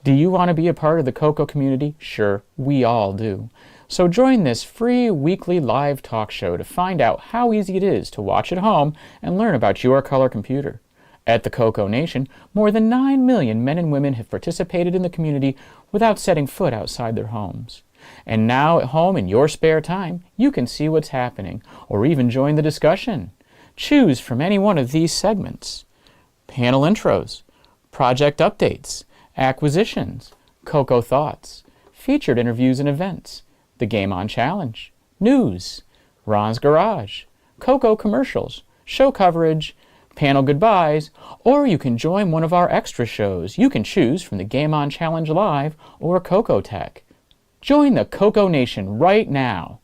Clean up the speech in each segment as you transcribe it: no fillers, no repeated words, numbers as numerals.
Do you want to be a part of the CoCo community? Sure, we all do. So join this free weekly live talk show to find out how easy it is to watch at home and learn about your color computer. At the CoCoNation, more than 9 million men and women have participated in the community without setting foot outside their homes. And now at home in your spare time, you can see what's happening, or even join the discussion. Choose from any one of these segments: panel intros, project updates, acquisitions, CoCo thoughts, featured interviews and events, the Game On Challenge, news, Ron's Garage, CoCo commercials, show coverage, panel goodbyes, or you can join one of our extra shows. You can choose from the Game On Challenge Live or CoCoTECH. Join the CoCoNation right now.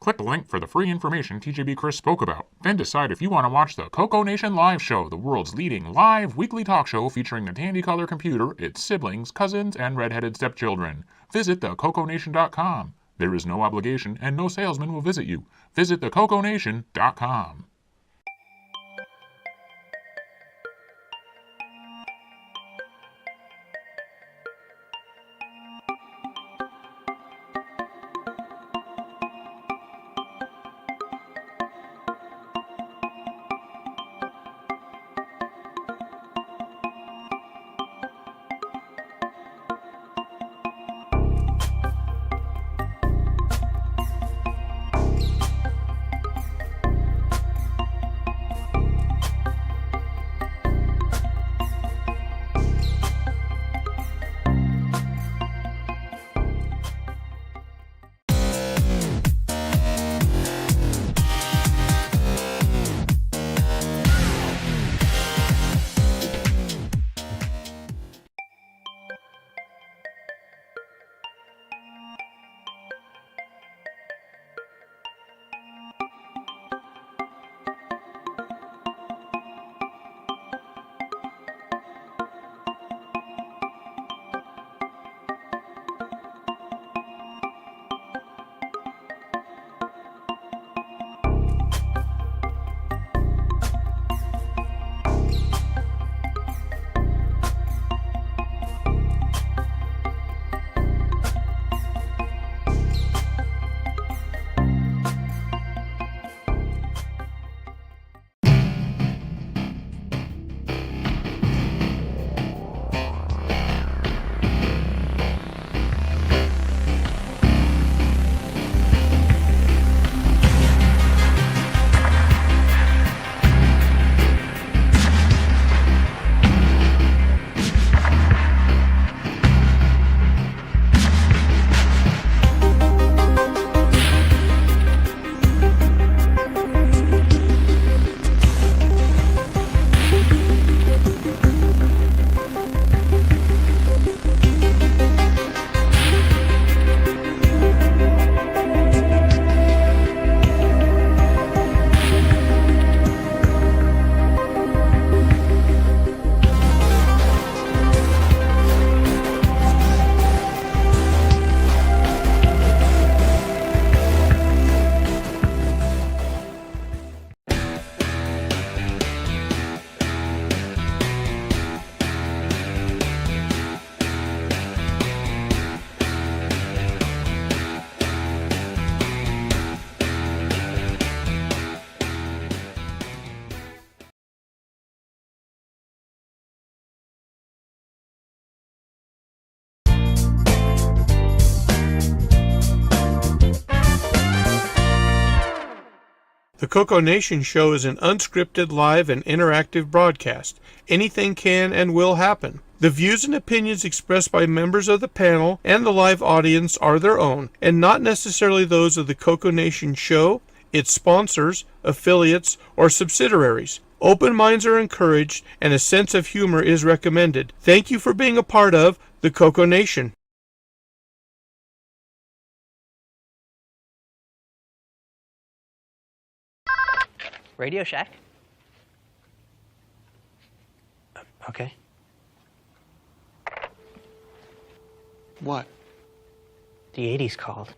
Click the link for the free information TJB Chris spoke about. Then decide if you want to watch the CoCoNation Live Show, the world's leading live weekly talk show featuring the Tandy Color computer, its siblings, cousins, and red-headed stepchildren. Visit thecoconation.com. There is no obligation, and no salesman will visit you. Visit thecoconation.com. The CoCoNation show is an unscripted, live, and interactive broadcast. Anything can and will happen. The views and opinions expressed by members of the panel and the live audience are their own, and not necessarily those of the CoCoNation show, its sponsors, affiliates, or subsidiaries. Open minds are encouraged, and a sense of humor is recommended. Thank you for being a part of the CoCoNation. Radio Shack? Okay. What? The 80s called.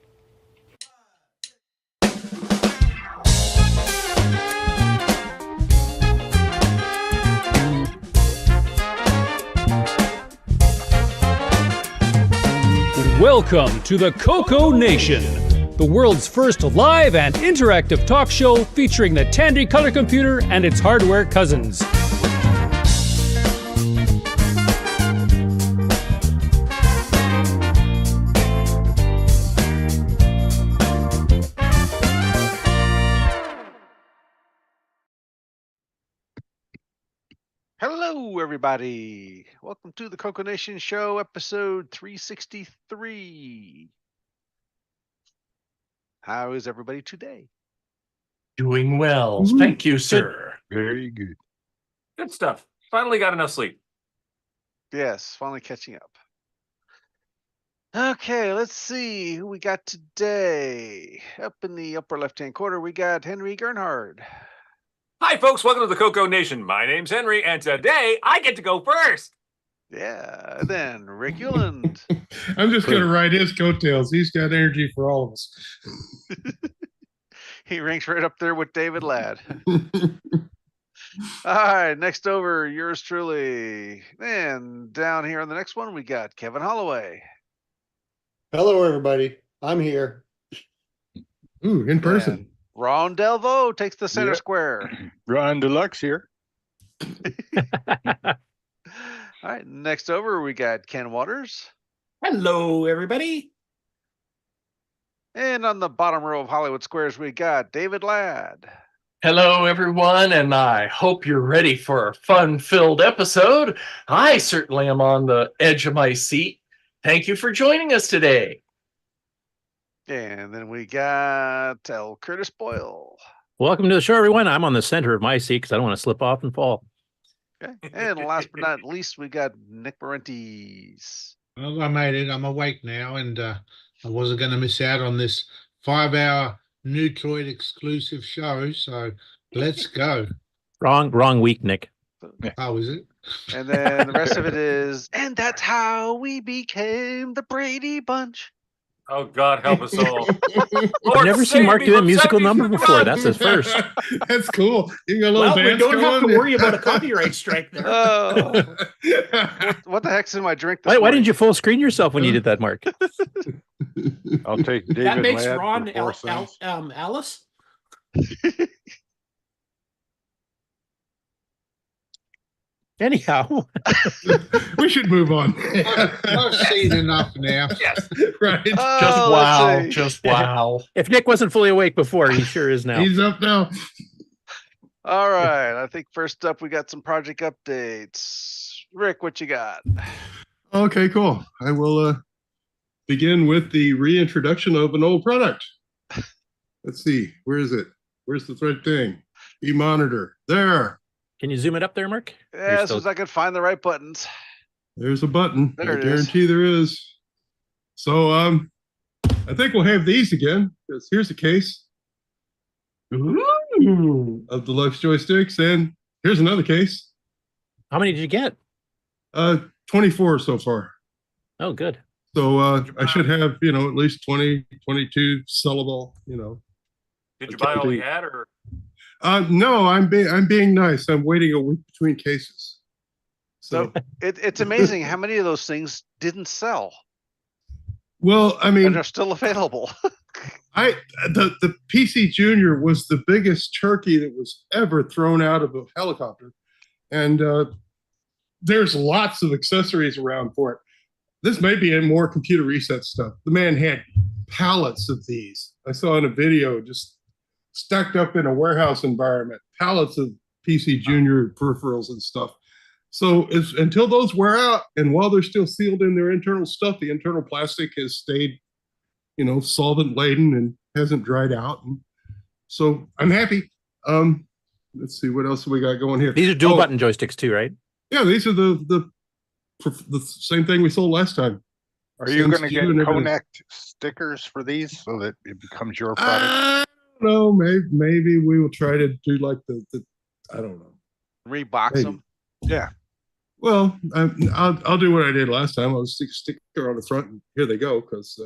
Welcome to the CoCoNation, the world's first live and interactive talk show featuring the Tandy color computer and its hardware cousins. Hello, everybody. Welcome to the CoCoNation Show, episode 363. How is everybody today? Doing well. Thank you, sir. Very good. Good stuff. Finally got enough sleep. Yes, finally catching up. Okay, let's see who we got today. Up in the upper left-hand corner, we got Henry Gernhard. Hi, folks. Welcome to the CoCoNation. My name's Henry, and today I get to go first. Yeah, and then Rick Euland. I'm just going to ride his coattails. He's got energy for all of us. He ranks right up there with David Ladd. All right, next over, yours truly. And down here on the next one, we got Kevin Holloway. Hello, everybody. I'm here. Ooh, in person. And Ron Delvo takes the center square. Ron Deluxe here. All right, next over, we got Ken Waters. Hello, everybody. And on the bottom row of Hollywood Squares, we got David Ladd. Hello, everyone, and I hope you're ready for a fun-filled episode. I certainly am on the edge of my seat. Thank you for joining us today. And then we got L Curtis Boyle. Welcome to the show, everyone. I'm on the center of my seat because I don't want to slip off and fall. Okay. And last but not least, we got Nick Marentes. Well, I made it. I'm awake now, and I wasn't going to miss out on this 5-hour Nutroid exclusive show. So let's go. Wrong week, Nick. Oh, is it? And then the rest of it is, and that's how we became the Brady Bunch. Oh, God help us all. I've never seen Mark do a musical number before. That's his first. That's cool. You got a little Well, we dance don't have to going? worry about a copyright strike there. Oh, what the heck's in my drink? Why didn't you full screen yourself when you did that, Mark? I'll take David That makes Ladd Ron for 4 cents. Alice. Anyhow, We should move on. I've seen enough now. Yes. Right. Just Oh, wow. let's see. Just wow. if Nick wasn't fully awake before, he sure is now. He's up now. All right. I think first up, we got some project updates. Rick, what you got? Okay, cool. I will begin with the reintroduction of an old product. Let's see. Where is it? Where's the thread thing? E-monitor. There. Can you zoom it up there, Mark? Yeah, as soon as I can find the right buttons. There's a button. There I it is. guarantee there is. So I think we'll have these again, because here's a case Ooh. of deluxe joysticks, and here's another case. How many did you get? 24 so far. Oh, good. So I should have, at least 20, 22 sellable, Did you buy all you had, or? No, I'm being nice. I'm waiting a week between cases. So, It's amazing how many of those things didn't sell well, I and mean, are still available. the PCjr was the biggest turkey that was ever thrown out of a helicopter, and there's lots of accessories around for it. This may be in more computer reset stuff. The man had pallets of these. I saw in a video just stacked up in a warehouse environment, pallets of PCjr peripherals and stuff. So until those wear out, and while they're still sealed in their internal stuff, the internal plastic has stayed, solvent laden and hasn't dried out. And so I'm happy. Let's see what else we got going here. These are dual button joysticks too, right? Yeah, these are the same thing we sold last time. Are you going to get and everything. Connect stickers for these so that it becomes your product? I don't know. Maybe we will try to do like the I don't know. Rebox Maybe. them. Yeah. Well, I'll do what I did last time. I'll stick a sticker on the front, and here they go. Because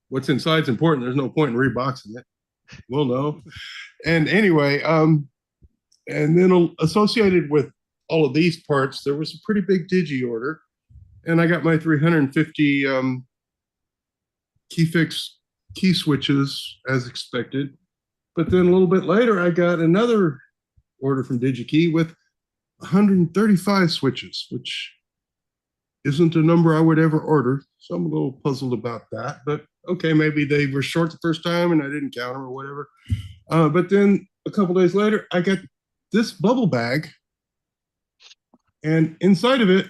what's inside's important. There's no point in reboxing it. We'll know. And anyway, and then associated with all of these parts, there was a pretty big Digi order, and I got my 350 key fix key switches as expected. But then a little bit later, I got another order from Digi with 135 switches, which isn't a number I would ever order. So I'm a little puzzled about that. But okay, maybe they were short the first time and I didn't count them or whatever. But then a couple days later, I got this bubble bag, and inside of it,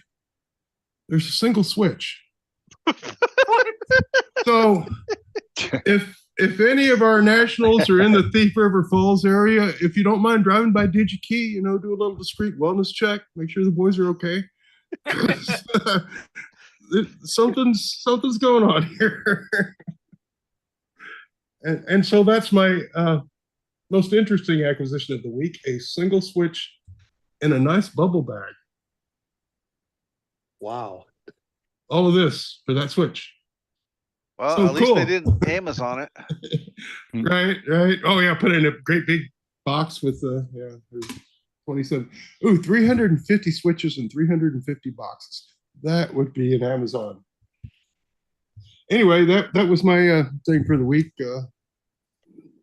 there's a single switch. So if any of our nationals are in the Thief River Falls area, if you don't mind driving by Digi, do a little discreet wellness check, make sure the boys are okay. Something's going on here. and so that's my most interesting acquisition of the week, a single switch in a nice bubble bag. Wow. All of this for that switch. Well, So at least cool. they didn't Amazon it. Right. Oh yeah, put it in a great big box with 27. Ooh, 350 switches and 350 boxes. That would be an Amazon. Anyway, that was my thing for the week.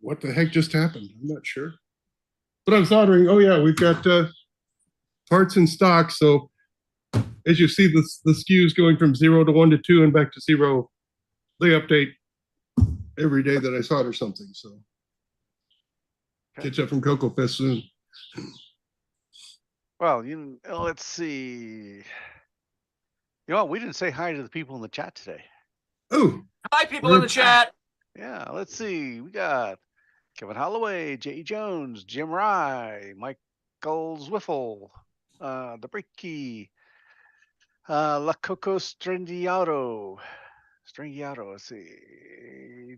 What the heck just happened? I'm not sure. But I was wondering, oh yeah, we've got parts in stock. So as you see the SKUs going from 0 to 1 to 2 and back to 0, they update every day that I solder something. So catch up from Coco Fest soon. Well, let's see. You know what? We didn't say hi to the people in the chat today. Oh, Hi, people in the chat. Yeah, let's see. We got Kevin Holloway, J.E. Jones, Jim Rye, Michael Zwiffle, The Breaky, La Coco Stringiato, let's see.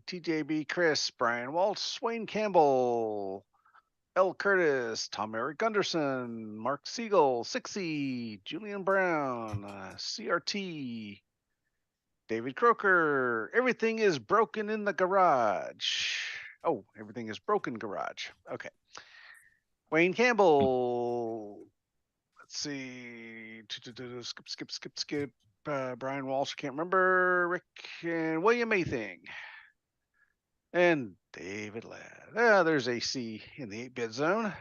TJB Chris, Brian Waltz, Wayne Campbell, L Curtis, Tom Eric Gunderson, Mark Siegel, Sixy, Julian Brown, CRT, David Croker. Everything is broken in the garage. Oh, everything is broken garage. Okay. Wayne Campbell. Let's see. Skip. Brian Walsh, I can't remember. Rick and William Maything. And David Ladd. There's AC in the 8-bit zone.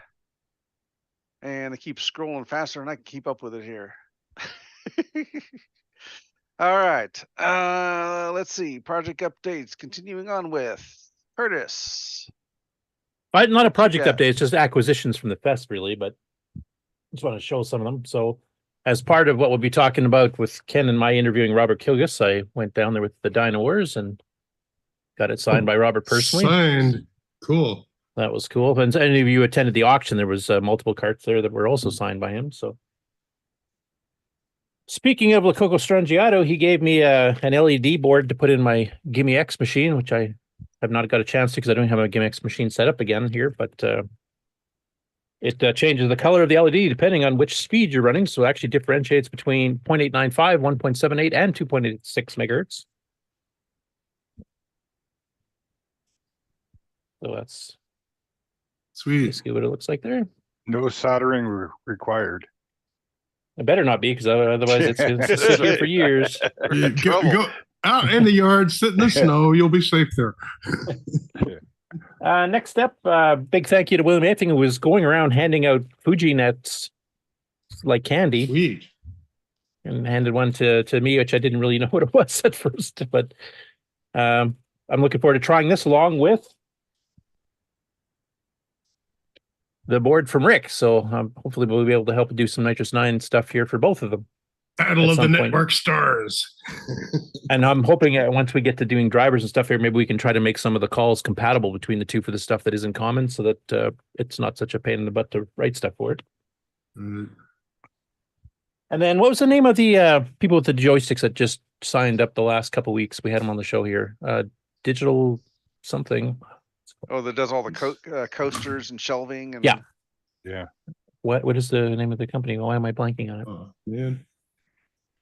And I keep scrolling faster than I can keep up with it here. All right. Let's see. Project updates. Continuing on with Curtis. Not a project Yeah. update, it's just acquisitions from the fest, really, but I just want to show some of them. So as part of what we'll be talking about with Ken and my interviewing Robert Kilgus, I went down there with the Dinowars and got it signed by Robert personally. Signed. Cool. That was cool. And any of you attended the auction, there was multiple carts there that were also signed by him. So speaking of La Coco Strangiato, he gave me an LED board to put in my GIMEZ machine, which I have not got a chance to because I don't have a GIMEZ machine set up again here, but it changes the color of the LED depending on which speed you're running. So it actually differentiates between 0.895, 1.78, and 2.86 megahertz. So that's sweet. Basically what it looks like there. No soldering required. It better not be, because otherwise it's going to sit here for years. Go out in the yard, sit in the snow. You'll be safe there. Next up, big thank you to William Maything, who was going around handing out FujiNets like candy. Sweet. And handed one to me, which I didn't really know what it was at first. But I'm looking forward to trying this along with the board from Rick. So hopefully we'll be able to help do some Nitrous 9 stuff here for both of them. Battle of the network stars. And I'm hoping once we get to doing drivers and stuff here, maybe we can try to make some of the calls compatible between the two for the stuff that isn't common, so that it's not such a pain in the butt to write stuff for it. And then what was the name of the people with the joysticks that just signed up the last couple of weeks? We had them on the show here. Digital something. Oh, that does all the coasters and shelving. And yeah. What is the name of the company? Why am I blanking on it? Oh, man.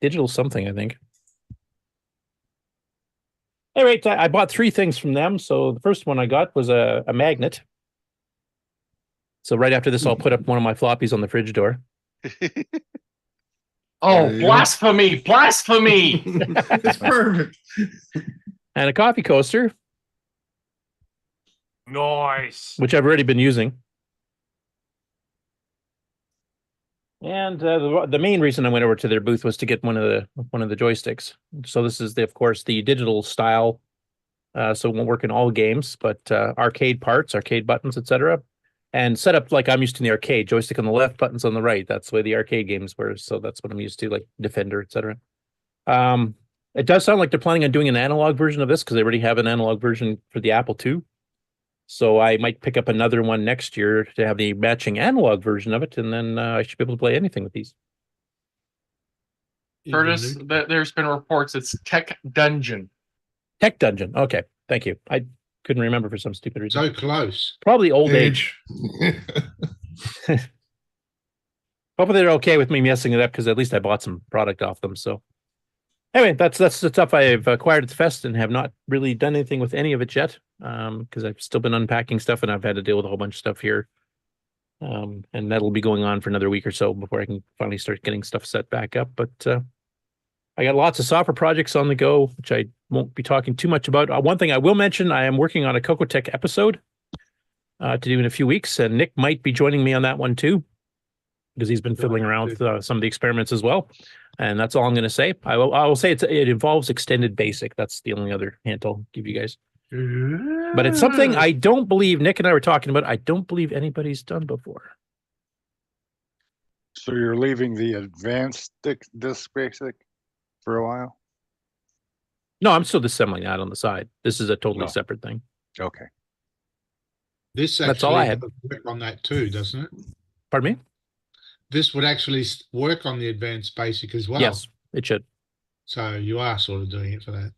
Digital something, I think. All right, I bought 3 things from them. So the first one I got was a magnet. So right after this, I'll put up one of my floppies on the fridge door. Oh, blasphemy! Blasphemy! It's perfect. And a coffee coaster, Nice. which I've already been using. And the main reason I went over to their booth was to get one of the joysticks. So this is of course the digital style. So it won't work in all games, but arcade parts, arcade buttons, etc. And set up like I'm used to in the arcade, joystick on the left, buttons on the right. That's the way the arcade games were. So that's what I'm used to, like Defender, etc. It does sound like they're planning on doing an analog version of this because they already have an analog version for the Apple II. So I might pick up another one next year to have the matching analog version of it, and then I should be able to play anything with these. Curtis, there's been reports it's Techdungeon. Techdungeon. Okay, thank you. I couldn't remember for some stupid reason. So close. Probably old age. Hopefully they're okay with me messing it up because at least I bought some product off them. So anyway, that's the stuff I've acquired at the fest and have not really done anything with any of it yet. Because I've still been unpacking stuff and I've had to deal with a whole bunch of stuff here. And that'll be going on for another week or so before I can finally start getting stuff set back up. But I got lots of software projects on the go, which I won't be talking too much about. One thing I will mention, I am working on a CoCoTECH episode to do in a few weeks, and Nic might be joining me on that one too, because he's been fiddling around with some of the experiments as well. And that's all I'm going to say. I will say it involves extended basic. That's the only other hint I'll give you guys. But it's something I don't believe, Nic and I were talking about, I don't believe anybody's done before. So you're leaving the advanced disk basic for a while? No, I'm still assembling that on the side. This is a totally separate thing. Okay. This That's all I had. work on that too, doesn't it? Pardon me? This would actually work on the advanced basic as well. Yes, it should. So you are sort of doing it for that.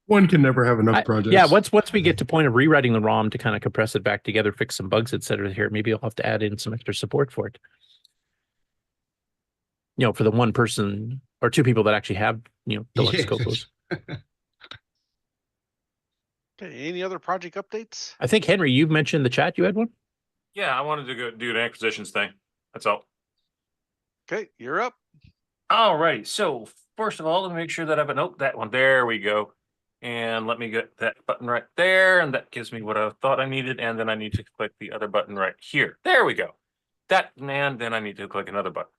One can never have enough projects. Yeah, once we get to point of rewriting the ROM to kind of compress it back together, fix some bugs, etc. here, maybe I'll have to add in some extra support for it. You know, for the one person or two people that actually have, deluxe CoCos. Okay, any other project updates? I think, Henry, you've mentioned the chat. You had one? Yeah, I wanted to go do an acquisitions thing. That's all. Okay, you're up. All right. So first of all, let me make sure that I've that one. There we go. And let me get that button right there. And that gives me what I thought I needed. And then I need to click the other button right here. There we go. That, and then I need to click another button.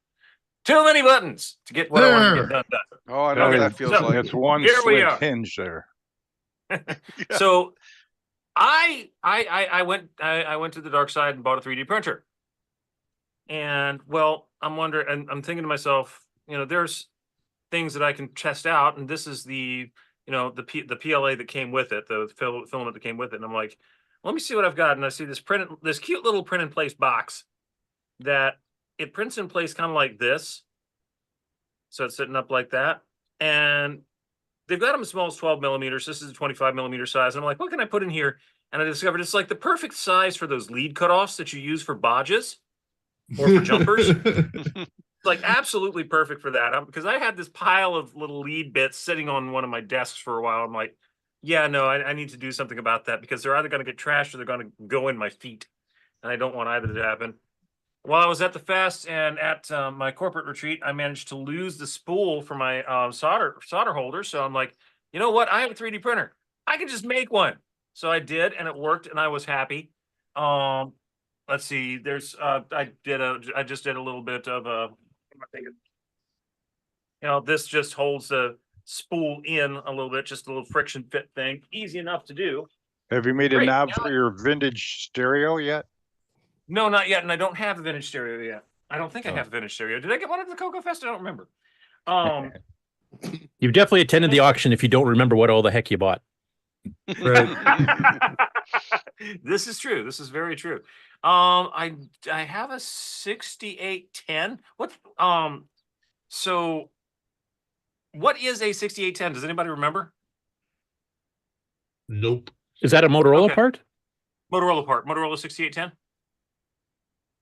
Too many buttons to get what I want to get done. Oh, I know what that feels like. It's one Here we slick are. hinge there. So I went to the dark side and bought a 3D printer. And well, I'm wondering, and I'm thinking to myself, there's things that I can test out, and this is the PLA that came with it, the filament that came with it. And I'm like, let me see what I've got. And I see this cute little print in place box that it prints in place kind of like this. So it's sitting up like that. And they've got them as small as 12 millimeters. This is a 25 millimeter size. And I'm like, what can I put in here? And I discovered it's like the perfect size for those lead cutoffs that you use for bodges or for jumpers. It's like absolutely perfect for that. Because I had this pile of little lead bits sitting on one of my desks for a while. I'm like, yeah, no, I need to do something about that because they're either going to get trashed or they're going to go in my feet. And I don't want either to happen. While I was at the fest and at my corporate retreat, I managed to lose the spool for my solder holder. So I'm like, you know what? I have a 3D printer. I can just make one. So I did, and it worked, and I was happy. Let's see. There's I just did a little bit of a. This just holds the spool in a little bit, just a little friction fit thing. Easy enough to do. Have you made a knob for your vintage stereo yet? No, not yet, and I don't have a vintage stereo yet. I don't think I have a vintage stereo. Did I get one at the CoCo Fest? I don't remember. You've definitely attended the auction if you don't remember what all the heck you bought. Right. This is true. This is very true. I have a 6810. So what is a 6810? Does anybody remember? Nope. Is that a Motorola part? Motorola part. Motorola 6810?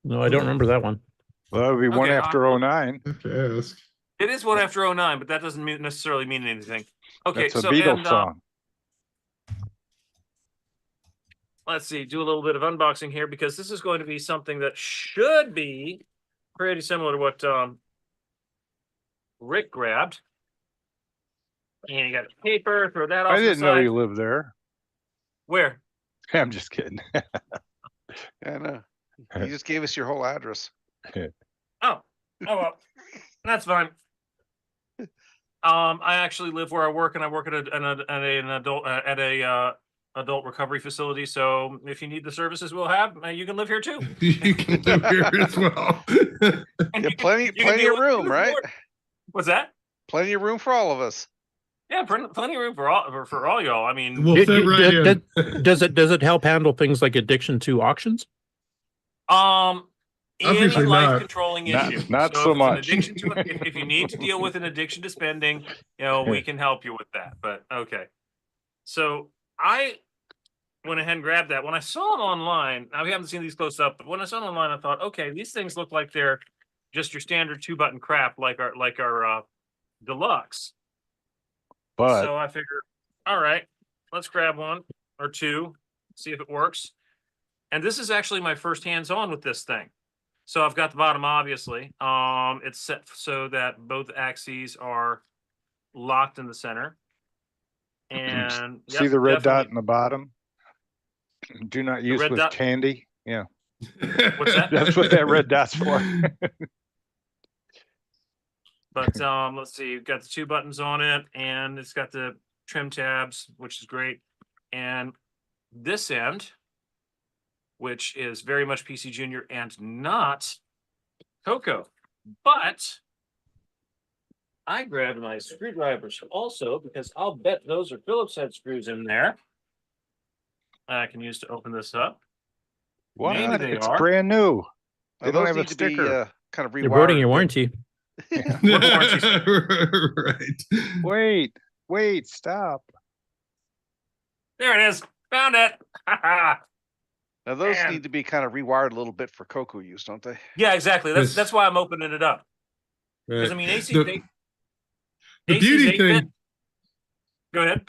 No, I don't remember that one. Well, that would be one after 09. Ask. It is one after 09, but that doesn't necessarily mean anything. Okay, That's a Beatles song. Let's see, do a little bit of unboxing here because this is going to be something that should be pretty similar to what Rick grabbed. And you got a paper, throw that off I to the didn't know side. you lived there. Where? I'm just kidding. I know. You just gave us your whole address. Oh, well, that's fine. I actually live where I work, and I work at an adult recovery facility. So if you need the services we'll have, you can live here too. You can live here as well. Yeah, plenty of room, right? What's that? Plenty of room for all of us. Yeah, plenty of room for all y'all. I mean, We'll fit right in. Does it help handle things like addiction to auctions? any Obviously life not. controlling Not- issue. not So so if it's an much. addiction to it, if you need to deal with an addiction to spending, we can help you with that. But okay. So I went ahead and grabbed that. When I saw it online, now we haven't seen these close up, but when I saw it online, I thought, okay, these things look like they're just your standard 2-button crap, like our deluxe. But So I figured, all right, let's grab one or two, see if it works. And this is actually my first hands-on with this thing. So I've got the bottom, obviously. It's set so that both axes are locked in the center. And see yep, the red definitely. dot in the bottom? Do not use red with dot? Tandy. Yeah. What's that? That's what that red dot's for. But let's see, you've got the 2 buttons on it, and it's got the trim tabs, which is great. And this end, which is very much PCjr and not CoCo. But I grabbed my screwdrivers also because I'll bet those are Phillips head screws in there. I can use to open this up. What? Maybe they It's are. brand new. They don't Those have a need to be sticker. kind of rewired. You're voiding your warranty. Right. Wait, stop. There it is. Found it. Now those Man. need to be kind of rewired a little bit for CoCo use, don't they? Yeah, exactly. Yes. That's why I'm opening it up. Because I mean, AC. The AC's beauty 8-bit. thing, Go ahead.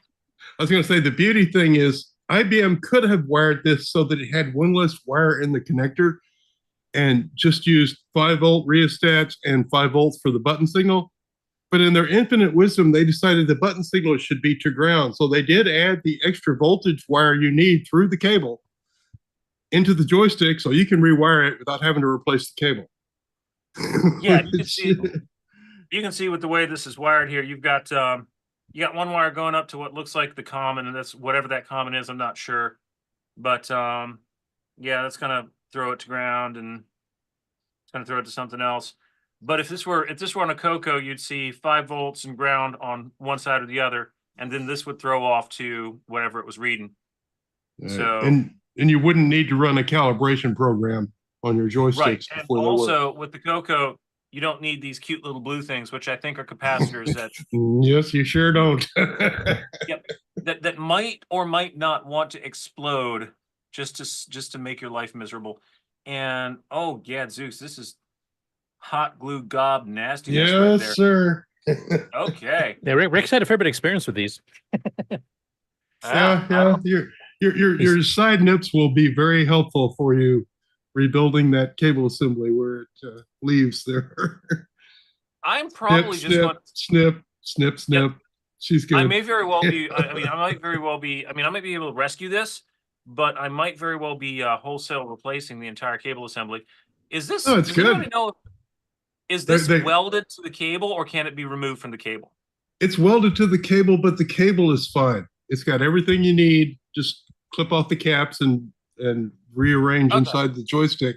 I was going to say, the beauty thing is IBM could have wired this so that it had one less wire in the connector and just used 5-volt rheostats and 5 volts for the button signal. But in their infinite wisdom, they decided the button signal should be to ground. So they did add the extra voltage wire you need through the cable into the joystick so you can rewire it without having to replace the cable. Yeah, you can see with the way this is wired here, you've got you got one wire going up to what looks like the common, and that's whatever that common is, I'm not sure. But yeah, that's gonna throw it to ground, and it's gonna throw it to something else. But if this were on a CoCo, you'd see 5 volts and ground on one side or the other, and then this would throw off to whatever it was reading. So and you wouldn't need to run a calibration program on your joysticks right, and before they work. also with the CoCo, you don't need these cute little blue things, which I think are capacitors that Yes, you sure don't. yep, that might or might not want to explode just to make your life miserable. And oh gadzooks, this is hot glue gob nastiness right Yes, there. sir. Okay. Yeah, Rick's had a fair bit of experience with these. Yeah. Your side nips will be very helpful for you rebuilding that cable assembly where it leaves there. I'm probably snip, just going. snip. Yep. She's good. I may very well be. I might be able to rescue this, but I might very well be wholesale replacing the entire cable assembly. Is this? Oh, it's does good. anybody know? Is this They- welded to the cable, or can it be removed from the cable? It's welded to the cable, but the cable is fine. It's got everything you need. Just clip off the caps and rearrange Okay. inside the joystick.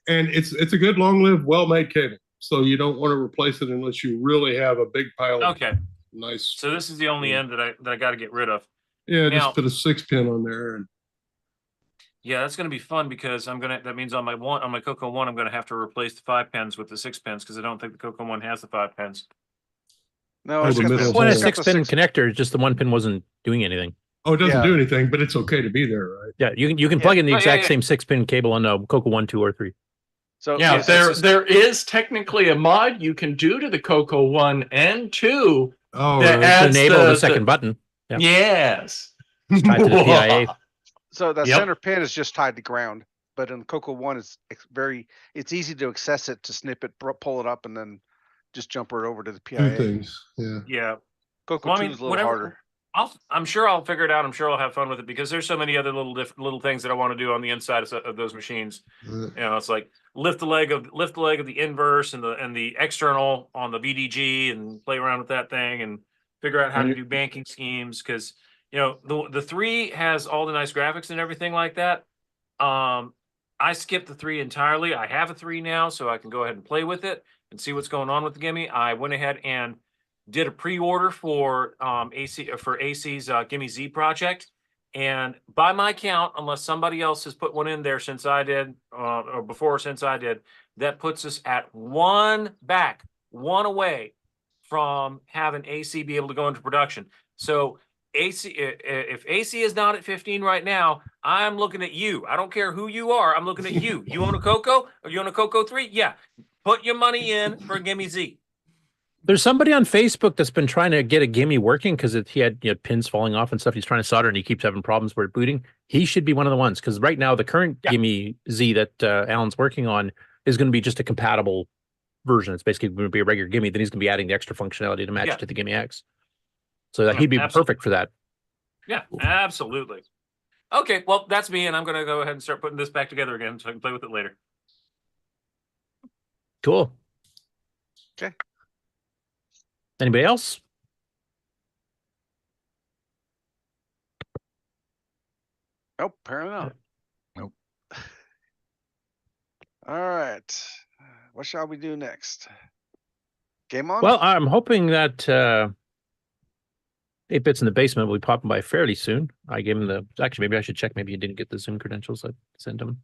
And it's a good, long-lived, well-made cable. So you don't want to replace it unless you really have a big pile of Okay. nice. So this is the only end that I got to get rid of. Yeah, Now- just put a 6-pin on there. And Yeah, that's going to be fun because that means on my CoCo 1, I'm going to have to replace the 5 pins with the 6 pins because I don't think the CoCo 1 has the 5 pins. No, Oh, it's the got middle the, Well, a it's got the 6-pin six- connector, just the one pin wasn't doing anything. oh, it doesn't Yeah. do anything, but it's okay to be there, right? Yeah, you can plug in the Oh, yeah, exact yeah. same 6-pin cable on a CoCo 1, 2, or 3. So Yeah, it's- there is technically a mod you can do to the CoCo 1 and 2 Oh, that right. To adds enable the second button. Yeah. Yes. Tied to the PIA. So the Yep. center pin is just tied to ground, but in CoCo 1, it's easy to access it, to snip it, pull it up, and then just jump right over to the Two PIA. things. Yeah. Yeah. Coco Well, 2 is a little harder. I'm sure I'll figure it out. I'm sure I'll have fun with it because there's so many other little things that I want to do on the inside of those machines. You know, it's like lift the leg of the inverse and the external on the VDG and play around with that thing and figure out how to do banking schemes because you know the 3 has all the nice graphics and everything like that. I skipped the 3 entirely. I have a 3 now, so I can go ahead and play with it and see what's going on with the Gimme. I went ahead and did a pre-order for AC's GIMEZ project, and by my count, unless somebody else has put one in there since I did since I did, that puts us at one away from having AC be able to go into production. So AC, if AC is not at 15 right now, I'm looking at you. I don't care who you are. I'm looking at you. You own a Coco or you own a Coco 3? Yeah, put your money in for GIMEZ. There's somebody on Facebook that's been trying to get a Gimme working because he had pins falling off and stuff. He's trying to solder and he keeps having problems where booting. He should be one of the ones because right now the current Gimme Z that Alan's working on is going to be just a compatible version. It's basically going to be a regular Gimme. Then he's going to be adding the extra functionality to match to the Gimme X. So that he'd be perfect for that. Yeah, absolutely. Okay, well, that's me, and I'm going to go ahead and start putting this back together again so I can play with it later. Cool. Okay. Anybody else? Nope, apparently not. Nope. All right. What shall we do next? Game on? Well, I'm hoping that 8-Bits in the Basement will be popping by fairly soon. I gave him actually, maybe I should check. Maybe you didn't get the Zoom credentials I sent him.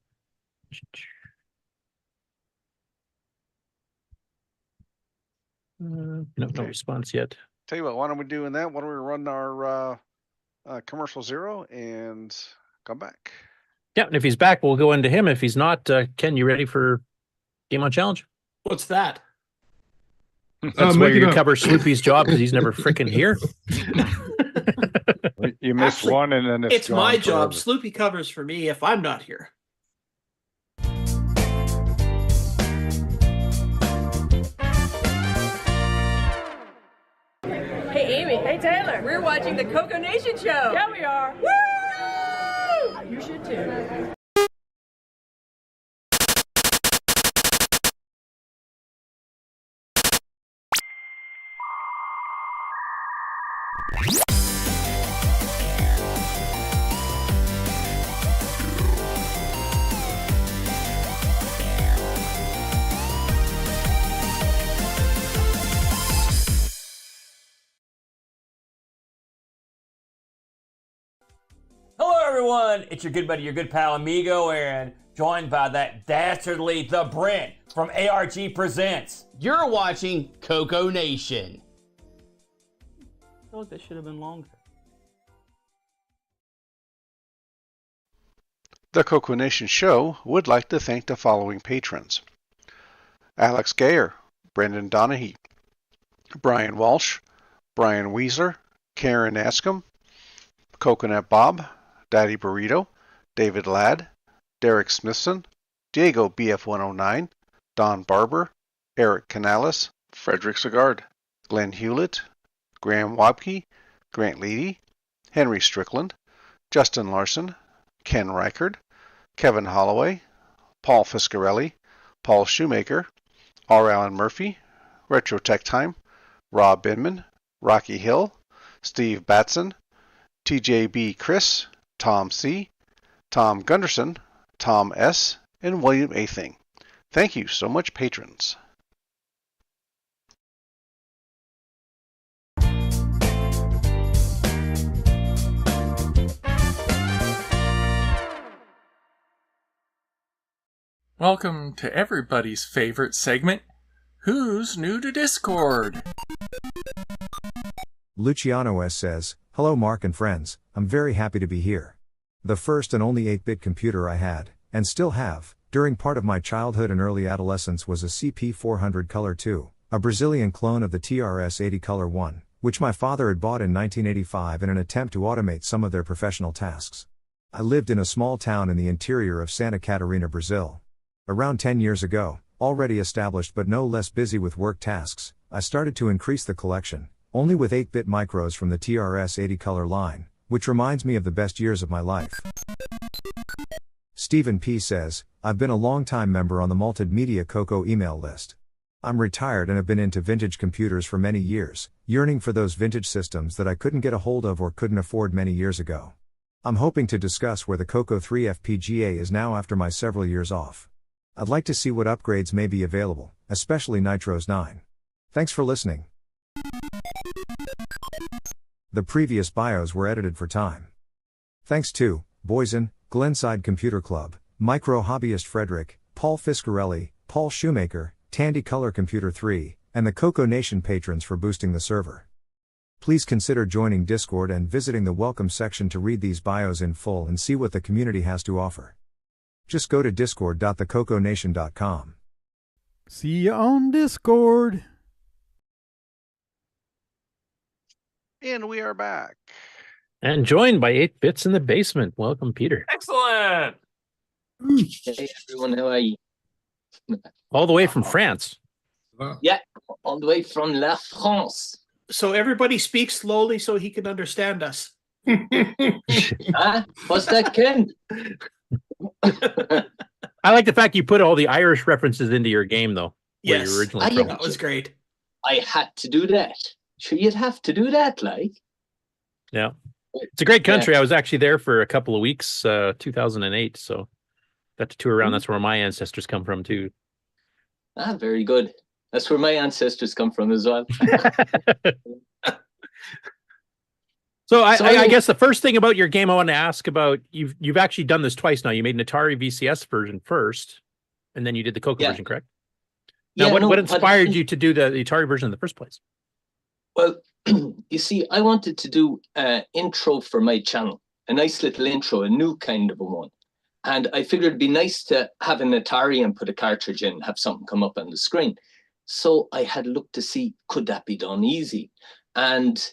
No response yet. Tell you what, why don't we do that? Why don't we run our commercial 0 and come back? Yeah, and if he's back, we'll go into him. If he's not, Ken, you ready for Game On Challenge? What's that? That's where you cover Sloopy's job because he's never freaking here. You missed one and then it's my job. Sloopy covers for me if I'm not here. Hey, Amy. Hey, Taylor. We're watching the CoCoNation show. Yeah, we are. Woo! You should too. Hello everyone, it's your good buddy, your good pal Amigo, and joined by that dastardly The Brent from ARG Presents. You're watching CoCoNation. I feel like that should have been longer. The CoCoNation show would like to thank the following patrons: Alex Gayer, Brendan Donahue, Brian Walsh, Brian Weezer, Karen Askham, Coconut Bob, Daddy Burrito, David Ladd, Derek Smithson, Diego BF109, Don Barber, Eric Canales, Frederick Segard, Glenn Hewlett, Graham Wabke, Grant Leedy, Henry Strickland, Justin Larson, Ken Reichard, Kevin Holloway, Paul Fiscarelli, Paul Shoemaker, R. Allen Murphy, Retro Tech Time, Rob Binman, Rocky Hill, Steve Batson, TJB Chris, Tom C., Tom Gunderson, Tom S., and William A. Thing. Thank you so much, patrons. Welcome to everybody's favorite segment, Who's New to Discord? Luciano S. says, "Hello Mark and friends, I'm very happy to be here. The first and only 8-bit computer I had, and still have, during part of my childhood and early adolescence was a CP400 Color 2, a Brazilian clone of the TRS-80 Color 1, which my father had bought in 1985 in an attempt to automate some of their professional tasks. I lived in a small town in the interior of Santa Catarina, Brazil. Around 10 years ago, Already established but no less busy with work tasks, I started to increase the collection, only with 8-bit micros from the TRS-80 color line, which reminds me of the best years of my life. Stephen P. says, I've been a long-time member on the multimedia CoCo email list. I'm retired and have been into vintage computers for many years, yearning for those vintage systems that I couldn't get a hold of or couldn't afford many years ago. I'm hoping to discuss where the CoCo 3 FPGA is now after my several years off. I'd like to see what upgrades may be available, especially Nitro's 9. Thanks for listening. The previous bios were edited for time. Thanks to Boysen, Glenside Computer Club, Micro Hobbyist Frederick, Paul Fiscarelli, Paul Shoemaker, Tandy Color Computer 3, and the CoCoNation patrons for boosting the server. Please consider joining Discord and visiting the welcome section to read these bios in full and see what the community has to offer. Just go to discord.thecoconation.com. See you on Discord. And we are back. And joined by 8 Bits in the basement. Welcome, Peter. Excellent. Hey everyone, how are you? All the way from France. Yeah, all the way from La France. So everybody speaks slowly so he can understand us. What's that, Ken? I like the fact you put all the Irish references into your game, though. Yes, you originally that was great. I had to do that. Sure, you'd have to do that, like. Yeah. It's a great country. Yeah. I was actually there for a couple of weeks, 2008, so got to tour around. That's where my ancestors come from, too. Ah, very good. That's where my ancestors come from as well. So I guess the first thing about your game I want to ask about, you've actually done this twice now. You made an Atari VCS version first, and then you did the CoCo version, correct? Now, what inspired you to do the Atari version in the first place? Well, you see, I wanted to do an intro for my channel, a nice little intro, a new kind of a one. And I figured it'd be nice to have an Atari and put a cartridge in, have something come up on the screen. So I had looked to see, could that be done easy? And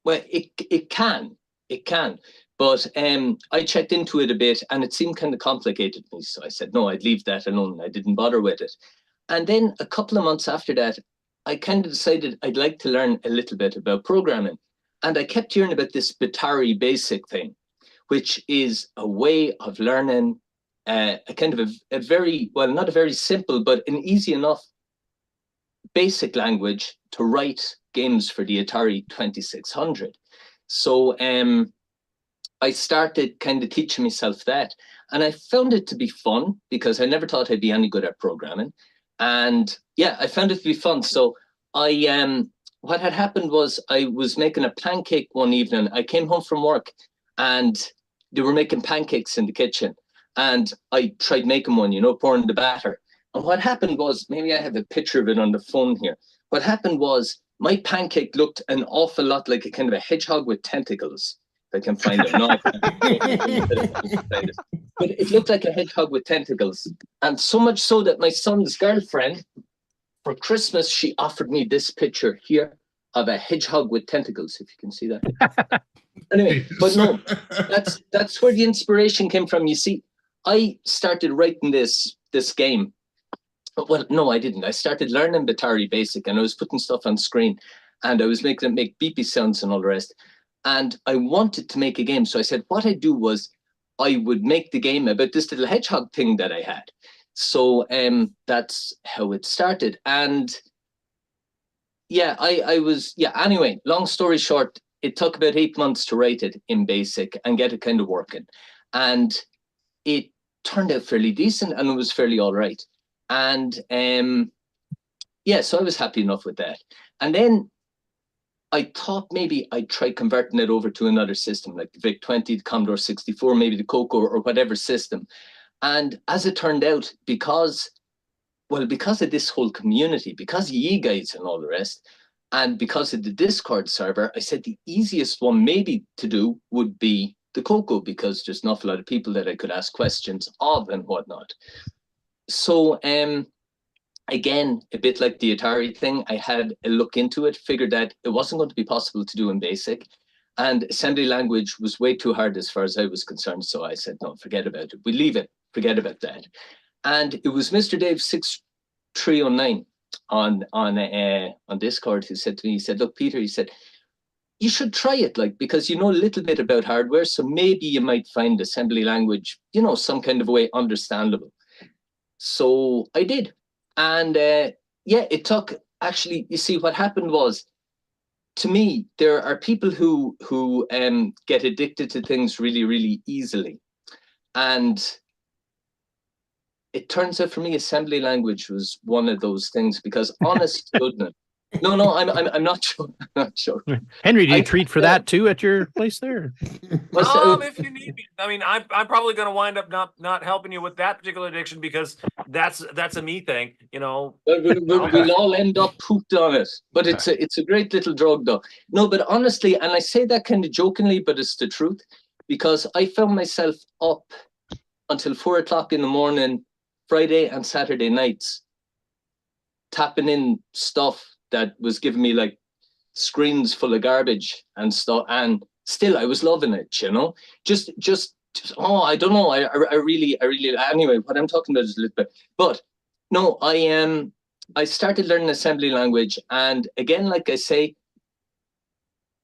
well, it can, but I checked into it a bit and it seemed kind of complicated to me. So I said, no, I'd leave that alone. I didn't bother with it. And then a couple of months after that, I kind of decided I'd like to learn a little bit about programming. And I kept hearing about this Atari Basic thing, which is a way of learning a kind of a very, well, not a very simple, but an easy enough basic language to write games for the Atari 2600. So I started kind of teaching myself that. And I found it to be fun because I never thought I'd be any good at programming. And yeah, I found it to be fun. So what had happened was I was making a pancake one evening. I came home from work and they were making pancakes in the kitchen. And I tried making one, pouring the batter. And what happened was, maybe I have a picture of it on the phone here. What happened was my pancake looked an awful lot like a kind of a hedgehog with tentacles. If I can find it. No, I can't. But it looked like a hedgehog with tentacles. And so much so that my son's girlfriend, for Christmas, she offered me this picture here of a hedgehog with tentacles, if you can see that. Anyway, but no, that's where the inspiration came from. You see, I started writing this game. Well, no, I didn't. I started learning Atari Basic and I was putting stuff on screen and I was making it make beepy sounds and all the rest. And I wanted to make a game. So I said, what I'd do was I would make the game about this little hedgehog thing that I had. So that's how it started. And yeah, anyway, long story short, it took about 8 months to write it in Basic and get it kind of working. And it turned out fairly decent and it was fairly all right. And yeah, so I was happy enough with that. And then I thought maybe I'd try converting it over to another system like the VIC-20, the Commodore 64, maybe the CoCo or whatever system. And as it turned out, because of this whole community, because of you guys and all the rest, and because of the Discord server, I said the easiest one maybe to do would be the CoCo, because there's an awful lot of people that I could ask questions of and whatnot. So again, a bit like the Atari thing, I had a look into it, figured that it wasn't going to be possible to do in Basic, and assembly language was way too hard as far as I was concerned. So I said, no, forget about it. We leave it, forget about that. And it was Mr. Dave 309 on Discord, who said to me, he said, look, Peter, he said, you should try it, like, because you know a little bit about hardware, so maybe you might find assembly language, you know, some kind of way understandable. So I did. And yeah, it took, actually, you see, what happened was, to me, there are people who get addicted to things really, really easily. And it turns out for me, assembly language was one of those things, because honest to goodness, no, I'm not sure. I'm not sure. Henry, do you treat for that too at your place there? If you need me, I mean, I'm probably going to wind up not helping you with that particular addiction, because that's a me thing, you know. We'll all end up hooked on it, but it's a great little drug, though. No, but honestly, and I say that kind of jokingly, but it's the truth, because I found myself up until 4 o'clock in the morning, Friday and Saturday nights, tapping in stuff that was giving me like screens full of garbage and stuff, and still I was loving it, you know. Just I don't know. I really anyway. What I'm talking about is a little bit, but no, I started learning assembly language, and again, like I say,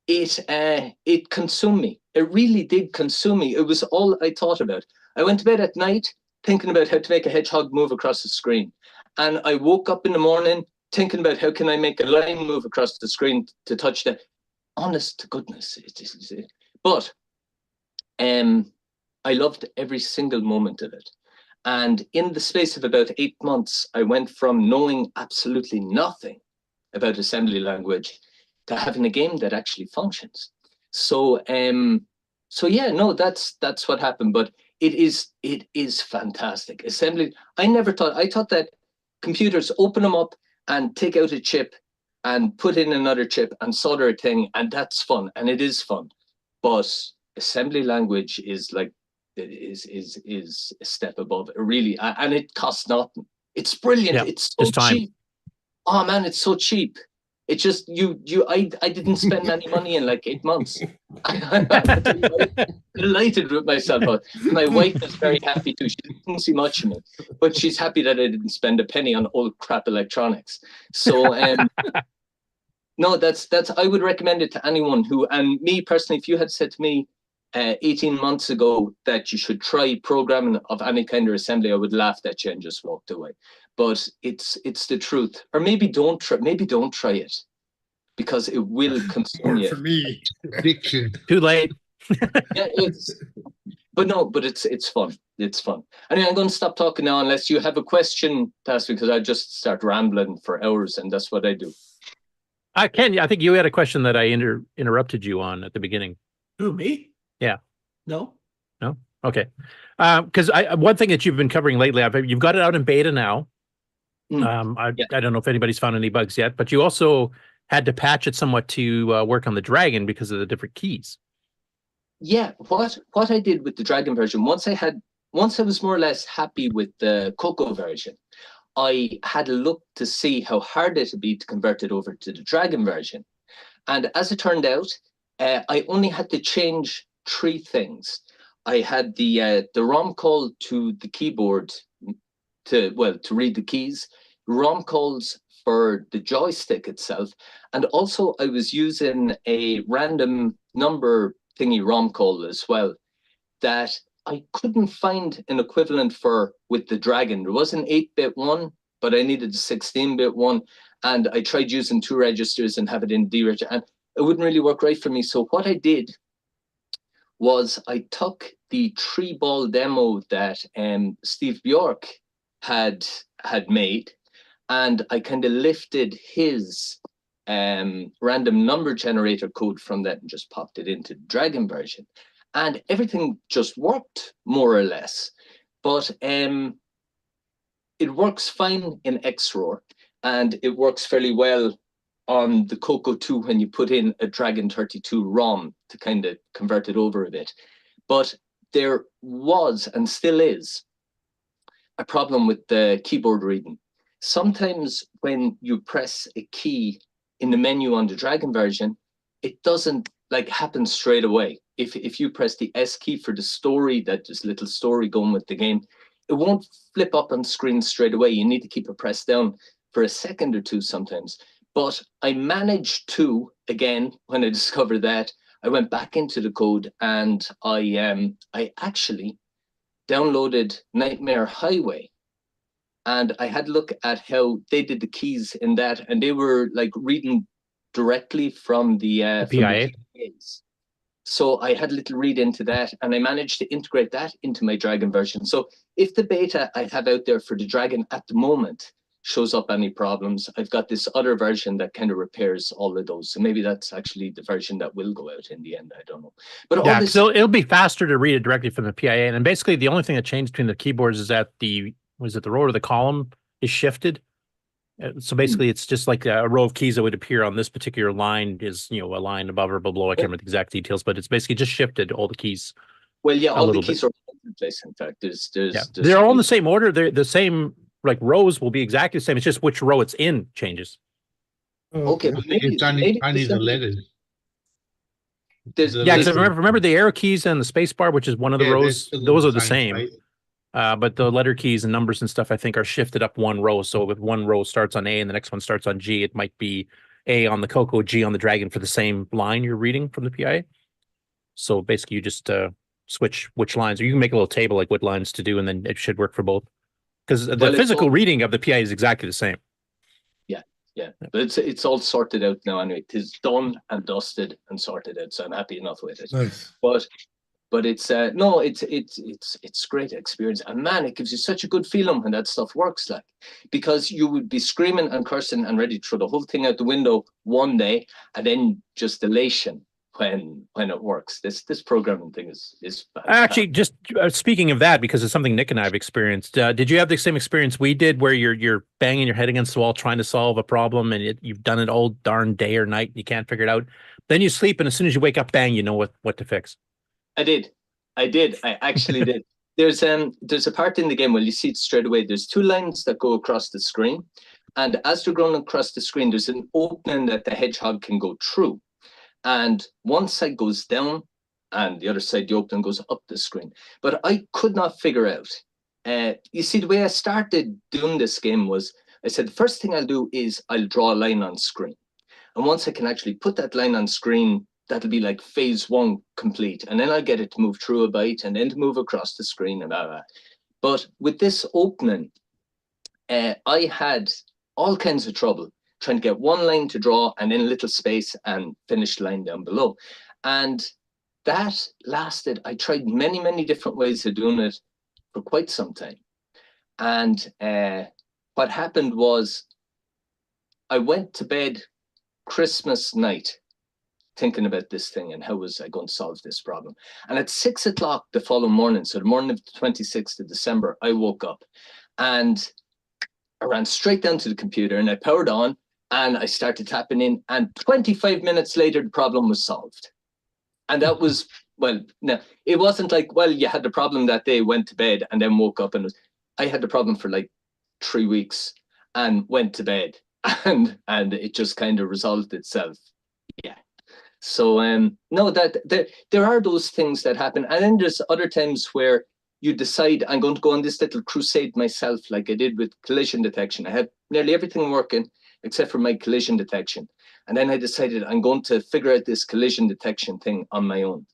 it consumed me. It really did consume me. It was all I thought about. I went to bed at night thinking about how to make a hedgehog move across the screen, and I woke up in the morning thinking about how can I make a line move across the screen to touch the. Honest to goodness, but I loved every single moment of it. And in the space of about 8 months, I went from knowing absolutely nothing about assembly language to having a game that actually functions. So yeah, no, that's what happened. But it is fantastic. Assembly, I thought that computers, open them up and take out a chip and put in another chip and solder a thing, and that's fun, and it is fun. But assembly language is like, is a step above it, really, and it costs nothing. It's brilliant. Yeah, it's so cheap. Oh man, it's so cheap. It just I didn't spend any money in like 8 months. I'm delighted with myself. My wife is very happy too. She didn't see much of me, but she's happy that I didn't spend a penny on old crap electronics. So no, that's I would recommend it to anyone who, and me personally, if you had said to me 18 months ago that you should try programming of any kind of assembly, I would laugh at you and just walked away. But it's the truth. Or maybe don't try it, because it will consume you. For me, addiction. Too late. Yeah, but it's fun. It's fun. Anyway, I'm going to stop talking now unless you have a question to ask, because I just start rambling for hours, and that's what I do. I think you had a question that I interrupted you on at the beginning. Who, me? Yeah. No. No? Okay. Because one thing that you've been covering lately, you've got it out in beta now. I don't know if anybody's found any bugs yet, but you also had to patch it somewhat to work on the Dragon because of the different keys. Yeah, what I did with the Dragon version, once I was more or less happy with the CoCo version, I had a look to see how hard it would be to convert it over to the Dragon version. And as it turned out, I only had to change 3 things. I had the ROM call to the keyboard to read the keys, ROM calls for the joystick itself, and also I was using a random number thingy ROM call as well that I couldn't find an equivalent for with the Dragon. There was an 8-bit one, but I needed a 16-bit one, and I tried using 2 registers and have it in D register, and it wouldn't really work right for me. So what I did was I took the 3-ball demo that Steve Bjork had made, and I kind of lifted his random number generator code from that and just popped it into the Dragon version, and everything just worked more or less. But it works fine in XROR, and it works fairly well on the CoCo 2 when you put in a Dragon 32 ROM to kind of convert it over a bit. But there was, and still is, a problem with the keyboard reading. Sometimes when you press a key in the menu on the Dragon version, it doesn't like happen straight away. If you press the S key for the story, that there's a little story going with the game, it won't flip up on screen straight away. You need to keep it pressed down for a second or two sometimes. But I managed to, again, when I discovered that, I went back into the code and I actually downloaded Nightmare Highway. And I had a look at how they did the keys in that, and they were like reading directly from the PIA. PIAs. So I had a little read into that, and I managed to integrate that into my Dragon version. So if the beta I have out there for the Dragon at the moment shows up any problems, I've got this other version that kind of repairs all of those. So maybe that's actually the version that will go out in the end. I don't know. But Yeah, all this, so it'll be faster to read it directly from the PIA. And basically the only thing that changed between the keyboards is that the row or the column is shifted. So basically it's just like a row of keys that would appear on this particular line is, you know, a line above or below. I can't remember the exact details, but it's basically just shifted all the keys. well, yeah, all the keys are all over the place. In fact, there's They're all in the same order. They're the same, like rows will be exactly the same. It's just which row it's in changes. Okay, but maybe It's only the letters. Yeah, because remember the arrow keys and the space bar, which is one of the rows, those are the same. But the letter keys and numbers and stuff, I think, are shifted up one row. So if one row starts on A and the next one starts on G, it might be A on the CoCo, G on the Dragon for the same line you're reading from the PIA. So basically you just switch which lines, or you can make a little table like what lines to do, and then it should work for both. Because the physical reading of the PIA is exactly the same. Yeah, but it's all sorted out now anyway. It is done and dusted and sorted out, so I'm happy enough with it. Nice. But it's no, it's great experience, and man, it gives you such a good feeling when that stuff works, like, because you would be screaming and cursing and ready to throw the whole thing out the window one day, and then just elation when it works. This programming thing is fantastic. Actually, just speaking of that, because it's something Nick and I have experienced. Did you have the same experience we did, where you're banging your head against the wall trying to solve a problem, and you've done it all darn day or night, and you can't figure it out? Then you sleep, and as soon as you wake up, bang, you know what to fix. I did. I actually did. There's a part in the game, well, you see it straight away. There's two lines that go across the screen, and as they're going across the screen, there's an opening that the hedgehog can go through. And one side goes down, and the other side, the opening, goes up the screen. But I could not figure out. You see, the way I started doing this game was, I said, the first thing I'll do is I'll draw a line on screen. And once I can actually put that line on screen, that'll be like phase one complete. And then I'll get it to move through a byte and then to move across the screen and blah, blah. But with this opening, I had all kinds of trouble trying to get one line to draw and then a little space and finish the line down below. And that lasted, I tried many, many different ways of doing it for quite some time. And what happened was I went to bed Christmas night thinking about this thing and how was I going to solve this problem. And at 6 o'clock the following morning, so the morning of the 26th of December, I woke up and I ran straight down to the computer and I powered on and I started tapping in, and 25 minutes later, the problem was solved. And that was, well, no, it wasn't like, well, you had the problem that day, went to bed and then woke up, and I had the problem for like 3 weeks and went to bed and it just kind of resolved itself. Yeah. So no, that there are those things that happen, and then there's other times where you decide, I'm going to go on this little crusade myself, like I did with collision detection. I had nearly everything working except for my collision detection, and then I decided I'm going to figure out this collision detection thing on my own.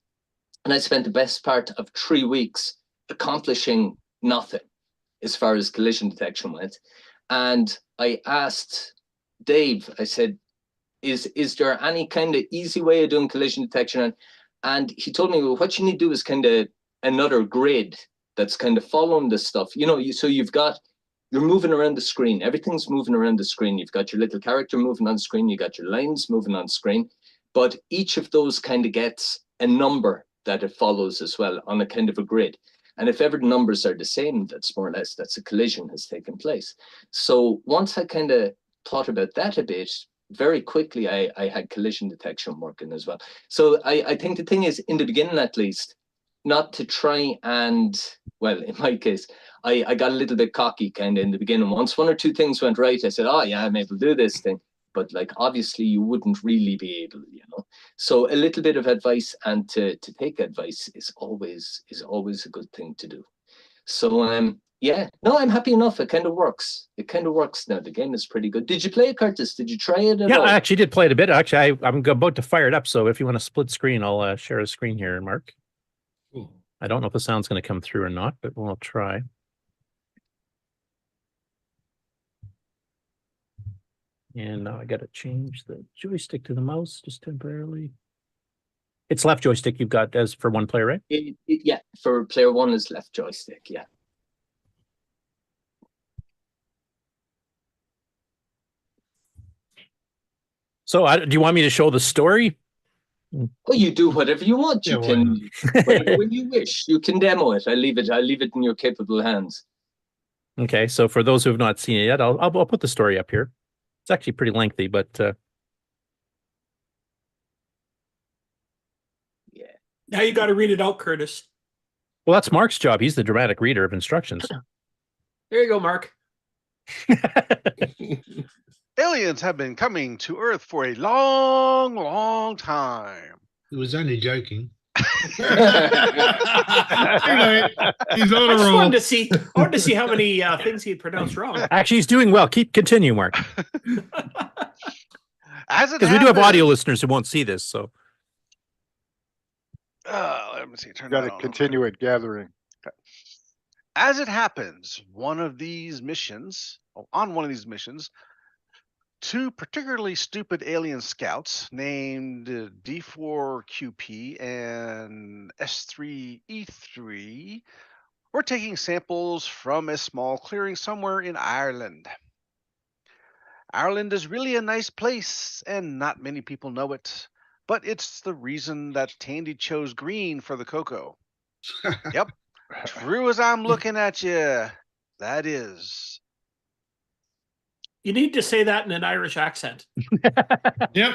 And I spent the best part of 3 weeks accomplishing nothing as far as collision detection went. And I asked Dave, I said, is there any kind of easy way of doing collision detection? And he told me, well, what you need to do is kind of another grid that's kind of following this stuff. You know, so you're moving around the screen. Everything's moving around the screen. You've got your little character moving on screen. You got your lines moving on screen. But each of those kind of gets a number that it follows as well on a kind of a grid. And if ever the numbers are the same, that's more or less, that's a collision has taken place. So once I kind of thought about that a bit, very quickly I had collision detection working as well. So I think the thing is, in the beginning at least, not to try and, well, in my case, I got a little bit cocky kind of in the beginning. Once one or two things went right, I said, oh yeah, I'm able to do this thing. But like, obviously you wouldn't really be able, you know. So a little bit of advice, and to take advice is always a good thing to do. So Yeah, no, I'm happy enough. It kind of works. It kind of works now. The game is pretty good. Did you play it, Curtis? Did you try it at Yeah, all? I actually did play it a bit. Actually, I'm about to fire it up. So if you want to split screen, I'll share a screen here, Mark. Cool. I don't know if the sound's going to come through or not, but we'll try. And now I got to change the joystick to the mouse just temporarily. It's left joystick you've got as for one player, right? Yeah, for player one is left joystick. Yeah. So do you want me to show the story? Well, you do whatever you want. You can, when you wish, you can demo it. I leave it in your capable hands. Okay, so for those who have not seen it yet, I'll put the story up here. It's actually pretty lengthy, but yeah. Now you got to read it out, Curtis. Well, that's Mark's job. He's the dramatic reader of instructions. There you go, Mark. Aliens have been coming to Earth for a long, long time. He was only joking. He's on a I just roll. wanted to see how many things he'd pronounced wrong. Actually, he's doing well. Continue, Mark. Because we do have audio listeners who won't see this, so. Let me see. Got to continue it gathering. Okay. As it happens, on one of these missions, two particularly stupid alien scouts named D4QP and S3E3 were taking samples from a small clearing somewhere in Ireland. Ireland is really a nice place, and not many people know it, but it's the reason that Tandy chose green for the Coco. Yep, true as I'm looking at you, that is. You need to say that in an Irish accent. Yep.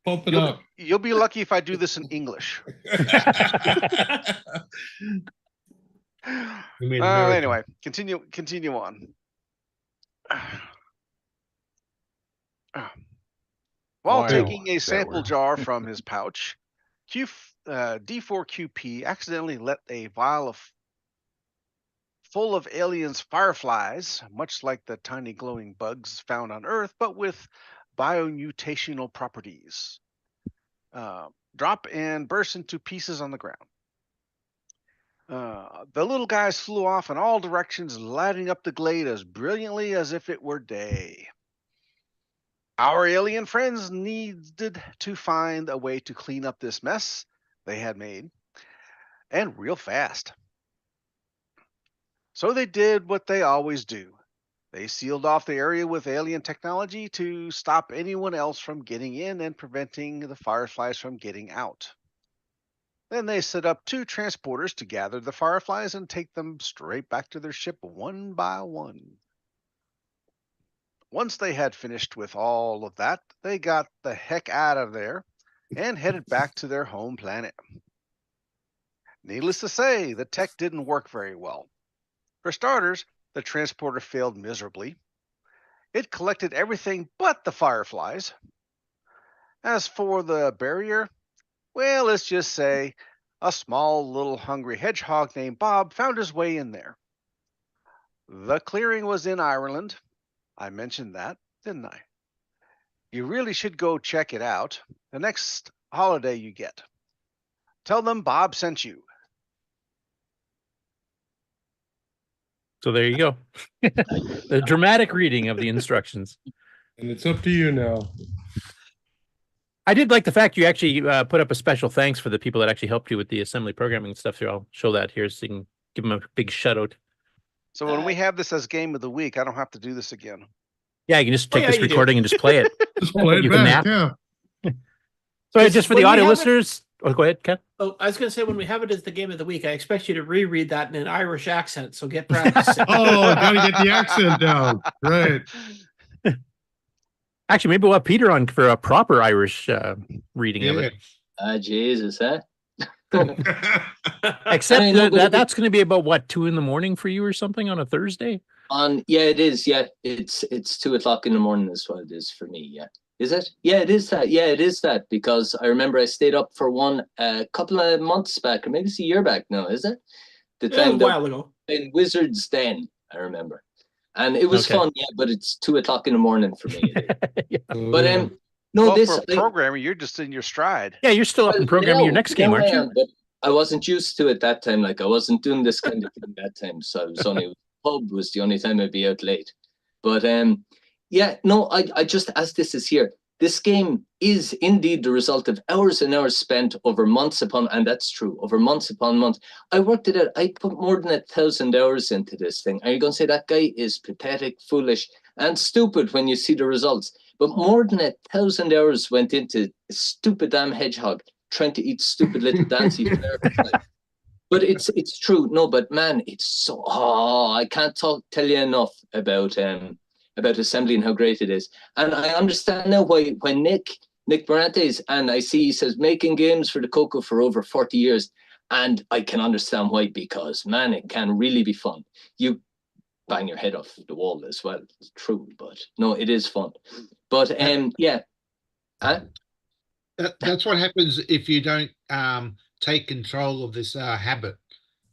Pump it up. You'll be lucky if I do this in English. Anyway, continue on. While taking a sample jar from his pouch, D4QP accidentally let a vial full of aliens' fireflies, much like the tiny glowing bugs found on Earth, but with biomutational properties, drop and burst into pieces on the ground. The little guys flew off in all directions, lighting up the glade as brilliantly as if it were day. Our alien friends needed to find a way to clean up this mess they had made, and real fast. So they did what they always do. They sealed off the area with alien technology to stop anyone else from getting in and preventing the fireflies from getting out. Then they set up 2 transporters to gather the fireflies and take them straight back to their ship one by one. Once they had finished with all of that, they got the heck out of there and headed back to their home planet. Needless to say, the tech didn't work very well. For starters, the transporter failed miserably. It collected everything but the fireflies. As for the barrier, well, let's just say a small little hungry hedgehog named Bob found his way in there. The clearing was in Ireland. I mentioned that, didn't I? You really should go check it out the next holiday you get. Tell them Bob sent you. So there you go. The dramatic reading of the instructions. And it's up to you now. I did like the fact you actually put up a special thanks for the people that actually helped you with the assembly programming stuff. So I'll show that here so you can give them a big shout out. So when we have this as game of the week, I don't have to do this again. Yeah, you can just take this recording and just play it. Just play it You can back, nap. yeah. So just for the audio listeners, go ahead, Ken. Oh, I was going to say, when we have it as the game of the week, I expect you to reread that in an Irish accent. So get practicing. Oh, gotta get the accent down. Right. Actually, maybe we'll have Peter on for a proper Irish reading of it. Jesus, huh? Except that's going to be about what, 2 a.m. for you or something on a Thursday? Yeah, it is. Yeah, it's 2 o'clock in the morning is what it is for me. Yeah. Is it? Yeah, it is that. Yeah, it is that, because I remember I stayed up for one a couple of months back, or maybe it's a year back now, is it? The time a while ago. in Wizard's Den, I remember. And it was fun, yeah, but it's 2 o'clock in the morning for me. But no, well, this for a programmer, you're just in your stride. Yeah, you're still up and programming your next game, aren't you? But I wasn't used to it that time. Like I wasn't doing this kind of thing that time. So I was only pub was the only time I'd be out late. But yeah, no, I just, as this is here, this game is indeed the result of hours and hours spent over months upon, and that's true, over months upon months. I worked it out. I put more than 1,000 hours into this thing. Are you going to say that guy is pathetic, foolish, and stupid when you see the results? But more than 1,000 hours went into a stupid damn hedgehog trying to eat stupid little dancy flare. But it's true. No, but man, it's so, I can't tell you enough about assembly and how great it is. And I understand now why when Nick Morantes, and I see he says making games for the Coco for over 40 years, and I can understand why, because man, it can really be fun. You bang your head off the wall as well. It's true, but no, it is fun. But yeah. That's what happens if you don't take control of this habit.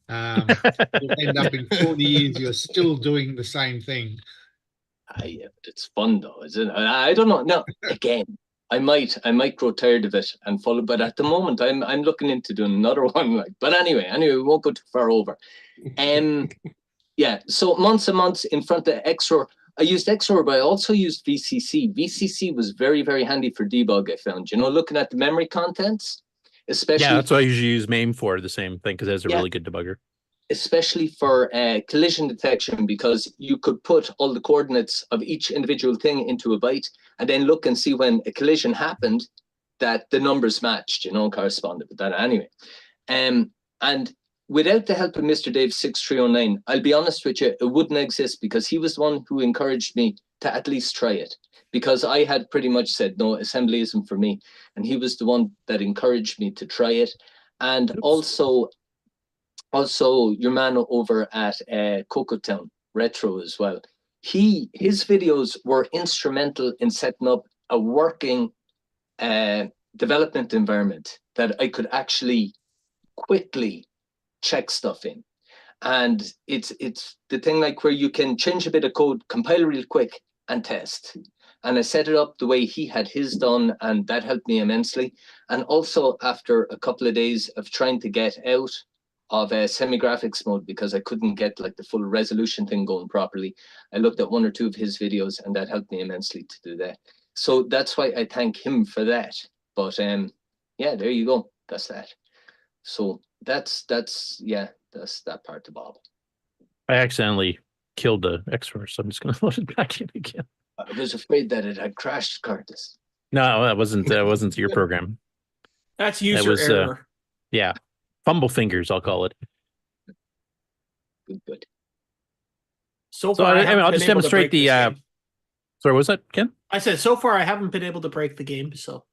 You'll end up in 40 years, you're still doing the same thing. Yeah, but it's fun though, isn't it? I don't know. No, again, I might grow tired of it and follow, but at the moment I'm looking into doing another one. But anyway, we won't go too far over. Yeah, so months and months in front of XOR. I used XOR, but I also used VCC. VCC was very, very handy for debug, I found. You know, looking at the memory contents, especially. Yeah, that's what I usually use MAME for, the same thing, because it has a really good debugger. Especially for collision detection, because you could put all the coordinates of each individual thing into a byte and then look and see when a collision happened that the numbers matched, you know, corresponded with that anyway. And without the help of Mr. Dave 6309, I'll be honest with you, it wouldn't exist, because he was the one who encouraged me to at least try it, because I had pretty much said, no, assembly isn't for me. And he was the one that encouraged me to try it. And also your man over at Coco Town Retro as well. His videos were instrumental in setting up a working development environment that I could actually quickly check stuff in. And it's the thing like where you can change a bit of code, compile real quick and test. And I set it up the way he had his done, and that helped me immensely. And also after a couple of days of trying to get out of semi-graphics mode, because I couldn't get like the full resolution thing going properly, I looked at 1 or 2 of his videos, and that helped me immensely to do that. So that's why I thank him for that. But yeah, there you go. That's that. So that's that part of Bob. I accidentally killed the XOR, so I'm just going to load it back in again. I was afraid that it had crashed, Curtis. No, that wasn't your program. That's user error. Yeah. Fumble fingers, I'll call it. Good. So far, I'll just demonstrate the. Sorry, what was that, Ken? I said so far I haven't been able to break the game. So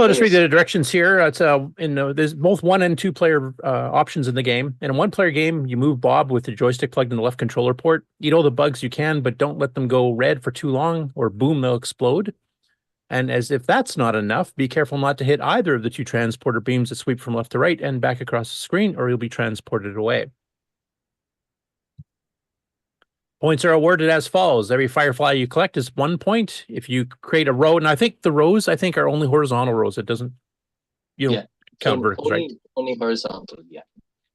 I'll just read the directions here. It's there's both 1 and 2 player options in the game. In a 1-player game, you move Bob with the joystick plugged in the left controller port. Eat all the bugs you can, but don't let them go red for too long, or boom, they'll explode. And as if that's not enough, be careful not to hit either of the 2 transporter beams that sweep from left to right and back across the screen, or you'll be transported away. Points are awarded as follows. Every Firefly you collect is 1 point. If you create a row, and I think the rows are only horizontal rows. It doesn't, count verticals, right? Only horizontal, yeah.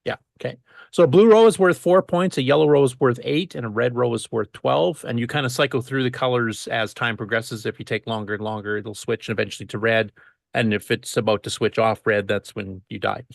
Yeah, okay. So a blue row is worth 4 points, a yellow row is worth 8, and a red row is worth 12. And you kind of cycle through the colors as time progresses. If you take longer and longer, it'll switch eventually to red. And if it's about to switch off red, that's when you die.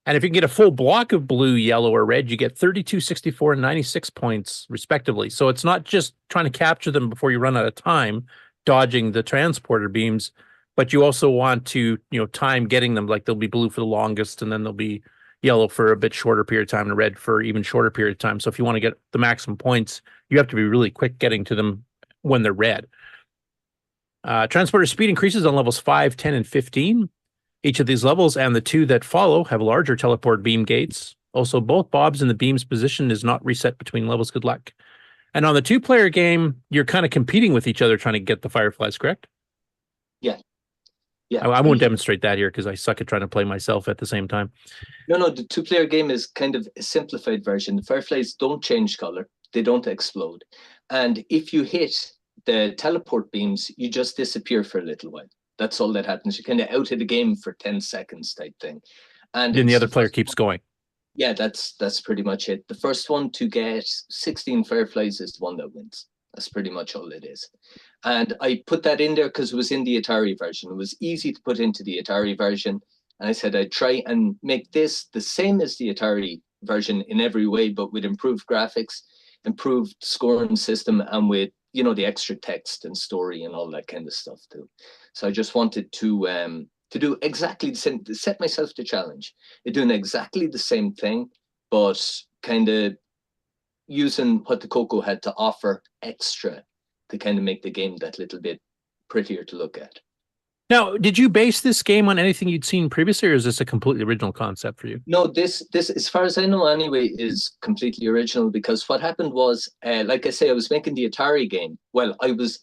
And if you can get a full block of blue, yellow, or red, you get 32, 64, and 96 points, respectively. So it's not just trying to capture them before you run out of time, dodging the transporter beams, but you also want to, time getting them. Like they'll be blue for the longest, and then they'll be yellow for a bit shorter period of time, and red for even shorter period of time. So if you want to get the maximum points, you have to be really quick getting to them when they're red. Transporter speed increases on levels 5, 10, and 15. Each of these levels and the 2 that follow have larger teleport beam gates. Also, both Bobs and the beam's position is not reset between levels. Good luck. And on the 2-player game, you're kind of competing with each other trying to get the Fireflies, correct? Yeah. Yeah. I won't demonstrate that here because I suck at trying to play myself at the same time. No, the two-player game is kind of a simplified version. The fireflies don't change color. They don't explode. And if you hit the teleport beams, you just disappear for a little while. That's all that happens. You kind of out of the game for 10 seconds type thing. And then the other player keeps going. Yeah, that's pretty much it. The first one to get 16 fireflies is the one that wins. That's pretty much all it is. And I put that in there because it was in the Atari version. It was easy to put into the Atari version. And I said I'd try and make this the same as the Atari version in every way, but with improved graphics, improved scoring system, and with, you know, the extra text and story and all that kind of stuff too. So I just wanted to do exactly the same, to set myself the challenge. They're doing exactly the same thing, but kind of using what the Coco had to offer extra to kind of make the game that little bit prettier to look at. Now, did you base this game on anything you'd seen previously, or is this a completely original concept for you? No, this, as far as I know anyway, is completely original, because what happened was, like I say, I was making the Atari game. Well, I was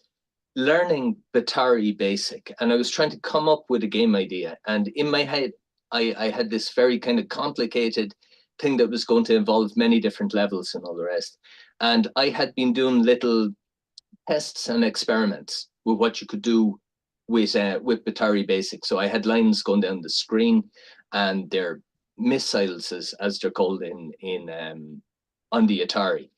learning Atari Basic, and I was trying to come up with a game idea. And in my head, I had this very kind of complicated thing that was going to involve many different levels and all the rest. And I had been doing little tests and experiments with what you could do with Atari Basic. So I had lines going down the screen, and they're missiles, as they're called on the Atari.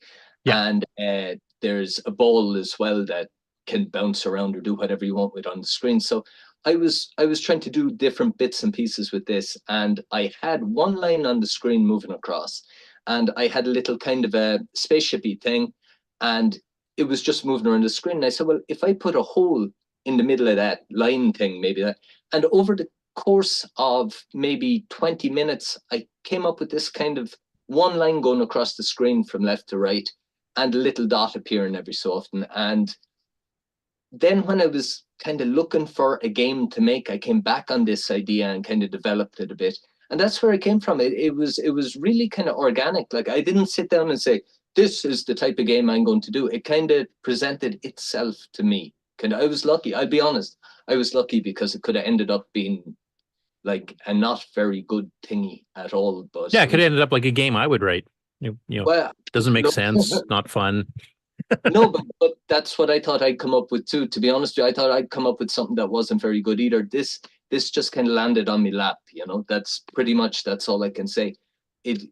Yeah. And there's a ball as well that can bounce around or do whatever you want with on the screen. So I was trying to do different bits and pieces with this, and I had one line on the screen moving across, and I had a little kind of a spaceshipy thing, and it was just moving around the screen. And I said, well, if I put a hole in the middle of that line thing, maybe that, and over the course of maybe 20 minutes, I came up with this kind of one line going across the screen from left to right, and a little dot appearing every so often. And then when I was kind of looking for a game to make, I came back on this idea and kind of developed it a bit. And that's where it came from. It was really kind of organic. Like, I didn't sit down and say, this is the type of game I'm going to do. It kind of presented itself to me. I was lucky. I'll be honest. I was lucky because it could have ended up being like a not very good thingy at all. But yeah, it could have ended up like a game I would write. You know, well, doesn't make sense. Not fun. No, but that's what I thought I'd come up with too. To be honest with you, I thought I'd come up with something that wasn't very good either. This just kind of landed on my lap. You know, that's pretty much, that's all I can say. It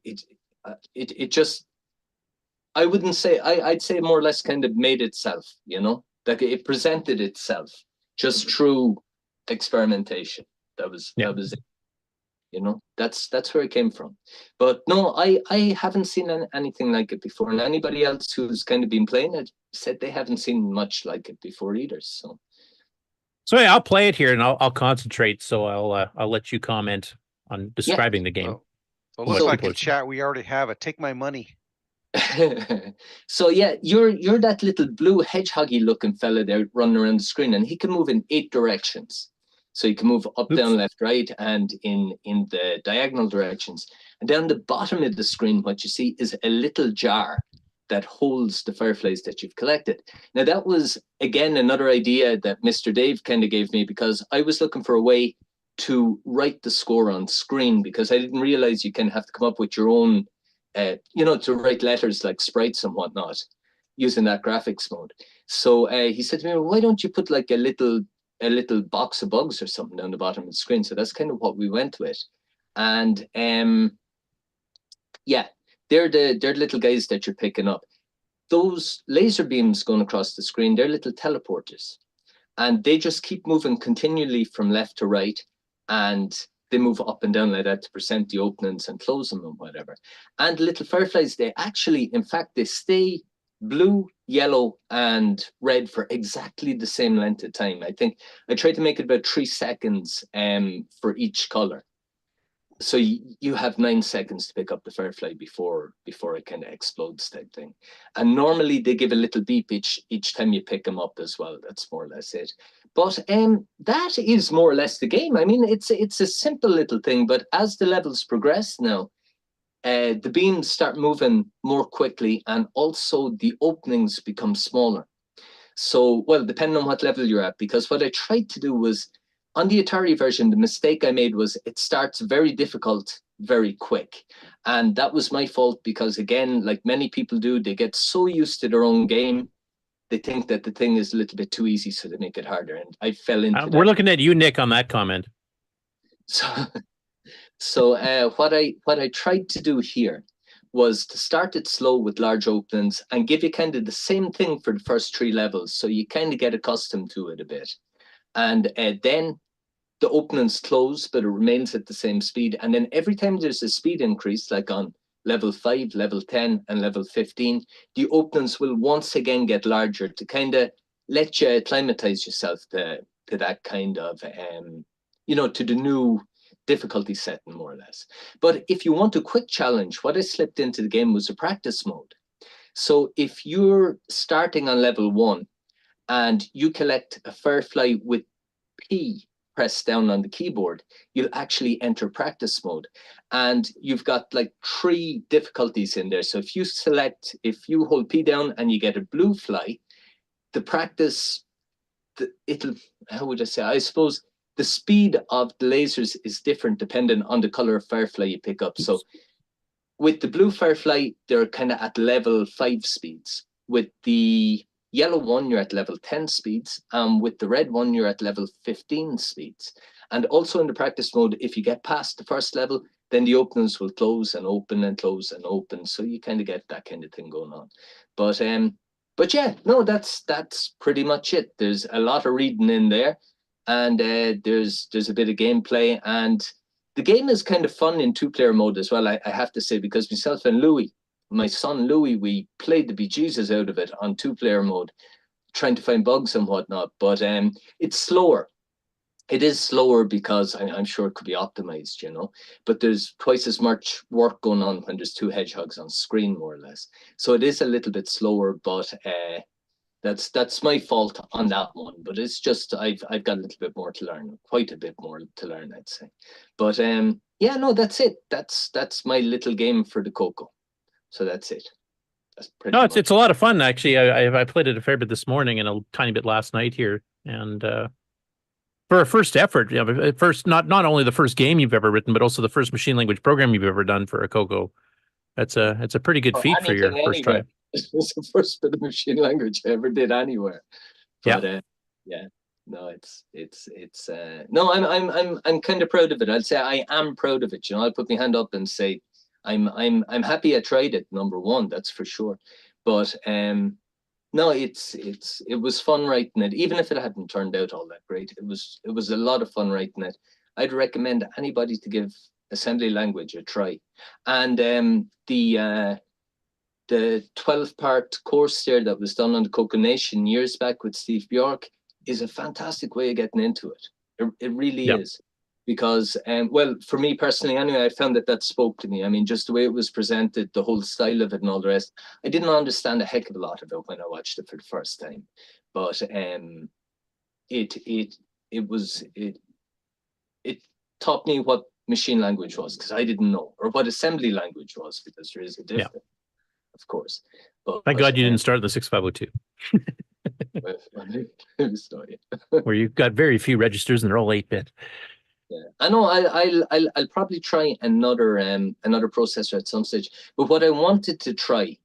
just, I wouldn't say, I'd say more or less kind of made itself. You know. Like, it presented itself just through experimentation. That was it. You know, that's where it came from. But no, I haven't seen anything like it before. And anybody else who's kind of been playing it said they haven't seen much like it before either. So yeah, I'll play it here and I'll concentrate. So I'll let you comment on describing the game. So it looks like in chat we already have it. Take my money. So yeah, you're that little blue hedgehoggy looking fella there running around the screen, and he can move in 8 directions. So you can move up, down, left, right, and in the diagonal directions. And down the bottom of the screen, what you see is a little jar that holds the fireflies that you've collected. Now that was, again, another idea that Mr. Dave kind of gave me, because I was looking for a way to write the score on screen, because I didn't realize you kind of have to come up with your own you know, to write letters like sprites and whatnot using that graphics mode. So he said to me, well, why don't you put like a little box of bugs or something down the bottom of the screen? So that's kind of what we went with. And yeah, they're the little guys that you're picking up. Those laser beams going across the screen, they're little teleporters. And they just keep moving continually from left to right. And they move up and down like that to present the openings and close them and whatever. And little fireflies, they actually, in fact, they stay blue, yellow, and red for exactly the same length of time. I think I tried to make it about 3 seconds for each color. So you have 9 seconds to pick up the firefly before it kind of explodes type thing. And normally they give a little beep each time you pick them up as well. That's more or less it. But that is more or less the game. I mean, it's a simple little thing, but as the levels progress now, the beams start moving more quickly, and also the openings become smaller. So, well, depending on what level you're at, because what I tried to do was, on the Atari version, the mistake I made was it starts very difficult very quick. And that was my fault because, again, like many people do, they get so used to their own game, they think that the thing is a little bit too easy, so they make it harder. And I fell into that. We're looking at you, Nick, on that comment. So what I tried to do here was to start it slow with large openings and give you kind of the same thing for the first 3 levels, so you kind of get accustomed to it a bit. And then the openings close, but it remains at the same speed. And then every time there's a speed increase, like on level 5, level 10, and level 15, the openings will once again get larger to kind of let you acclimatize yourself to that kind of, you know, to the new difficulty setting, more or less. But if you want a quick challenge, what I slipped into the game was a practice mode. So if you're starting on level 1 and you collect a Firefly with P pressed down on the keyboard, you'll actually enter practice mode. And you've got like 3 difficulties in there. So if you hold P down and you get a blue fly, the practice, how would I say, I suppose the speed of the lasers is different depending on the color of Firefly you pick up. So with the blue Firefly, they're kind of at level 5 speeds. With the yellow one, you're at level 10 speeds. With the red one, you're at level 15 speeds. And also in the practice mode, if you get past the first level, then the openings will close and open and close and open. So you kind of get that kind of thing going on. But yeah, no, that's pretty much it. There's a lot of reading in there, and there's a bit of gameplay, and the game is kind of fun in 2-player mode as well, I have to say, because myself and Louis, my son Louis, we played the bejesus out of it on 2-player mode, trying to find bugs and whatnot. But it's slower. It is slower because I'm sure it could be optimized, you know, but there's twice as much work going on when there's 2 hedgehogs on screen, more or less. So it is a little bit slower, but that's my fault on that one. But it's just I've got a little bit more to learn, quite a bit more to learn, I'd say. But yeah, no, that's it. That's my little game for the Coco. So that's it. That's pretty much. It's a lot of fun, actually. I played it a fair bit this morning and a tiny bit last night here, and for a first effort, you know, first not only the first game you've ever written, but also the first machine language program you've ever done for a Coco. It's a pretty good feat for your first try. It was the first bit of machine language I ever did anywhere. But yeah, no, it's no, I'm kind of proud of it. I'd say I am proud of it. You know, I'll put my hand up and say I'm happy I tried it. Number one, that's for sure. But no, it was fun writing it, even if it hadn't turned out all that great. It was a lot of fun writing it. I'd recommend anybody to give assembly language a try. And the 12-part course there that was done on the CoCoNation years back with Steve Bjork is a fantastic way of getting into it. It really is. Because, well, for me personally, anyway, I found that spoke to me. I mean, just the way it was presented, the whole style of it and all the rest. I didn't understand a heck of a lot of it when I watched it for the first time. But it taught me what machine language was, because I didn't know, or what assembly language was, because there is a difference, of course. But thank God you didn't start in the 6502. Where you've got very few registers and they're all 8-bit. Yeah, I know. I'll probably try another processor at some stage. But what I wanted to try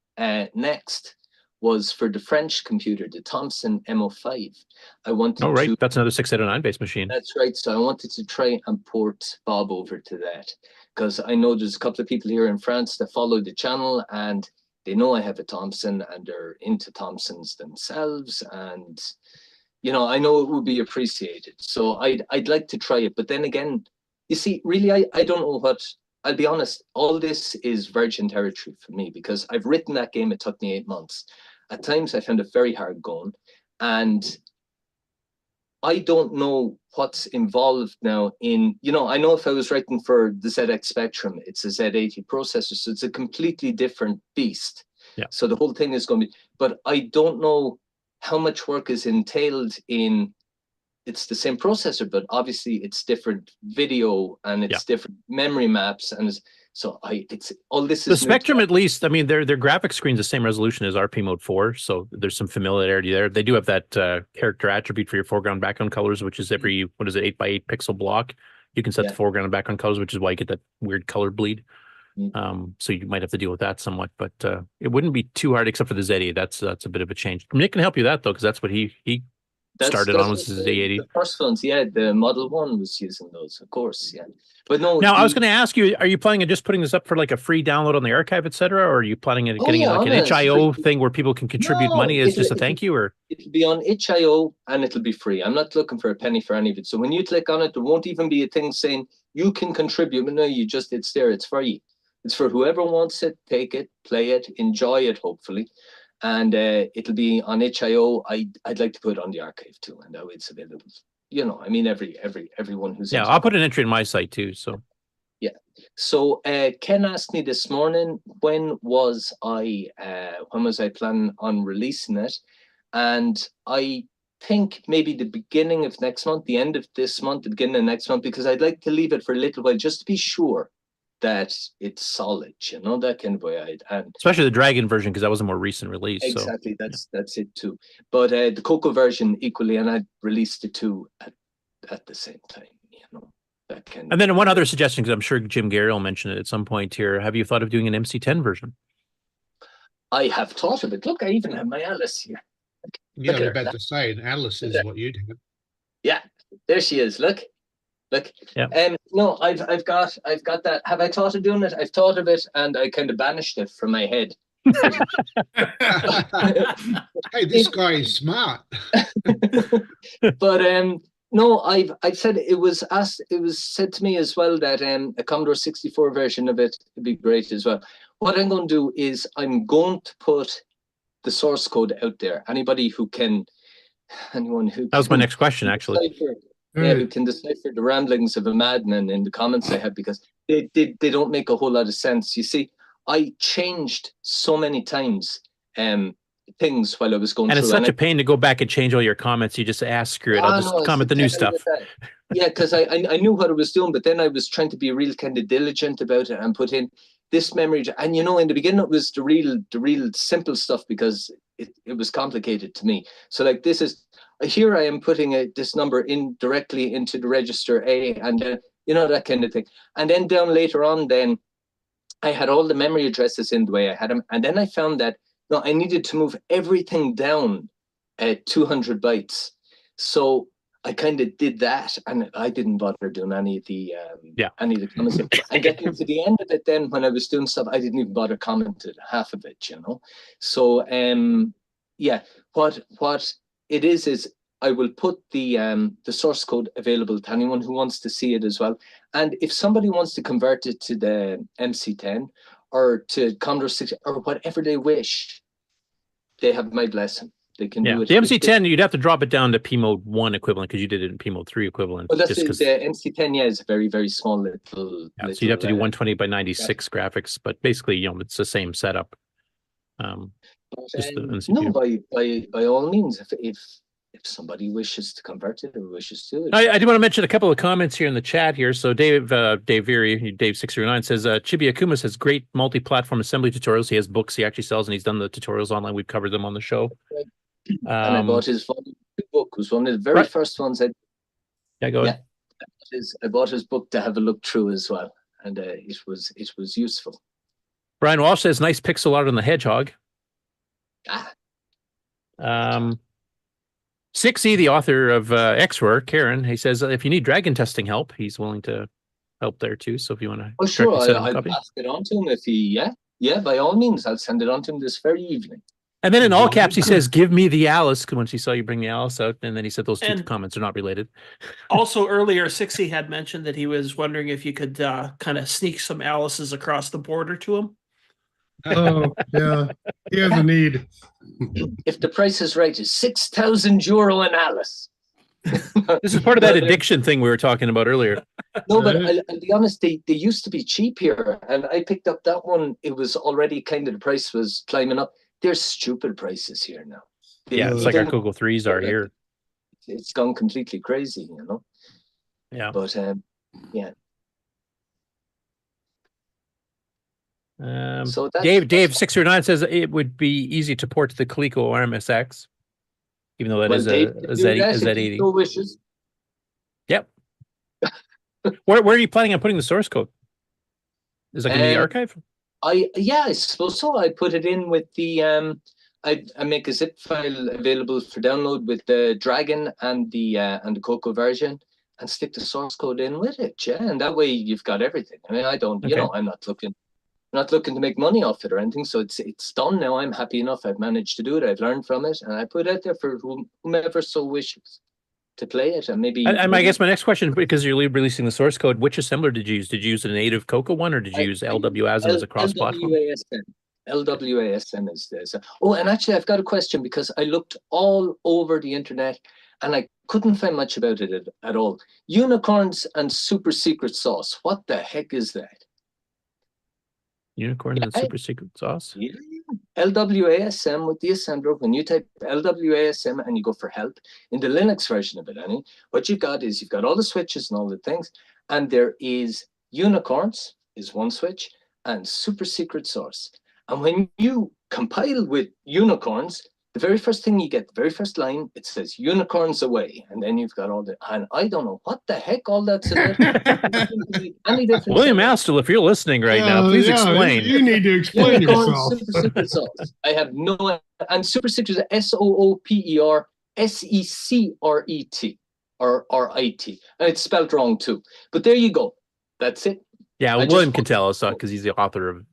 next was for the French computer, the Thomson MO5. I wanted. Oh, right, that's another 609 based machine. That's right. So I wanted to try and port Bob over to that, because I know there's a couple of people here in France that follow the channel and they know I have a Thomson and they're into Thomsons themselves, and you know, I know it would be appreciated. So I'd like to try it. But then again, you see, really, I don't know what, I'll be honest, all this is virgin territory for me, because I've written that game, it took me 8 months. At times I found it very hard going. And I don't know what's involved now in, you know, I know if I was writing for the ZX Spectrum, it's a Z80 processor, so it's a completely different beast. Yeah. So the whole thing is going to be, but I don't know how much work is entailed in, it's the same processor, but obviously it's different video and it's different memory maps. And So it's all this The is new to Spectrum, me. at least, I mean, their graphics screen's the same resolution as RP Mode 4, so there's some familiarity there. They do have that character attribute for your foreground background colors, which is every 8x8 pixel block. You can set the foreground and background colors, which is why you get that weird color bleed. So you might have to deal with that somewhat, but it wouldn't be too hard, except for the Z80. That's a bit of a change. Nick can help you with that though, because that's what he started on was the Z80. The first ones, yeah, the Model 1 was using those, of course, yeah. But no. Now, I was going to ask you, are you planning on just putting this up for like a free download on the archive, etc., or are you planning on getting like an itch.io thing where people can contribute money as just a thank you, or? It'll be on itch.io and it'll be free. I'm not looking for a penny for any of it. So when you click on it, there won't even be a thing saying you can contribute. No, it's there. It's free. It's for whoever wants it. Take it, play it, enjoy it, hopefully. And it'll be on itch.io. I'd like to put it on the archive too, and now it's available. You know, I mean, everyone who's I'll put an entry in my site too. So yeah. So Ken asked me this morning when was I planning on releasing it, and I think maybe the beginning of next month, the end of this month, the beginning of next month, because I'd like to leave it for a little while just to be sure that it's solid, you know, that kind of way. Especially the Dragon version, because that was a more recent release. Exactly, that's it too. But the Coco version equally, and I released the two at the same time, you know. That kind and then one other suggestion, because I'm sure Jim Gerrie will mention it at some point here. Have you thought of doing an MC10 version? I have thought of it. Look, I even have my Alice here. Yeah, I was about to say, an Alice is what you'd have. Yeah, there she is. Look. Yeah. No, I've got that. Have I thought of doing it? I've thought of it, and I kind of banished it from my head. Hey, this guy is smart. But no, I've said it was said to me as well that a Commodore 64 version of it would be great as well. What I'm going to do is I'm going to put the source code out there. Anyone who that was my next question, actually. Who can decipher the ramblings of a madman in the comments I had, because they don't make a whole lot of sense. You see, I changed so many times things while I was going through. And it's such a pain to go back and change all your comments. You just ask, screw it, I'll just comment the new stuff. Yeah, because I knew what I was doing, but then I was trying to be real kind of diligent about it and put in this memory. And you know, in the beginning it was the real simple stuff, because it was complicated to me. So like this is, here I am putting this number in directly into the register A, and you know, that kind of thing. And then down later on, then I had all the memory addresses in the way I had them. And then I found that no, I needed to move everything down 200 bytes. So I kind of did that, and I didn't bother doing any of the comments. And getting to the end of it, then when I was doing stuff, I didn't even bother commenting half of it, you know. So yeah, what it is I will put the source code available to anyone who wants to see it as well. And if somebody wants to convert it to the MC10 or to Commodore 60 or whatever they wish, they have my blessing. They can do it. The MC10, you'd have to drop it down to P Mode 1 equivalent, because you did it in P Mode 3 equivalent. Well, that's the MC10, yeah, is a very, very small little. So you'd have to do 120 by 96 graphics, but basically, you know, it's the same setup. No, by all means, if somebody wishes to convert it or wishes to. I do want to mention a couple of comments here in the chat here. So Dave Veary, Dave609 says, Chibi Akuma says, great multi-platform assembly tutorials. He has books he actually sells, and he's done the tutorials online. We've covered them on the show. And I bought his book. It was one of the very first ones I. Yeah, go ahead. I bought his book to have a look through as well, and it was useful. Brian Walsh says, nice pixel art on the hedgehog. 6E, the author of X-Roar, Karen, he says, if you need dragon testing help, he's willing to help there too. So if you want to, oh sure, I'll pass it on to him if he, by all means, I'll send it on to him this very evening. And then in all caps, he says, give me the Alice, once he saw you bring the Alice out. And then he said those two comments are not related. Also earlier, 6E had mentioned that he was wondering if you could kind of sneak some Alices across the border to him. Oh, yeah. He has a need. If the price is right, it's €6,000 an Alice. This is part of that addiction thing we were talking about earlier. No, but I'll be honest, they used to be cheap here. And I picked up that one. It was already kind of, the price was climbing up. There's stupid prices here now. Yeah, it's like our Coco 3s are here. It's gone completely crazy, you know. Yeah. But yeah. So that's, Dave 609 says it would be easy to port to the Coleco RMSX, even though that is Dave a can do that if he Z80. so wishes. Yep. Where are you planning on putting the source code? Is that going to be the archive? I suppose so. I put it in with the I make a zip file available for download with the Dragon and the Coco version, and stick the source code in with it. Yeah, and that way you've got everything. I mean, I don't, you know, I'm not looking to make money off it or anything. So it's done now. I'm happy enough. I've managed to do it. I've learned from it, and I put it out there for whomever so wishes to play it. And maybe. And I guess my next question, because you're releasing the source code, which assembler did you use? Did you use a native Coco one, or did you use LWASM as a cross-platform? LWASM is this. Oh, and actually, I've got a question because I looked all over the internet and I couldn't find much about it at all. Unicorns and super secret sauce. What the heck is that? Unicorn and super secret sauce? Yeah. LWASM with the assembler. When you type LWASM and you go for help in the Linux version of it, what you've got is you've got all the switches and all the things, and there is unicorns is one switch and super secret sauce. And when you compile with unicorns, the very first thing you get, the very first line, it says unicorns away. And then you've got all the, and I don't know what the heck all that's about. William Astle, if you're listening right now, please explain. You need to explain yourself. Super secret sauce. I have no, and super secret is SOOPER SECRET or IT. And it's spelled wrong too. But there you go. That's it. Yeah, well, William can tell us because he's the author of,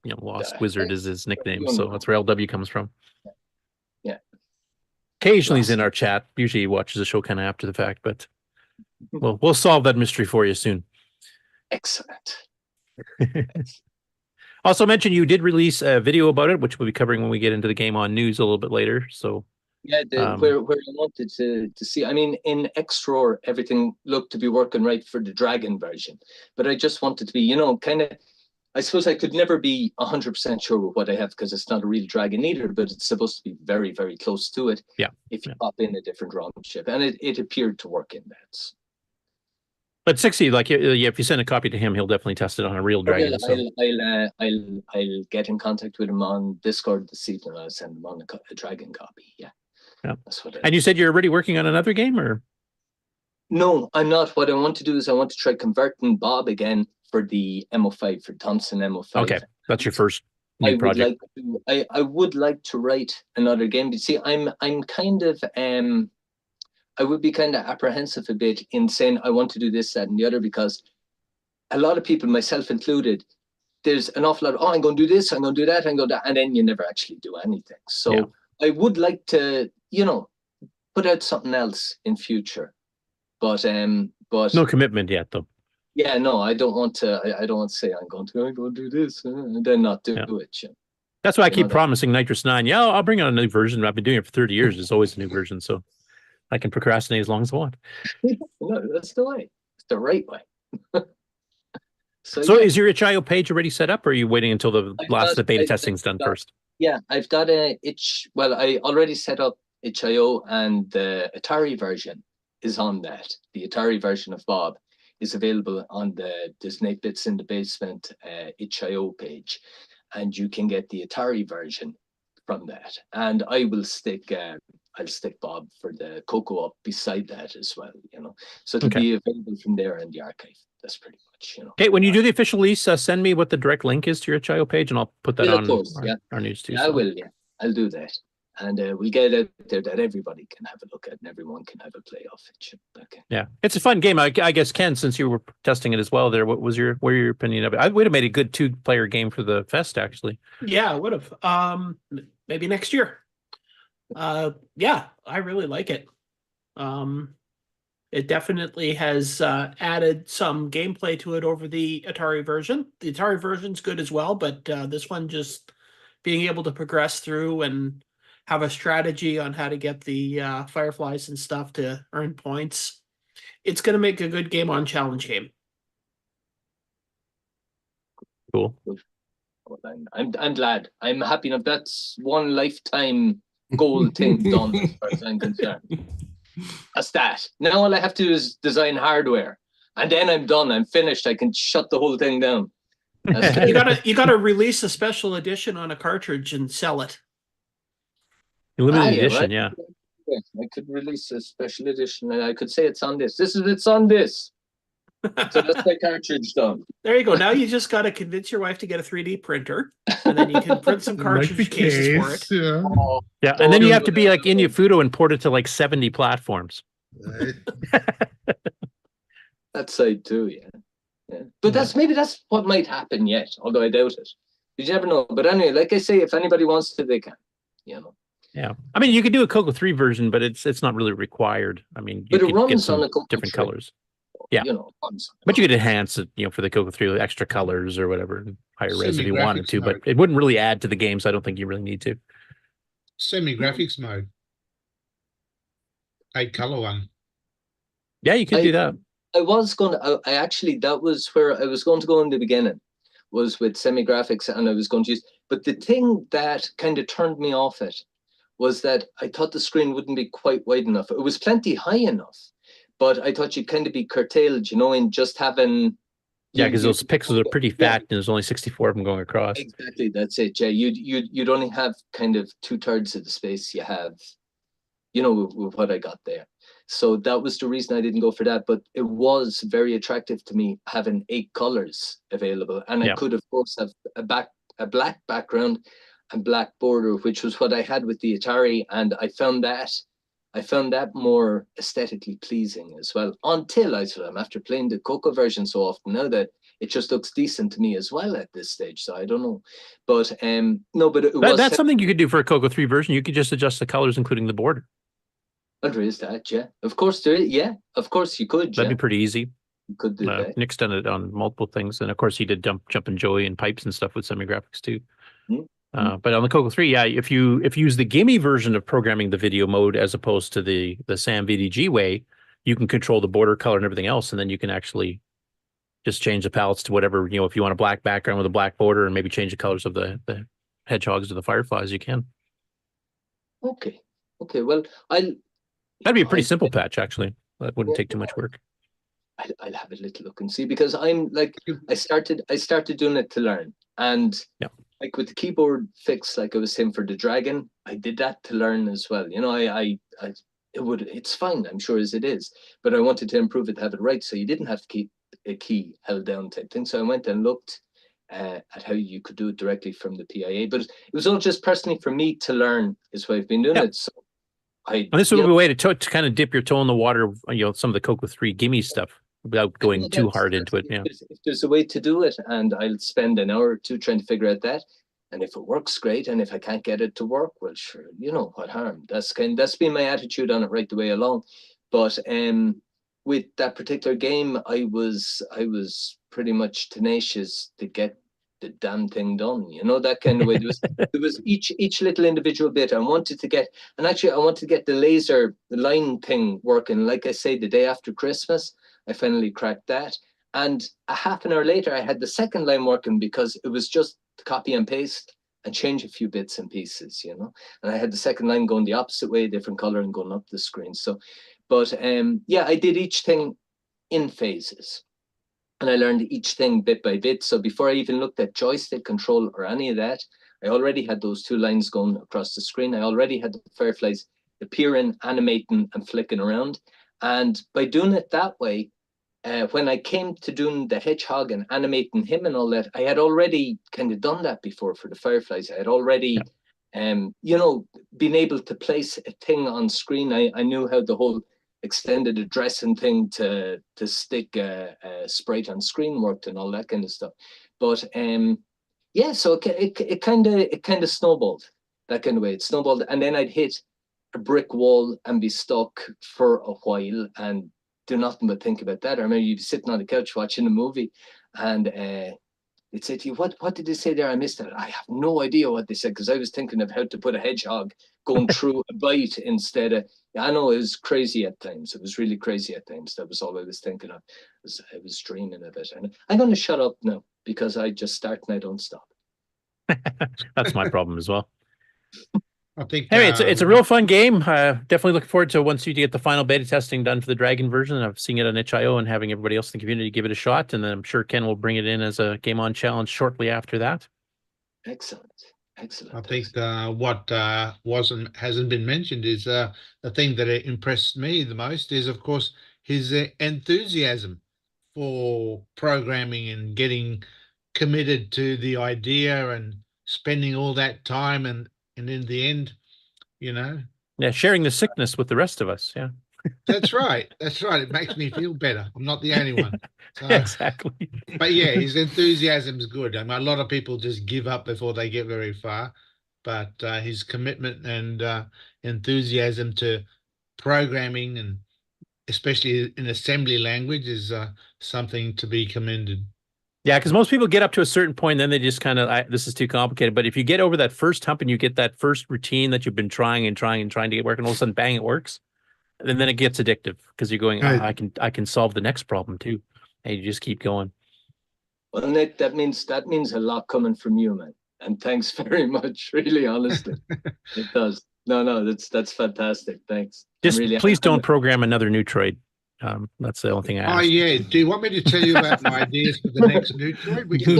Lost Wizard is his nickname. So that's where LW comes from. Yeah. Occasionally he's in our chat. Usually he watches the show kind of after the fact, but we'll solve that mystery for you soon. Excellent. Also mentioned you did release a video about it, which we'll be covering when we get into the Game On News a little bit later. So yeah, where I wanted to see, I mean, in Xror, everything looked to be working right for the Dragon version, but I just wanted to be, kind of, I suppose I could never be 100% sure with what I have because it's not a real Dragon either, but it's supposed to be very, very close to it. Yeah. If you pop in a different ROM chip, and it appeared to work in that. But 60, if you send a copy to him, he'll definitely test it on a real Dragon. I'll get in contact with him on Discord this evening. I'll send him on a Dragon copy. Yeah. That's what. And you said you're already working on another game, or? No, I'm not. What I want to do is I want to try converting Bob again for the MO5, for Thompson MO5. Okay, that's your first new project. I would like to write another game. But see, I'm kind of I would be kind of apprehensive a bit in saying I want to do this, that, and the other, because a lot of people, myself included, there's an awful lot of, I'm going to do this, I'm going to do that, I'm going to, and then you never actually do anything. So I would like to, put out something else in future, but no commitment yet, though. Yeah, no, I don't want to. I don't want to say I'm going to do this and then not do it. That's why I keep promising Nitrous 9. Yeah, I'll bring out a new version. I've been doing it for 30 years. There's always a new version, so I can procrastinate as long as I want. No, that's the way. It's the right way. So is your itch.io page already set up, or are you waiting until the last beta testing's done first? Yeah, I've got I already set up itch.io, and the Atari version is on that. The Atari version of Bob is available on the Disney Bits in the Basement itch.io page, and you can get the Atari version from that. And I will stick I'll stick Bob for the Coco up beside that as well, So it'll be available from there in the archive. That's pretty much, Okay, when you do the official release, send me what the direct link is to your itch.io page, and I'll put that on our news too. Yeah, I will, I'll do that. And we'll get it out there that everybody can have a look at and everyone can have a play of it. Okay. Yeah, it's a fun game. I guess, Ken, since you were testing it as well there, what was your opinion of it? I would have made a good 2-player game for the fest, actually. Yeah, I would have. Maybe next year. Yeah, I really like it. It definitely has added some gameplay to it over the Atari version. The Atari version's good as well, but this one just being able to progress through and have a strategy on how to get the fireflies and stuff to earn points. It's going to make a good Game On Challenge game. Cool. I'm glad. I'm happy enough. That's one lifetime goal thing done as far as I'm concerned. That's that. Now all I have to do is design hardware. And then I'm done. I'm finished. I can shut the whole thing down. You gotta release a special edition on a cartridge and sell it. Limited edition, yeah. I could release a special edition and I could say it's on this. It's on this. So that's my cartridge done. There you go. Now you just got to convince your wife to get a 3D printer, and then you can print some cartridge cases for it. Yeah. Yeah, and then you have to be like in Fudo and port it to like 70 platforms. Right. That side too, yeah. But maybe that's what might happen yet, although I doubt it. You never know. But anyway, like I say, if anybody wants to, they can. You know. Yeah, I mean, you could do a Coco 3 version, but it's not really required. I mean, you but it could runs get some on a Coco different 3. colors. Yeah, you know, but you could enhance it, for the Coco 3 with extra colors or whatever, higher res if you wanted to. Semi-graphics But it wouldn't really add to the game, so I don't think you really need to. Semi-graphics mode. 8-color one. Yeah, you could do that. I was going to. I actually, that was where I was going to go in the beginning, was with semi-graphics, and I was going to use. But the thing that kind of turned me off it was that I thought the screen wouldn't be quite wide enough. It was plenty high enough, but I thou'd you'd kind of be curtailed, in just having. Yeah, because those pixels are pretty fat, and there's only 64 of them going across. Exactly, that's it. Yeah, you'd only have kind of 2/3 of the space you have, with what I got there. So that was the reason I didn't go for that. But it was very attractive to me having 8 colors available, and I could, of course, have a black background and black border, which was what I had with the Atari, and I found that more aesthetically pleasing as well. Until I'm after playing the Coco version so often now that it just looks decent to me as well at this stage. So I don't know, but no, but That's something you could do for a Coco 3 version. You could just adjust the colors, including the border. There is that, yeah. Of course there is, yeah. Of course you could. That'd be pretty easy. You could do that. Nick's done it on multiple things, and of course he did jump and joy and pipes and stuff with semi-graphics too. But on the Coco 3, yeah, if you use the GIMEZ version of programming the video mode as opposed to the SAM VDG way, you can control the border color and everything else, and then you can actually just change the palettes to whatever, if you want a black background with a black border and maybe change the colors of the hedgehogs or the fireflies, you can. Okay, well, that'd be a pretty simple patch, actually. That wouldn't take too much work. I'll have a little look and see, because I'm like, I started doing it to learn, and like with the keyboard fix, like I was saying for the Dragon, I did that to learn as well. It's fine, I'm sure, as it is, but I wanted to improve it to have it right, so you didn't have to keep a key held down type thing. So I went and looked at how you could do it directly from the PIA, but it was all just personally for me to learn is why I've been doing it. So and this would be a way to kind of dip your toe in the water, some of the Coco 3 GIMEZ stuff without going too hard into it. Yeah. If there's a way to do it, and I'll spend an hour or two trying to figure out that, and if it works, great, and if I can't get it to work, well, sure, what harm? That's been my attitude on it right the way along. But with that particular game, I was pretty much tenacious to get the damn thing done, that kind of way. There was each little individual bit I wanted to get, and actually I wanted to get the laser line thing working. Like I say, the day after Christmas, I finally cracked that, and a half an hour later I had the second line working, because it was just to copy and paste and change a few bits and pieces, and I had the second line going the opposite way, different color, and going up the screen. So, but yeah, I did each thing in phases. And I learned each thing bit by bit. So before I even looked at joystick control or any of that, I already had those 2 lines going across the screen. I already had the fireflies appearing, animating, and flicking around. And by doing it that way, when I came to doing the hedgehog and animating him and all that, I had already kind of done that before for the fireflies. I had already, been able to place a thing on screen. I knew how the whole extended addressing thing to stick a sprite on screen worked and all that kind of stuff. But yeah, so it kind of snowballed that kind of way. It snowballed, and then I'd hit a brick wall and be stuck for a while and do nothing but think about that. I remember you'd be sitting on the couch watching a movie, and they'd say to you, what did they say there? I missed it. I have no idea what they said, because I was thinking of how to put a hedgehog going through a bite instead of, I know it was crazy at times. It was really crazy at times. That was all I was thinking of. I was dreaming of it. And I'm going to shut up now, because I just start and I don't stop. That's my problem as well. I think. Anyway, it's a real fun game. Definitely looking forward to once you get the final beta testing done for the Dragon version of seeing it on itch.io and having everybody else in the community give it a shot. And then I'm sure Ken will bring it in as a game on challenge shortly after that. Excellent. Excellent. I think what hasn't been mentioned is the thing that impressed me the most is, of course, his enthusiasm for programming and getting committed to the idea and spending all that time and in the end, Yeah, sharing the sickness with the rest of us. Yeah. That's right. That's right. It makes me feel better. I'm not the only one. So, exactly. But yeah, his enthusiasm is good. I mean, a lot of people just give up before they get very far, but his commitment and enthusiasm to programming and especially in assembly language is something to be commended. Yeah, because most people get up to a certain point, and then they just kind of, this is too complicated. But if you get over that first hump and you get that first routine that you've been trying to get working, all of a sudden, bang, it works. And then it gets addictive because you're going, I can solve the next problem too. And you just keep going. Well, Nick, that means a lot coming from you, man. And thanks very much, really, honestly. It does. No, that's fantastic. Thanks. Just please don't program another Neutroid. That's the only thing I ask. Oh, yeah. Do you want me to tell you about my ideas for the next Neutroid? We can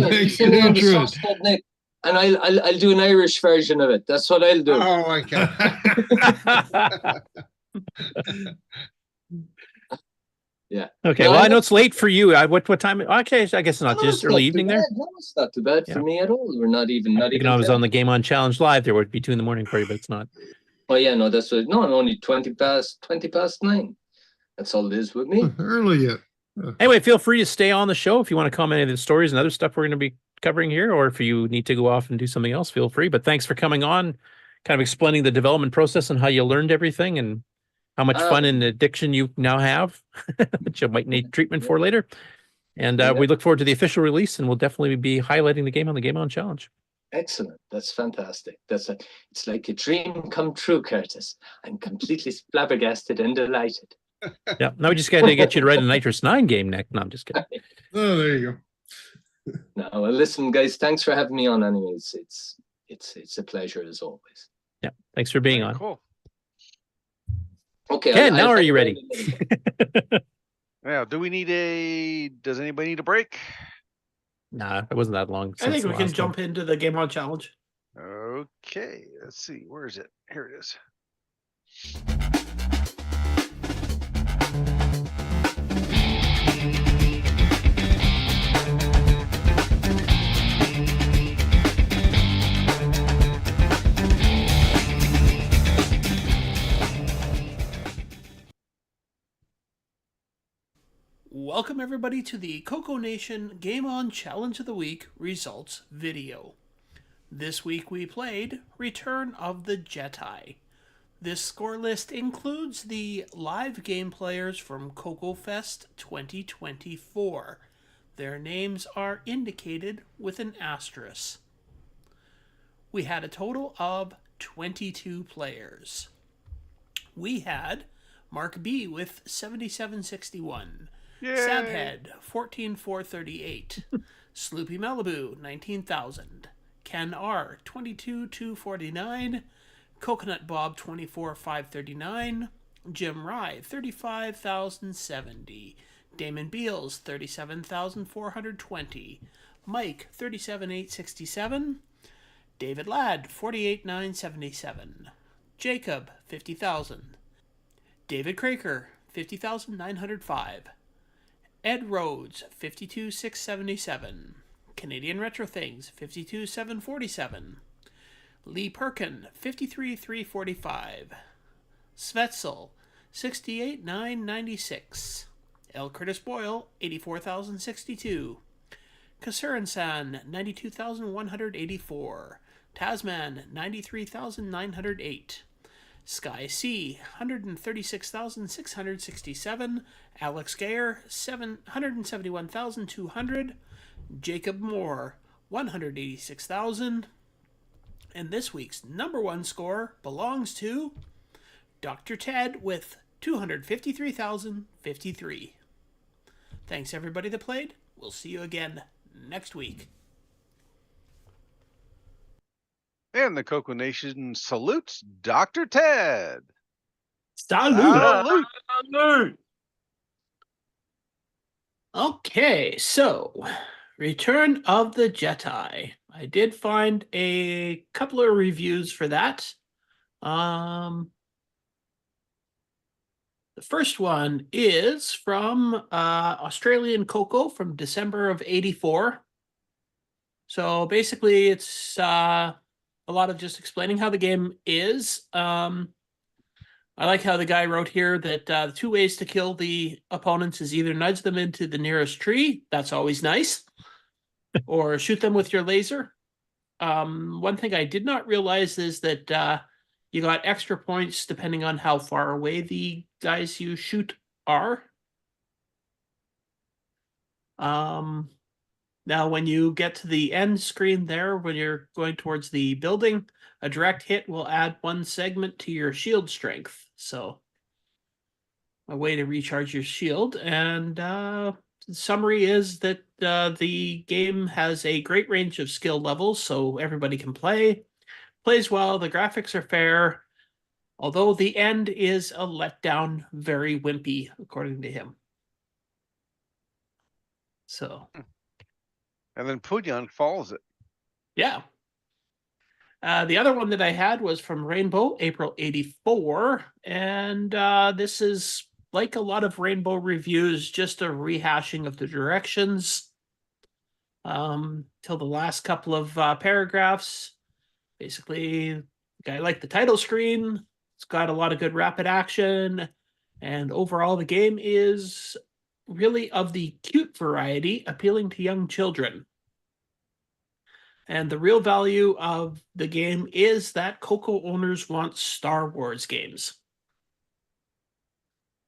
Nick, and I'll do an Irish version of it. That's what I'll do. Oh, okay. Yeah. Okay. Well, I know it's late for you. What time? Okay, I guess not. Just early evening there. No, it's not too bad for me at all. We're not even. I was on the Game On Challenge live. There would be 2 in the morning for you, but it's not. Oh yeah, no, that's what. No, only 20 past 9. That's all it is with me. Early yet. Anyway, feel free to stay on the show if you want to comment any of the stories and other stuff we're going to be covering here, or if you need to go off and do something else, feel free. But thanks for coming on, kind of explaining the development process and how you learned everything and how much fun and addiction you now have that you might need treatment for later. And we look forward to the official release, and we'll definitely be highlighting the game on the Game On Challenge. Excellent. That's fantastic. It's like a dream come true, Curtis. I'm completely flabbergasted and delighted. Yeah. Now we just got to get you to write a Nitrous 9 game, Nick. No, I'm just kidding. Oh, there you go. No, well, listen, guys, thanks for having me on. Anyways, it's a pleasure as always. Yeah. Thanks for being on. Cool. Okay. Ken, now are you ready? Yeah. Does anybody need a break? Nah, it wasn't that long. I think we can jump into the Game On Challenge. Okay. Let's see. Where is it? Here it is. Welcome everybody to the CoCoNation Game On Challenge of the Week results video. This week we played Return of the Jedi. This score list includes the live game players from CoCoFest 2024. Their names are indicated with an asterisk. We had a total of 22 players. We had Marc B with 7761. Sabhead, 14,438. Sloopy Malibu, 19,000. Ken R, 22,249. Coconut Bob, 24,539. Jim Rye, 35,070. Damon Beals, 37,420. Mike, 37,867. David Ladd, 48,977. Jacob, 50,000. David Craker, 50,905. Ed Rhodes, 52,677. Canadian Retro Things, 52,747. Lee Perkin, 53,345. Svetzel, 68,996. L Curtis Boyle, 84,062. Kasuran-san, 92,184. Tasman, 93,908. Sky C, 136,667. Alex Gayer, 171,200. Jacob Moore, 186,000. And this week's number one score belongs to Dr. Ted with 253,053. Thanks everybody that played. We'll see you again next week. And the Coco Nation salutes Dr. Ted. Salute. Salute. Okay, so Return of the Jedi. I did find a couple of reviews for that. The first one is from Australian Coco from December of '84. So basically, it's a lot of just explaining how the game is. I like how the guy wrote here that the two ways to kill the opponents is either nudge them into the nearest tree, that's always nice, or shoot them with your laser. One thing I did not realize is that you got extra points depending on how far away the guys you shoot are. Now, when you get to the end screen there, when you're going towards the building, a direct hit will add 1 segment to your shield strength. So, a way to recharge your shield. And the summary is that the game has a great range of skill levels, so everybody can play. Plays well, the graphics are fair, although the end is a letdown, very wimpy, according to him. So... And then Pooyan follows it. Yeah. The other one that I had was from Rainbow, April '84. And this is, like a lot of Rainbow reviews, just a rehashing of the directions till the last couple of paragraphs. Basically, the guy liked the title screen. It's got a lot of good rapid action. And overall, the game is really of the cute variety, appealing to young children. And the real value of the game is that Coco owners want Star Wars games.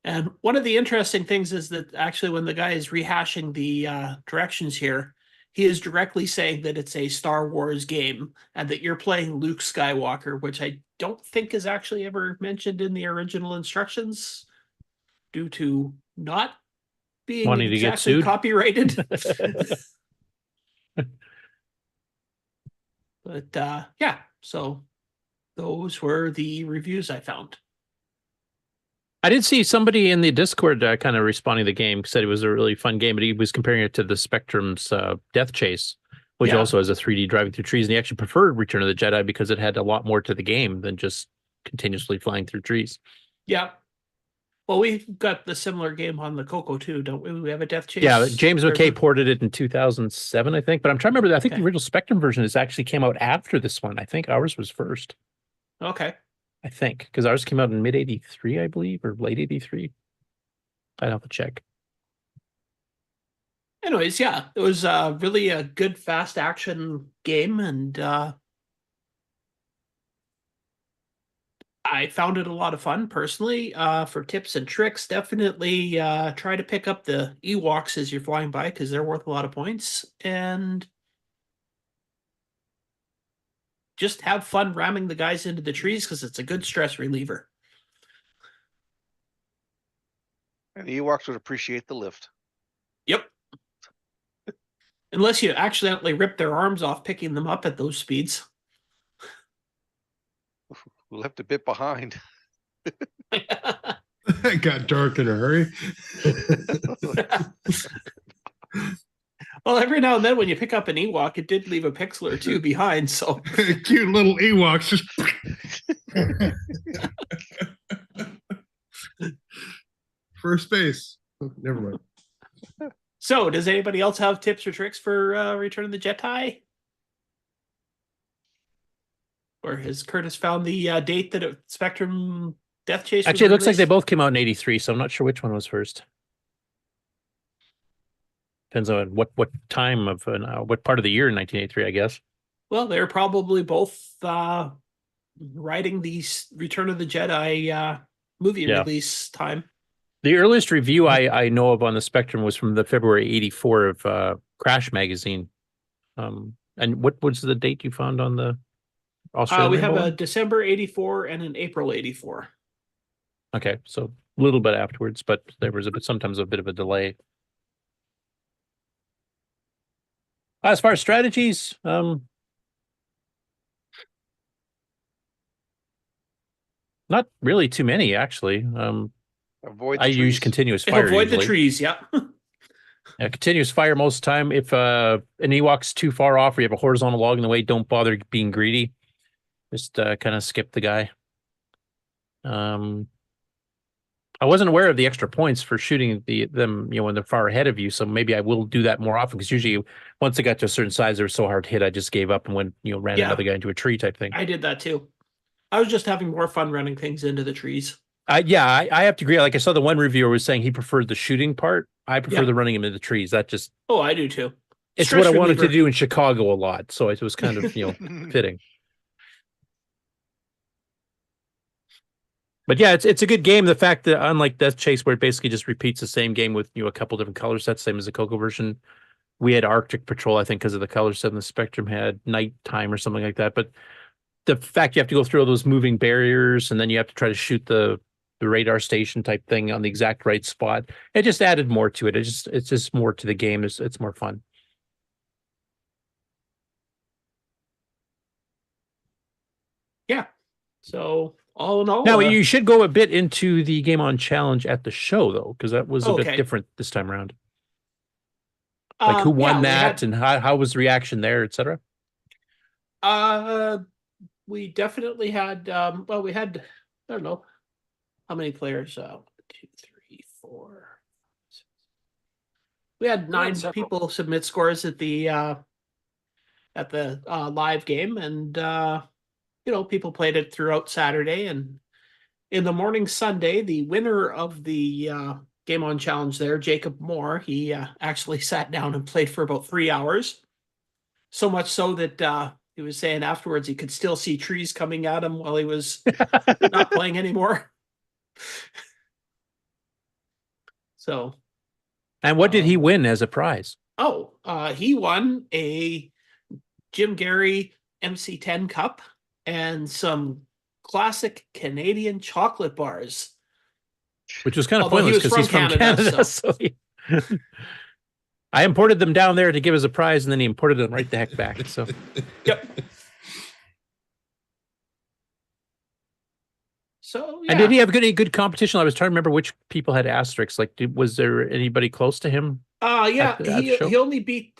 And one of the interesting things is that actually when the guy is rehashing the directions here, he is directly saying that it's a Star Wars game and that you're playing Luke Skywalker, which I don't think is actually ever mentioned in the original instructions due to not being Wanting to get exactly sued? copyrighted. But yeah, so those were the reviews I found. I did see somebody in the Discord kind of responding to the game, said it was a really fun game, but he was comparing it to the Spectrum's Death Chase, which Yeah. also has a 3D driving through trees, and he actually preferred Return of the Jedi because it had a lot more to the game than just continuously flying through trees. Yeah. Well, we've got the similar game on the Coco too, don't we? We have a Death Chase. Yeah, James McKay version. ported it in 2007, I think. But I'm trying to remember. I think Okay. the original Spectrum version is actually came out after this one. I think ours was first. Okay. I think because ours came out in mid '83, I believe, or late '83. I'd have to check. Anyways, yeah, it was really a good fast action game, and I found it a lot of fun personally. For tips and tricks, definitely try to pick up the Ewoks as you're flying by because they're worth a lot of points, and just have fun ramming the guys into the trees because it's a good stress reliever. And the Ewoks would appreciate the lift. Yep. Unless you accidentally rip their arms off picking them up at those speeds. We left a bit behind. It got dark in a hurry. Well, every now and then when you pick up an Ewok, it did leave a pixel or two behind, so... Cute little Ewoks just... First base. Oh, never mind. So, does anybody else have tips or tricks for Return of the Jedi? Or has Curtis found the date that Spectrum Death Chase was Actually, it looks like they released? both came out in '83, so I'm not sure which one was first. Depends on what time of what part of the year in 1983, I guess. Well, they're probably both writing the Return of the Jedi movie Yeah. release time. The earliest review I know of on the Spectrum was from the February '84 of Crash magazine. And what was the date you found on the Australian? We have Rainbow a one? December '84 and an April '84. Okay, so a little bit afterwards, but there was sometimes a bit of a delay. As far as strategies, Not really too many, actually. Avoid the I use trees. continuous fire. Avoid the usually. trees. Yeah. Yeah, continuous fire most of the time. If an Ewok's too far off or you have a horizontal log in the way, don't bother being greedy. Just kind of skip the guy. I wasn't aware of the extra points for shooting them, when they're far ahead of you. So maybe I will do that more often, because usually once they got to a certain size, they were so hard to hit, I just gave up and went, ran another guy into a tree type thing. I did that too. I was just having more fun running things into the trees. I have to agree. Like I saw the one reviewer was saying he preferred the shooting part. I prefer the running him into the trees. That just I do too. It's Stress what I wanted reliever. to do in Chicago a lot, so it was kind of fitting. But yeah, it's a good game. The fact that unlike Death Chase, where it basically just repeats the same game with a couple different color sets, same as the CoCo version. We had Arctic Patrol, I think, because of the color set, and the Spectrum had Nighttime or something like that. But the fact you have to go through all those moving barriers, and then you have to try to shoot the radar station type thing on the exact right spot, it just added more to it. It's just more to the game. It's more fun. Yeah. So all in all, now you should go a bit into the Game On Challenge at the show, though, because that was a bit different this time around. Like who won that, and how was the reaction there, etc. We definitely had. We had. I don't know how many players. 1, 2, 3, 4. We had 9 people submit scores at the live game, and people played it throughout Saturday, and in the morning Sunday, the winner of the Game On Challenge there, Jacob Moore, he actually sat down and played for about 3 hours. So much so that he was saying afterwards he could still see trees coming at him while he was not playing anymore. So. And what did he win as a prize? He won a Jim Gerrie MC10 cup and some classic Canadian chocolate bars. Which was kind of pointless because he's from Canada. So I imported them down there to give as a prize, and then he imported them right the heck back. So yep. So yeah. And did he have good competition? I was trying to remember which people had asterisks. Like, was there anybody close to him? Yeah, he only beat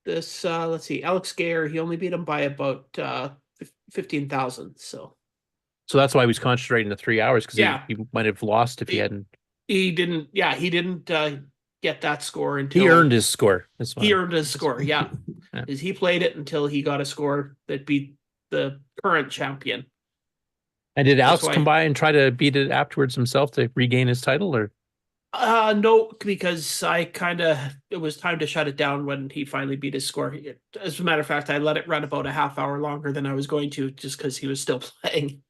this. Let's see, Alex Gayer. He only beat him by about 15,000. So that's why he was concentrating the 3 hours, because he might have lost if he hadn't. He didn't. Yeah, he didn't get that score until he earned his score. He earned his score. Yeah, because he played it until he got a score that beat the current champion. And did Alex come by and try to beat it afterwards himself to regain his title, or? No, because it was time to shut it down when he finally beat his score. As a matter of fact, I let it run about a half hour longer than I was going to, just because he was still playing.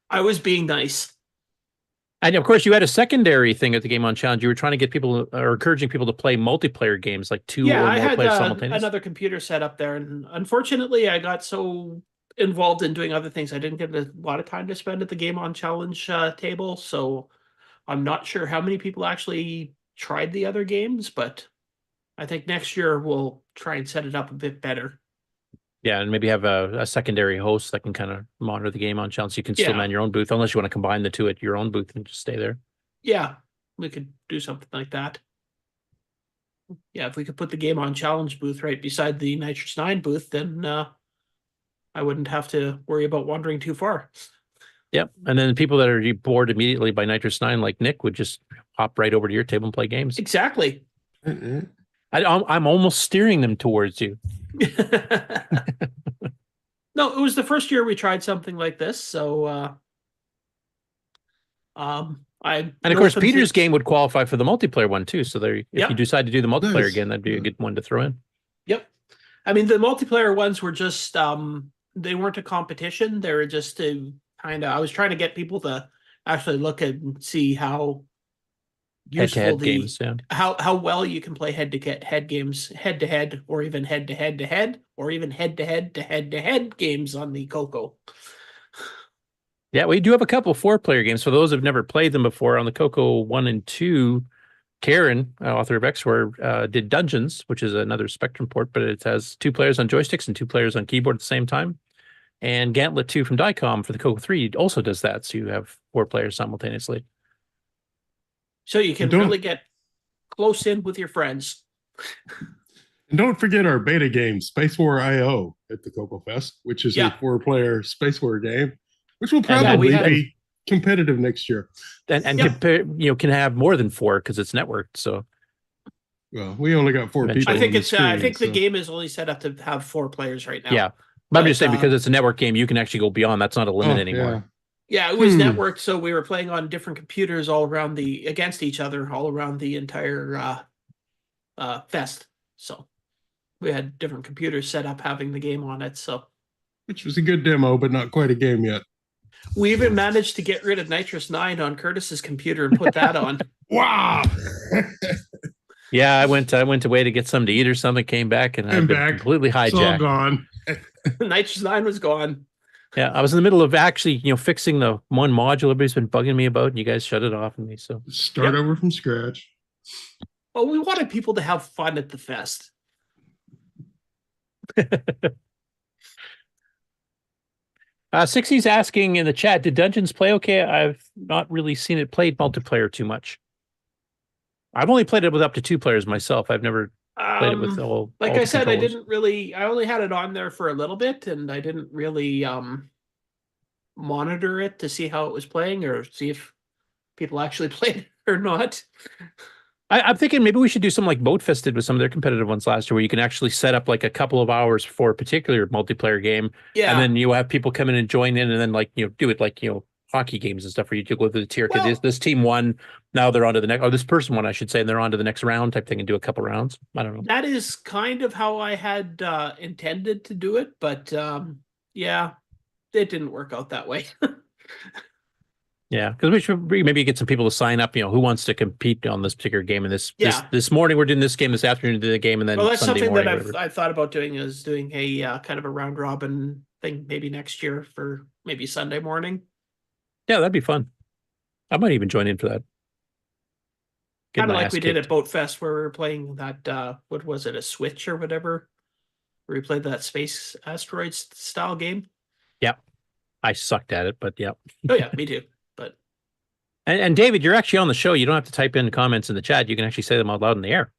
I was being nice. And of course, you had a secondary thing at the Game On Challenge. You were trying to get people, or encouraging people to play multiplayer games, like 2 or more players simultaneously. Another computer set up there, and unfortunately, I got so involved in doing other things, I didn't get a lot of time to spend at the Game On Challenge table. So I'm not sure how many people actually tried the other games, but I think next year we'll try and set it up a bit better. Yeah, and maybe have a secondary host that can kind of monitor the Game On Challenge. So you can still man your own booth, unless you want to combine the two at your own booth and just stay there. Yeah, we could do something like that. Yeah, if we could put the Game On Challenge booth right beside the Nitrous 9 booth, then I wouldn't have to worry about wandering too far. Yep, and then the people that are bored immediately by Nitrous 9, like Nick, would just hop right over to your table and play games. Exactly. I'm almost steering them towards you. No, it was the first year we tried something like this, so and of course Peter's game would qualify for the multiplayer one too. So there, if you decide to do the multiplayer again, that'd be a good one to throw in. Yep, I mean the multiplayer ones were just they weren't a competition; they were just to I was trying to get people to actually look and see how useful games, how well you can play head-to-head games, head-to-head, or even head-to-head-to-head, or even head-to-head-to-head-to-head games on the CoCo. Yeah, we do have a couple 4-player games. For those who've never played them before, on the CoCo 1 and 2, Karen, author of XWare, did Dungeons, which is another Spectrum port, but it has 2 players on joysticks and 2 players on keyboard at the same time. And Gantlet 2 from Diecom for the Coco 3 also does that, so you have 4 players simultaneously. So you can really get close in with your friends. And don't forget our beta game, Space War IO, at the Coco Fest, which is a 4-player Space War game, which will probably be competitive next year. And can have more than 4 because it's networked. So, well, we only got 4 people. I think the game is only set up to have 4 players right now. Yeah, but I'm just saying because it's a network game, you can actually go beyond. That's not a limit anymore. Yeah, it was networked, so we were playing on different computers all around against each other, all around the entire fest. So we had different computers set up having the game on it. So, which was a good demo, but not quite a game yet. We even managed to get rid of Nitrous 9 on Curtis's computer and put that on. Wow. Yeah, I went away to get something to eat or something, came back, and I've been completely hijacked. It's all gone. Nitrous 9 was gone. Yeah, I was in the middle of actually, fixing the one module everybody's been bugging me about, and you guys shut it off on me. So start over from scratch. Well, we wanted people to have fun at the fest. Sixty's asking in the chat, did Dungeons play okay? I've not really seen it played multiplayer too much. I've only played it with up to 2 players myself. I've never played it with all. Like all I said, controllers. I only had it on there for a little bit, and I didn't really monitor it to see how it was playing or see if people actually played it or not. I'm thinking maybe we should do something like Boatfest did with some of their competitive ones last year, where you can actually set up like a couple of hours for a particular multiplayer game. Yeah. And then you have people come in and join in, and then do it like, hockey games and stuff where you go through the tier. This team won, now they're on to the next, or this person won, I should say, and they're on to the next round type thing and do a couple rounds. I don't know. That is kind of how I had intended to do it, but yeah, it didn't work out that way. Yeah, because we should maybe get some people to sign up. Who wants to compete on this particular game? And this morning we're doing this game, this afternoon do the game, and then well, that's Sunday something morning, that I've thought about doing is doing a kind of a round robin thing maybe next year for maybe Sunday morning. Yeah, that'd be fun. I might even join in for that. Kind of like we did at Boat Fest where we were playing that what was it, a Switch or whatever, where we played that space asteroids style game. Yep, I sucked at it, but yeah. Oh yeah, me too. But and David, you're actually on the show. You don't have to type in comments in the chat. You can actually say them out loud in the air.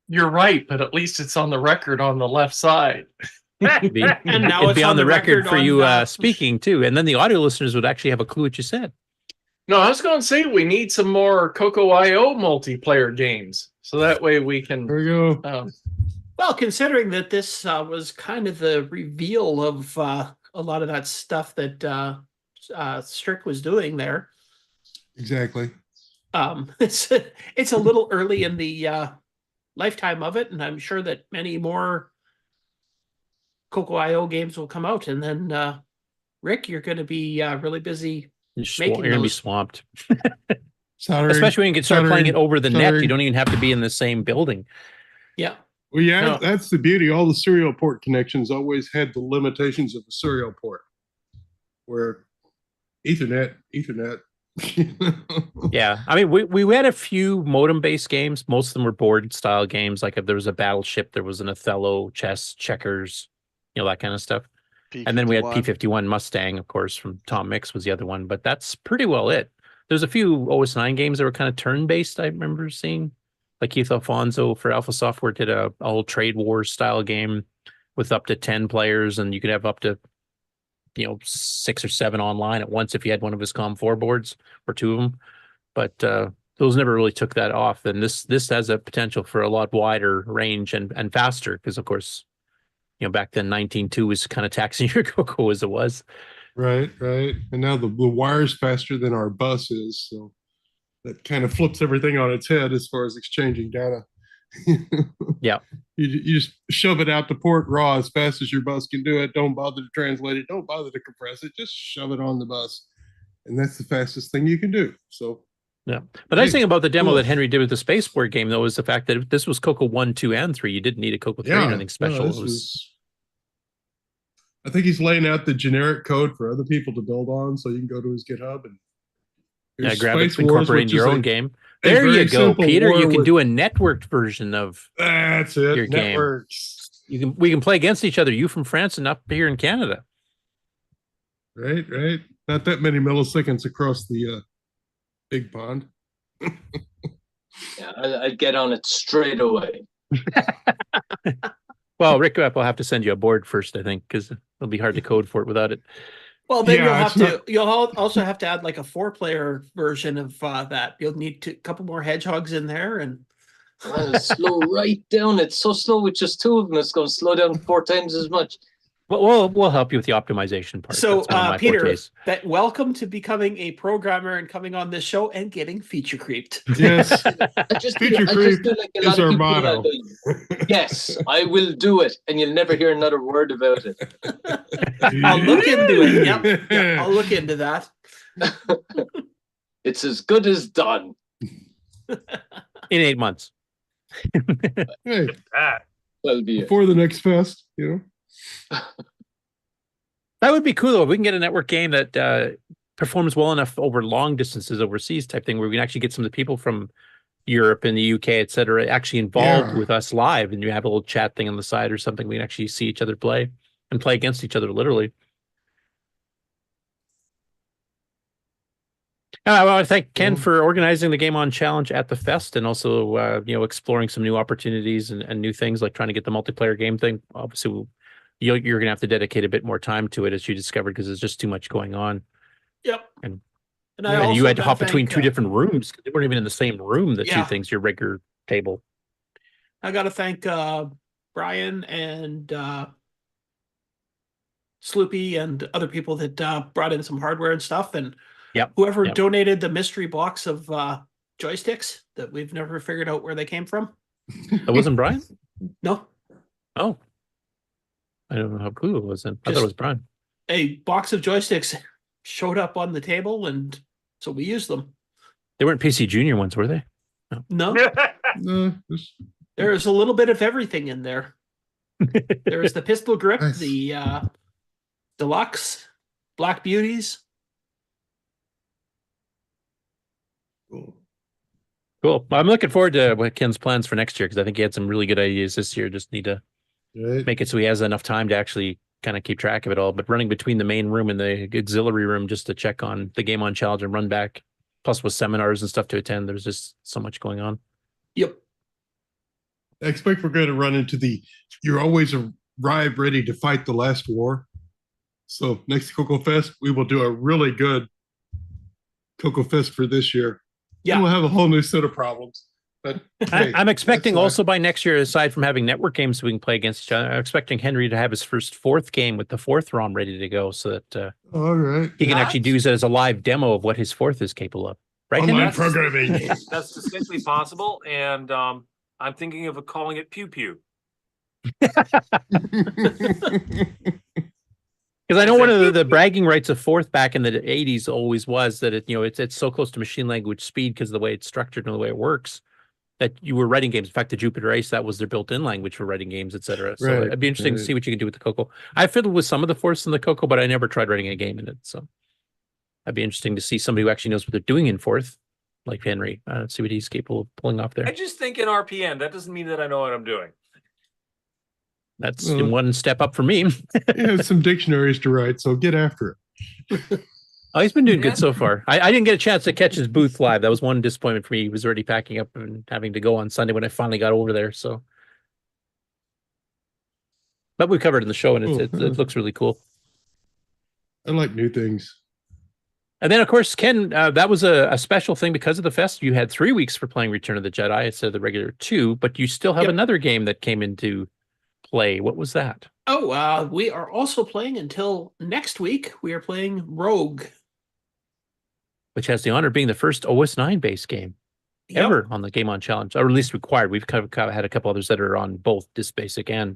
You're right, but at least it's on the record on the left side. And now it'd it's be on the record for on, you speaking too, and then the audio listeners would actually have a clue what you said. No, I was going to say we need some more CoCoIO multiplayer games, so that way we can. There we go. Well, considering that this was kind of the reveal of a lot of that stuff that Strick was doing there. Exactly. It's a little early in the lifetime of it, and I'm sure that many more CoCoIO games will come out, and then Rick, you're going to be really busy. You're going to be swamped. Soldering, especially when you can start playing it over the net. You don't even have to be in the same building. Yeah. Well, yeah, that's the beauty. All the serial port connections always had the limitations of a serial port, where Ethernet. Yeah, I mean, we had a few modem-based games. Most of them were board-style games. Like if there was a battleship, there was an Othello, chess, checkers, that kind of stuff. P-51. And then we had P-51 Mustang, of course, from Tom Mix was the other one. But that's pretty well it. There's a few OS9 games that were kind of turn-based, I remember seeing. Like Keith Alfonso for Alpha Software did a whole Trade Wars style game with up to 10 players, and you could have up to 6 or 7 online at once if you had one of his COM4 boards or 2 of them. But those never really took that off. And this has a potential for a lot wider range and faster because, of course, back then 19.2 was kind of taxing your Coco as it was. Right. And now the wire's faster than our bus is, so that kind of flips everything on its head as far as exchanging data. Yeah. You just shove it out the port raw as fast as your bus can do it. Don't bother to translate it. Don't bother to compress it. Just shove it on the bus. And that's the fastest thing you can do. So yeah. But I think about the demo that Henry did with the Spaceport game, though, is the fact that this was Coco 1, 2, and 3. You didn't need a Coco 3 or anything special. I think he's laying out the generic code for other people to build on, so you can go to his GitHub and grab it, incorporate into your own game. There you go, Peter. You can do a networked version of that's it. your Networks. we can play against each other. You from France and up here in Canada. Right. Not that many milliseconds across the big pond. Yeah, I'd get on it straight away. Well, Rick will have to send you a board first, I think, because it'll be hard to code for it without it. Well, then you'll also have to add like a 4-player version of that. You'll need a couple more hedgehogs in there, and slow right down. It's so slow with just 2 of them. It's going to slow down 4 times as much. Well, we'll help you with the optimization part. So, That's one of my Peter, fortes. welcome to becoming a programmer and coming on this show and getting feature creeped. Yes, feature creep is our motto. Yes, I will do it, and you'll never hear another word about it. I'll look into it. Yep, I'll look into that. It's as good as done. In 8 months. Hey, well, before the next fest, That would be cool though. If we can get a network game that performs well enough over long distances overseas type thing, where we can actually get some of the people from Europe and the UK, et cetera, actually involved with us live, and you have a little chat thing on the side or something. We can actually see each other play and play against each other literally. I want to thank Ken for organizing the Game On Challenge at the fest, and also exploring some new opportunities and new things, like trying to get the multiplayer game thing. Obviously, you're going to have to dedicate a bit more time to it, as you discovered, because there's just too much going on. Yep. And I you had to also hop gotta between thank, 2 different rooms. They weren't even in the same room, the 2 things, your regular table. I got to thank Brian and Sloopy and other people that brought in some hardware and stuff, and whoever donated the mystery box of joysticks that we've never figured out where they came from. That wasn't Brian? No. Oh. I don't know how cool it was then. I thought it was Brian. A box of joysticks showed up on the table, and so we used them. They weren't PCjr ones, were they? No. There's a little bit of everything in there. There's the pistol grip, the deluxe, Black Beauties. Cool. I'm looking forward to what Ken's plans for next year, because I think he had some really good ideas this year. Just need to make it so he has enough time to actually kind of keep track of it all. But running between the main room and the auxiliary room just to check on the Game On Challenge and run back, plus with seminars and stuff to attend, there's just so much going on. Yep. I expect we're going to run into you're always arrive ready to fight the last war. So next CoCo Fest, we will do a really good CoCo Fest for this year. Yeah. We'll have a whole new set of problems. But hey, I'm expecting also by next year, aside from having network games we can play against each other, I'm expecting Henry to have his first 4th game with the 4th ROM ready to go, so that all right, he can actually use it as a live demo of what his 4th is capable of. Right? Online programming. That's distinctly possible, and I'm thinking of calling it Pew Pew. Because I know one of the bragging rights of 4th back in the 80s always was that it's so close to machine language speed because of the way it's structured and the way it works, that you were writing games. In fact, the Jupiter Ace, that was their built-in language for writing games, etc. So it'd be interesting to see what you can do with the CoCo. I fiddled with some of the 4ths in the CoCo, but I never tried writing a game in it. So it'd be interesting to see somebody who actually knows what they're doing in 4th, like Henry, see what he's capable of pulling off there. I just think in RPN. That doesn't mean that I know what I'm doing. That's one step up for me. You have some dictionaries to write, so get after it. Oh, he's been doing good so far. I didn't get a chance to catch his booth live. That was one disappointment for me. He was already packing up and having to go on Sunday when I finally got over there. So, but we covered it in the show, and it looks really cool. I like new things. And then, of course, Ken, that was a special thing because of the fest. You had 3 weeks for playing Return of the Jedi instead of the regular 2, but you still have another game that came into play. What was that? Oh, we are also playing until next week. We are playing Rogue, which has the honor of being the first OS9 based game ever on the Game On Challenge, or at least required. We've kind of had a couple others that are on both Disk Basic and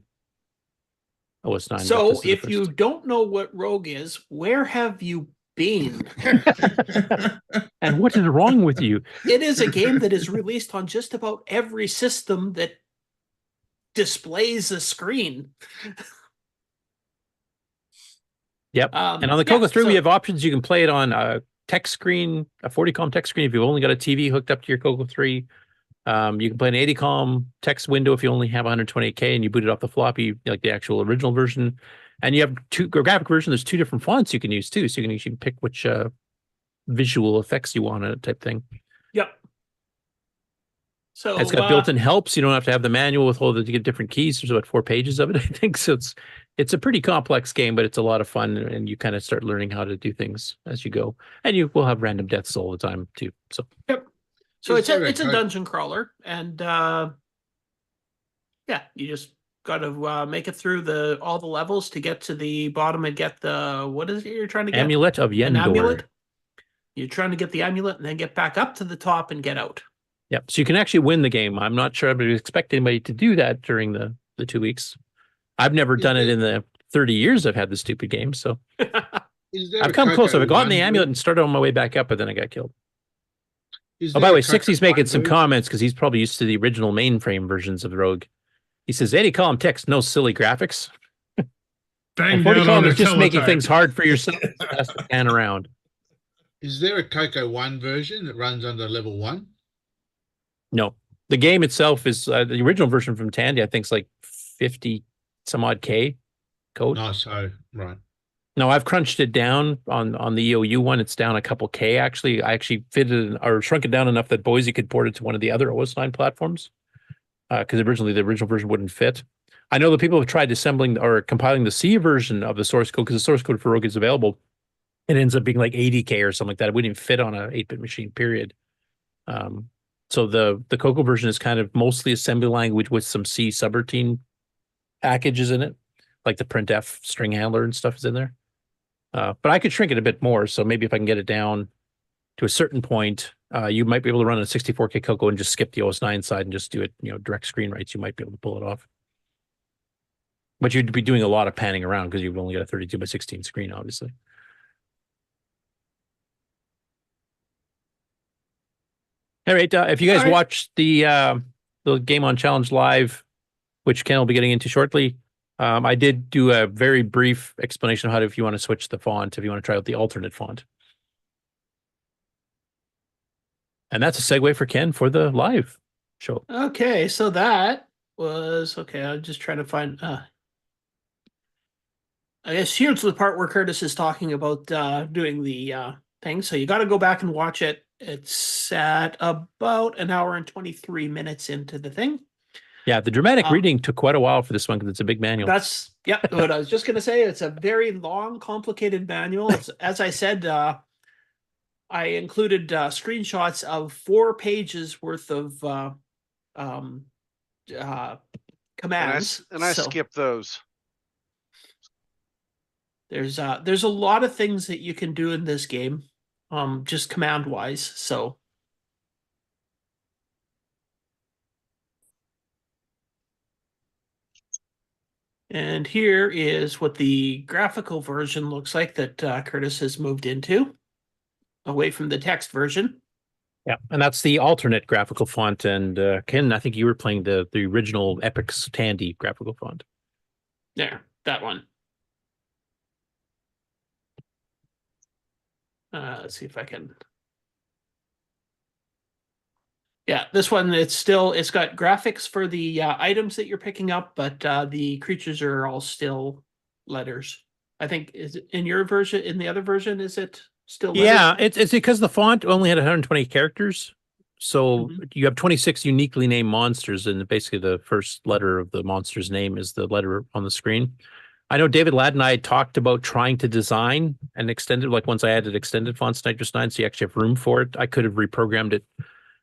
OS9. So if you don't know what Rogue is, where have you been? And what is wrong with you? It is a game that is released on just about every system that displays a screen. Yep. And on the CoCo 3, we have options. You can play it on a text screen, a 40-column text screen if you've only got a TV hooked up to your CoCo 3. You can play an 80 column text window if you only have 128K and you boot it off the floppy, like the actual original version. And you have two graphic version. There's two different fonts you can use too. So you can pick which visual effects you want on it type thing. Yep. So It's got built-in helps. You don't have to have the manual with all the you get different keys. There's about 4 pages of it, I think. So it's a pretty complex game, but it's a lot of fun, and you kind of start learning how to do things as you go. And you will have random deaths all the time too. So yep. So it's a dungeon crawler, and yeah, you just got to make it through all the levels to get to the bottom and get the what is it you're trying to get? Amulet of Yendor. An amulet. You're trying to get the amulet and then get back up to the top and get out. Yep. So you can actually win the game. I'm not sure I would expect anybody to do that during the 2 weeks. I've never done it in the 30 years I've had the stupid game. So I've come close. I've gotten the amulet and started on my way back up, but then I got killed. Oh, by the way, 60's making some comments because he's probably used to the original mainframe versions of Rogue. He says, 80 column text, no silly graphics. And 40 column is just making things hard for yourself to pan around. Is there a Coco 1 version that runs under level 1? No. The game itself is the original version from Tandy, I think, is like 50 some odd K code. No, so, right. No, I've crunched it down on the EOU one. It's down a couple K, actually. I actually fitted or shrunk it down enough that Boise could port it to one of the other OS9 platforms. Because originally the original version wouldn't fit. I know that people have tried assembling or compiling the C version of the source code because the source code for Rogue is available. It ends up being like 80K or something like that. It wouldn't even fit on an 8-bit machine, period. So the CoCo version is kind of mostly assembly language with some C subroutine packages in it, like the printf string handler and stuff is in there. But I could shrink it a bit more. So maybe if I can get it down to a certain point, you might be able to run a 64K CoCo and just skip the OS9 side and just do it, direct screen writes. You might be able to pull it off. But you'd be doing a lot of panning around because you've only got a 32x16 screen, obviously. All right, if you guys watch the Game on Challenge live, which Ken will be getting into shortly, I did do a very brief explanation of how to, if you want to switch the font, if you want to try out the alternate font. And that's a segue for Ken for the live show. Okay, so that was okay. I'm just trying to find. I guess here's the part where Curtis is talking about doing the thing. So you got to go back and watch it. It's at about an hour and 23 minutes into the thing. Yeah, the dramatic reading took quite a while for this one because it's a big manual. That's what I was just going to say. It's a very long, complicated manual. It's, as I said, I included screenshots of 4 pages worth of commands. And I skipped those. There's a lot of things that you can do in this game, just command wise. So and here is what the graphical version looks like that Curtis has moved into, away from the text version. Yeah, and that's the alternate graphical font. And Ken, I think you were playing the original Epic's Tandy graphical font. There, that one. Let's see if I can. Yeah, this one, it's got graphics for the items that you're picking up, but the creatures are all still letters. I think, is it in your version, in the other version, is it still letters? Yeah, it's because the font only had 120 characters. So you have 26 uniquely named monsters, and basically the first letter of the monster's name is the letter on the screen. I know David Ladd and I talked about trying to design an extended, like once I added extended fonts to Nitrous 9, so you actually have room for it. I could have reprogrammed it.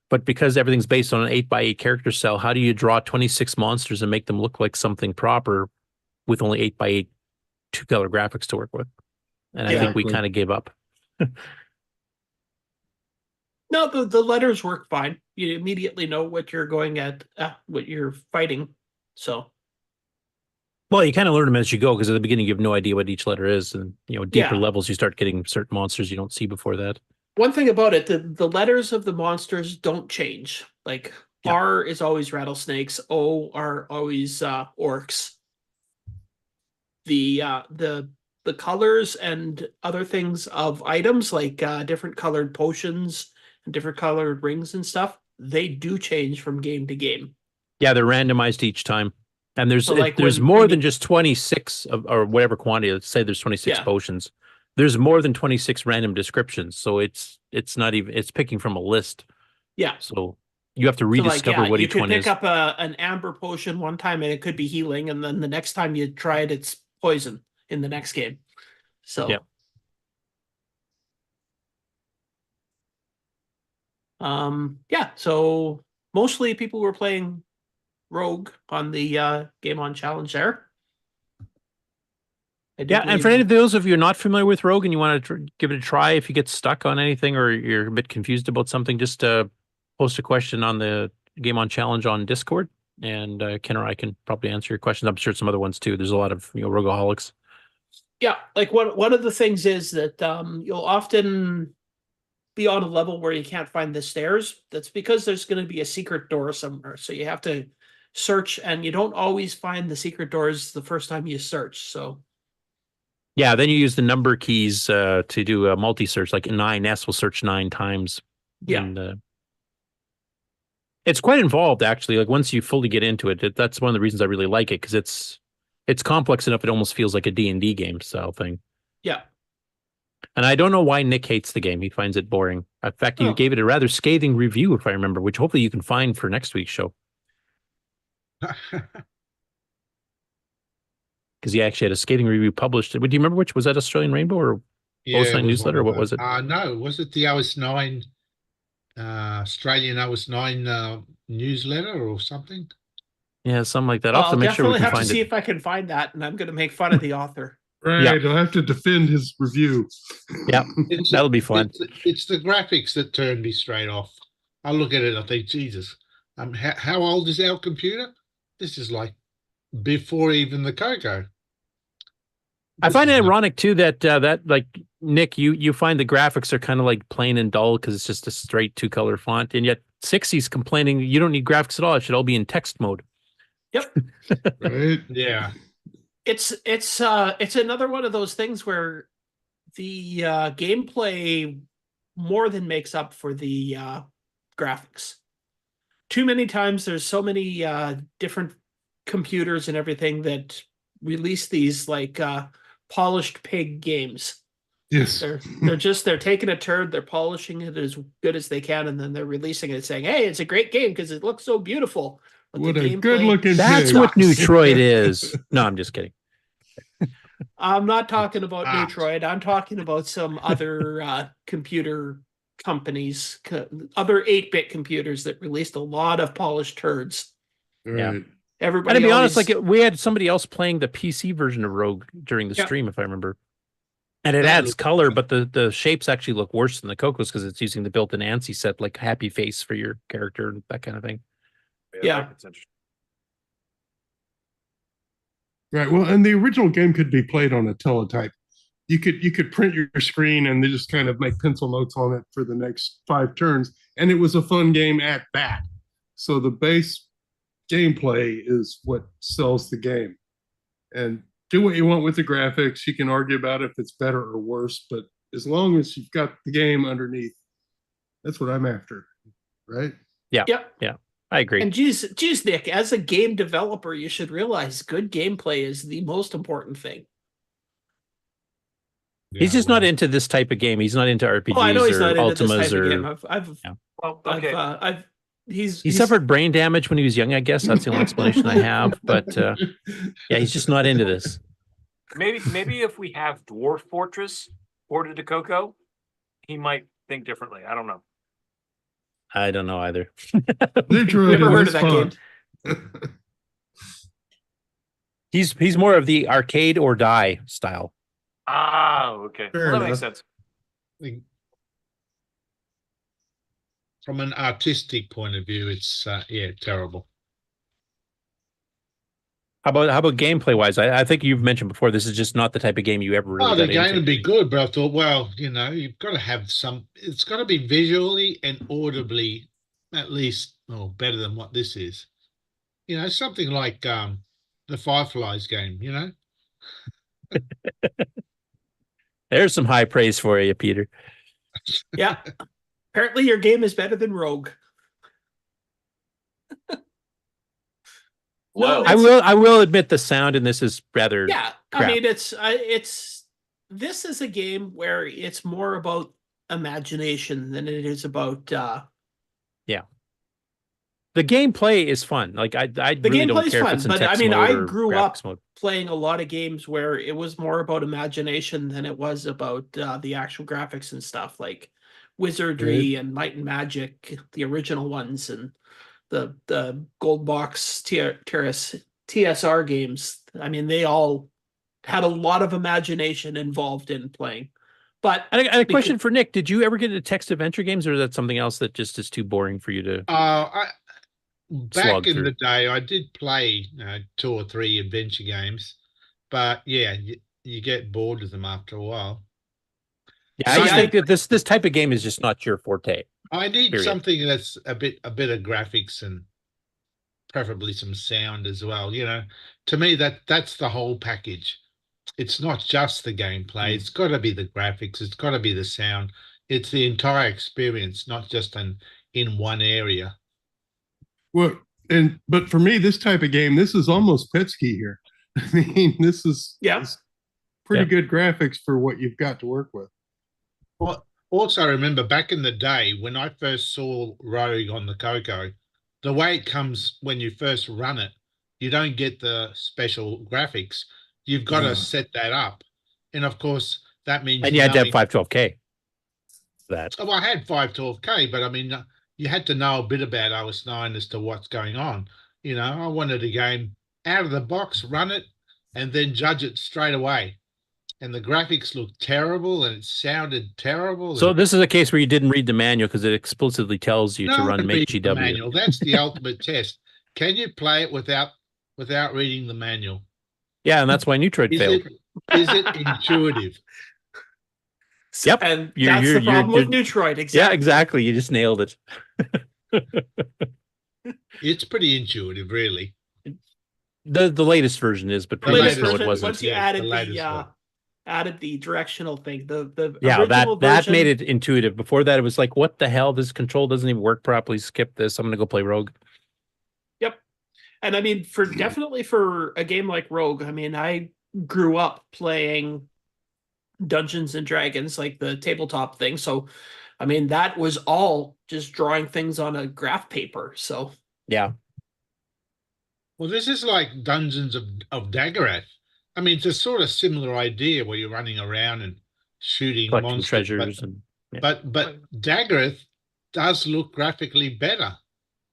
But because everything's based on an 8x8 character cell, how do you draw 26 monsters and make them look like something proper with only 8x8 2-color graphics to work with? And I think we kind of gave up. No, the letters work fine. You immediately know what you're going at, what you're fighting. So. Well, you kind of learn them as you go, because at the beginning you have no idea what each letter is, and deeper levels you start getting certain monsters you don't see before that. One thing about it, the letters of the monsters don't change. Like R is always rattlesnakes, O are always orcs. The colors and other things of items, like different colored potions and different colored rings and stuff, they do change from game to game. Yeah, they're randomized each time. And there's So, like, there's when more you- than just 26 or whatever quantity. Let's say there's 26 Yeah. potions. There's more than 26 random descriptions. So it's not even, it's picking from a list. Yeah. So you have to So, like, rediscover yeah, what you each could one pick is. up an amber potion one time and it could be healing, and then the next time you try it, it's poison in the next game. So Yeah. yeah, so mostly people were playing Rogue on the Game On Challenge there. I do Yeah, and believe- for any of those of you not familiar with Rogue and you want to give it a try, if you get stuck on anything or you're a bit confused about something, just post a question on the Game On Challenge on Discord, and Ken or I can probably answer your questions. I'm sure some other ones too. There's a lot of Rogueholics. Yeah, like one of the things is that you'll often be on a level where you can't find the stairs. That's because there's going to be a secret door somewhere. So you have to search, and you don't always find the secret doors the first time you search. So Yeah, then you use the number keys to do a multi-search, like 9S will search 9 times. Yeah. And, it's quite involved, actually. Like, once you fully get into it, that's one of the reasons I really like it, because it's complex enough it almost feels like a D&D game style thing. yeah. And I don't know why Nick hates the game. He finds it boring. In fact, he Oh. gave it a rather scathing review, if I remember, which hopefully you can find for next week's show. Because he actually had a scathing review published. Do you remember which? Was that Australian Rainbow or Yeah, it OS9 was newsletter? Or one what of was them. it? No, was it the OS9 Australian OS9 newsletter or something? Yeah, something like that. I'll have I'll to make sure we definitely can have to find see it. if I can find that, and I'm going to make fun of the author. Right, Yeah. I'll have to defend his review. Yeah, that'll be fun. It's the graphics that turn me straight off. I look at it, I think, Jesus, how old is our computer? This is like before even the Coco. I find it ironic too that like Nick, you find the graphics are kind of like plain and dull because it's just a straight 2-color font, and yet 60's complaining you don't need graphics at all. It should all be in text mode. Yep. Right? Yeah. It's another one of those things where the gameplay more than makes up for the graphics. Too many times there's so many different computers and everything that release these like polished pig games. Yes. They're taking a turd, they're polishing it as good as they can, and then they're releasing it saying, hey, it's a great game because it looks so beautiful. But What the a gameplay good-looking That's pig. what Neutroid is. No, I'm just kidding. I'm not talking about Neutroid. I'm talking about some other computer companies, other 8-bit computers that released a lot of polished turds. Yeah. Right. Everybody And to be honest, always- like we had somebody else playing the PC version of Rogue during the Yeah. stream, if I remember. And it That adds looks color, but the shapes actually look worse than the Cocos because it's using the built-in ANSI set, like happy face for your character and that kind of thing. Yeah. That's interesting. Right. Well, and the original game could be played on a teletype. You could print your screen and then just kind of make pencil notes on it for the next 5 turns, and it was a fun game at that. So the base gameplay is what sells the game. And do what you want with the graphics. You can argue about if it's better or worse, but as long as you've got the game underneath, that's what I'm after, right? Yeah. Yep. Yeah. I agree. And geez, Nick, as a game developer, you should realize good gameplay is the most important thing. He's just not into this type of game. He's not into RPGs Oh, I know he's or not into this Ultimas type of or. game. Yeah. Well, okay. He suffered brain damage when he was young, I guess. That's the only explanation I have. But yeah, he's just not into this. Maybe if we have Dwarf Fortress ported to Coco, he might think differently. I don't know. I don't know either. Never heard of that game. He's more of the arcade or die style. Ah, okay. Fair Well, that makes enough. sense. From an artistic point of view, it's terrible. How about gameplay wise? I think you've mentioned before this is just not the type of game you ever really Oh, the got game into. would be good, but I thought, well, you've got to have some. It's got to be visually and audibly, at least, better than what this is. Something like the Fireflies game. There's some high praise for you, Peter. Yeah. Apparently your game is better than Rogue. Well, I will admit the sound in this is rather yeah. crap. I mean, this is a game where it's more about imagination than it is about. Yeah. The gameplay is fun. Like I The really don't gameplay's care if fun, it's in but I text mean, mode I or grew up graphics mode. playing a lot of games where it was more about imagination than it was about the actual graphics and stuff, like Wizardry and Might and Magic, the original ones, and the Gold Box TSR games. I mean, they all had a lot of imagination involved in playing. But I got a question for Nick. Did you ever get into text adventure games, or is that something else that just is too boring for you to Back in through? the day, I did play 2 or 3 adventure games, but yeah, you get bored of them after a while. Yeah, I just think that this type of game is just not your forte. I need period. something that's a bit of graphics and preferably some sound as well. You know, to me that's the whole package. It's not just the gameplay. It's got to be the graphics. It's got to be the sound. It's the entire experience, not just in one area. Well, but for me, this type of game, this is almost Petsky here. I mean, this is pretty good graphics for what you've got to work with. Well, also remember back in the day when I first saw Rogue on the CoCo, the way it comes when you first run it, you don't get the special graphics. You've got to set that up, and of course that means. And you had to have 512K. That. Oh, I had 512K, but I mean, you had to know a bit about OS9 as to what's going on. You know, I wanted a game out of the box, run it, and then judge it straight away. And the graphics looked terrible, and it sounded terrible. So this is a case where you didn't read the manual because it explicitly tells you to run Make the GW. manual. That's the ultimate test. Can you play it without reading the manual? Yeah, and that's why Neutroid failed. Is it intuitive? Yep. And that's the problem with Neutroid. Exactly. Yeah, exactly. You just nailed it. It's pretty intuitive, really. The latest version is, but previously it wasn't. Once you added the directional thing, the that version, made it intuitive. Before that, it was like, what the hell? This control doesn't even work properly. Skip this. I'm gonna go play Rogue. Yep. And I mean, definitely for a game like Rogue, I mean, I grew up playing Dungeons and Dragons, like the tabletop thing. So, I mean, that was all just drawing things on a graph paper. So, yeah. Well, this is like Dungeons of Dagarath. I mean, it's a sort of similar idea where you're running around and shooting collecting monsters, treasures, but Dagarath does look graphically better.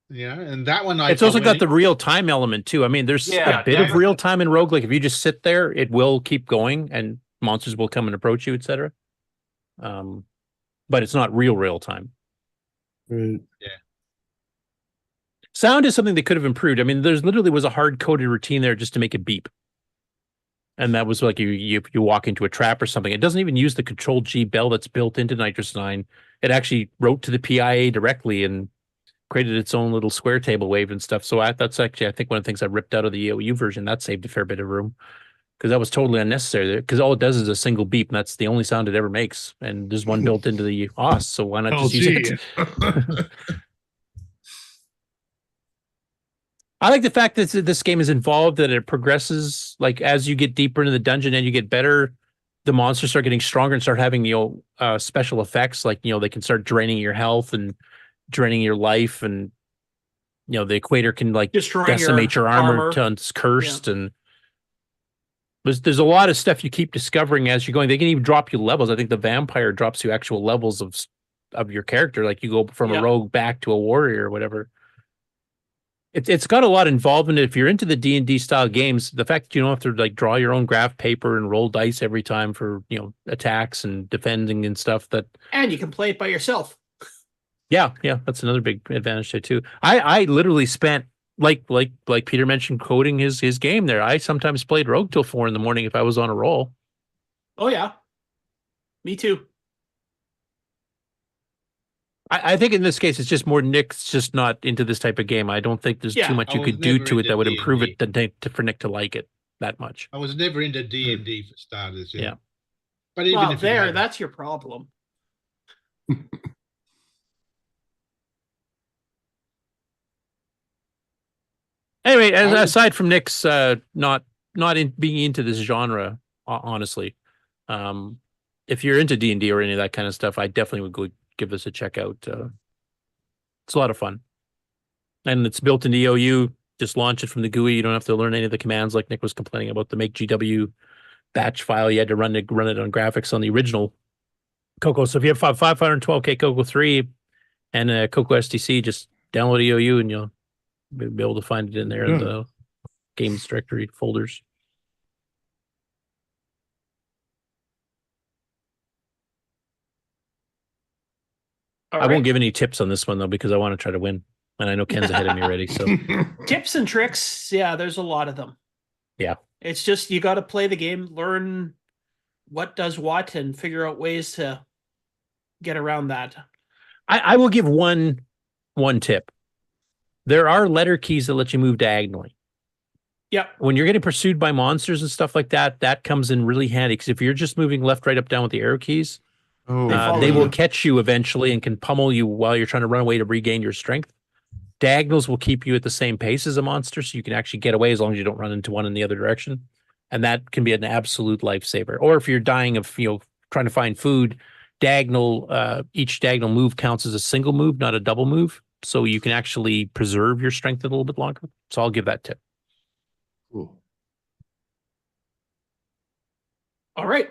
Yeah, and that one it's also got the real time element too. I mean, there's a bit of real time in Rogue. Like if you just sit there, it will keep going and monsters will come and approach you, etc. But it's not real time. Right. Yeah. Sound is something that could have improved. I mean, there's literally was a hard-coded routine there just to make it beep. And that was like you walk into a trap or something. It doesn't even use the Control-G bell that's built into Nitrous 9. It actually wrote to the PIA directly and created its own little square table wave and stuff. So that's actually, I think, one of the things I ripped out of the EOU version. That saved a fair bit of room because that was totally unnecessary. Because all it does is a single beep, and that's the only sound it ever makes. And there's one built into the Aus, so why not just use it? I like the fact that this game is involved, that it progresses. Like as you get deeper into the dungeon and you get better, the monsters start getting stronger and start having special effects. Like they can start draining your health and draining your life, and the equator can like decimate your armor till it's cursed. And there's a lot of stuff you keep discovering as you're going. They can even drop you levels. I think the vampire drops you actual levels of your character. Like you go from a rogue back to a warrior or whatever. It's got a lot involved in it. If you're into the D&D style games, the fact that you don't have to like draw your own graph paper and roll dice every time for attacks and defending and stuff, and you can play it by yourself. Yeah, that's another big advantage there too. I literally spent like Peter mentioned coding his game there. I sometimes played Rogue till 4 a.m. if I was on a roll. Oh yeah, me too. I think in this case, it's just more Nick's just not into this type of game. I don't think there's too much you could do to it that would improve it for Nick to like it that much. I was never into D&D for starters. Yeah. But even if that's your problem. Anyway, aside from Nick's not being into this genre, honestly, if you're into D&D or any of that kind of stuff, I definitely would go give this a check out. It's a lot of fun, and it's built into EOU. Just launch it from the GUI. You don't have to learn any of the commands like Nick was complaining about the make GW batch file. You had to run it on graphics on the original Coco. So if you have 512K Coco 3 and a Coco STC, just download EOU and you'll be able to find it in there in the games directory folders. I won't give any tips on this one though, because I want to try to win. And I know Ken's ahead of me already. So tips and tricks, yeah, there's a lot of them. Yeah. It's just you got to play the game, learn what does what, and figure out ways to get around that. I will give one tip. There are letter keys that let you move diagonally. Yep. When you're getting pursued by monsters and stuff like that, that comes in really handy, because if you're just moving left, right, up, down with the arrow keys, they will catch you eventually and can pummel you while you're trying to run away to regain your strength. Diagonals will keep you at the same pace as a monster, so you can actually get away as long as you don't run into one in the other direction. And that can be an absolute lifesaver. Or if you're dying of, trying to find food, each diagonal move counts as a single move, not a double move. So you can actually preserve your strength a little bit longer. So I'll give that tip. Cool. All right.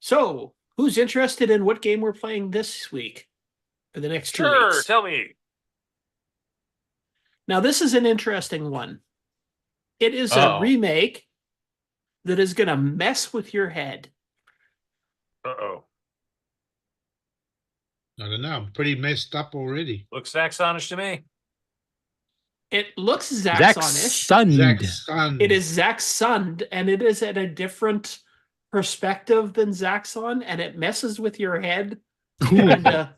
So who's interested in what game we're playing this week? For the next 2 weeks. Sure, tell me. Now, this is an interesting one. It is a remake that is going to mess with your head. Uh-oh. I don't know. I'm pretty messed up already. Looks Zaxxonish to me. It looks Zaxxonish. Zaxxon. It is Zaxxon, and it is at a different perspective than Zaxxon, and it messes with your head. And,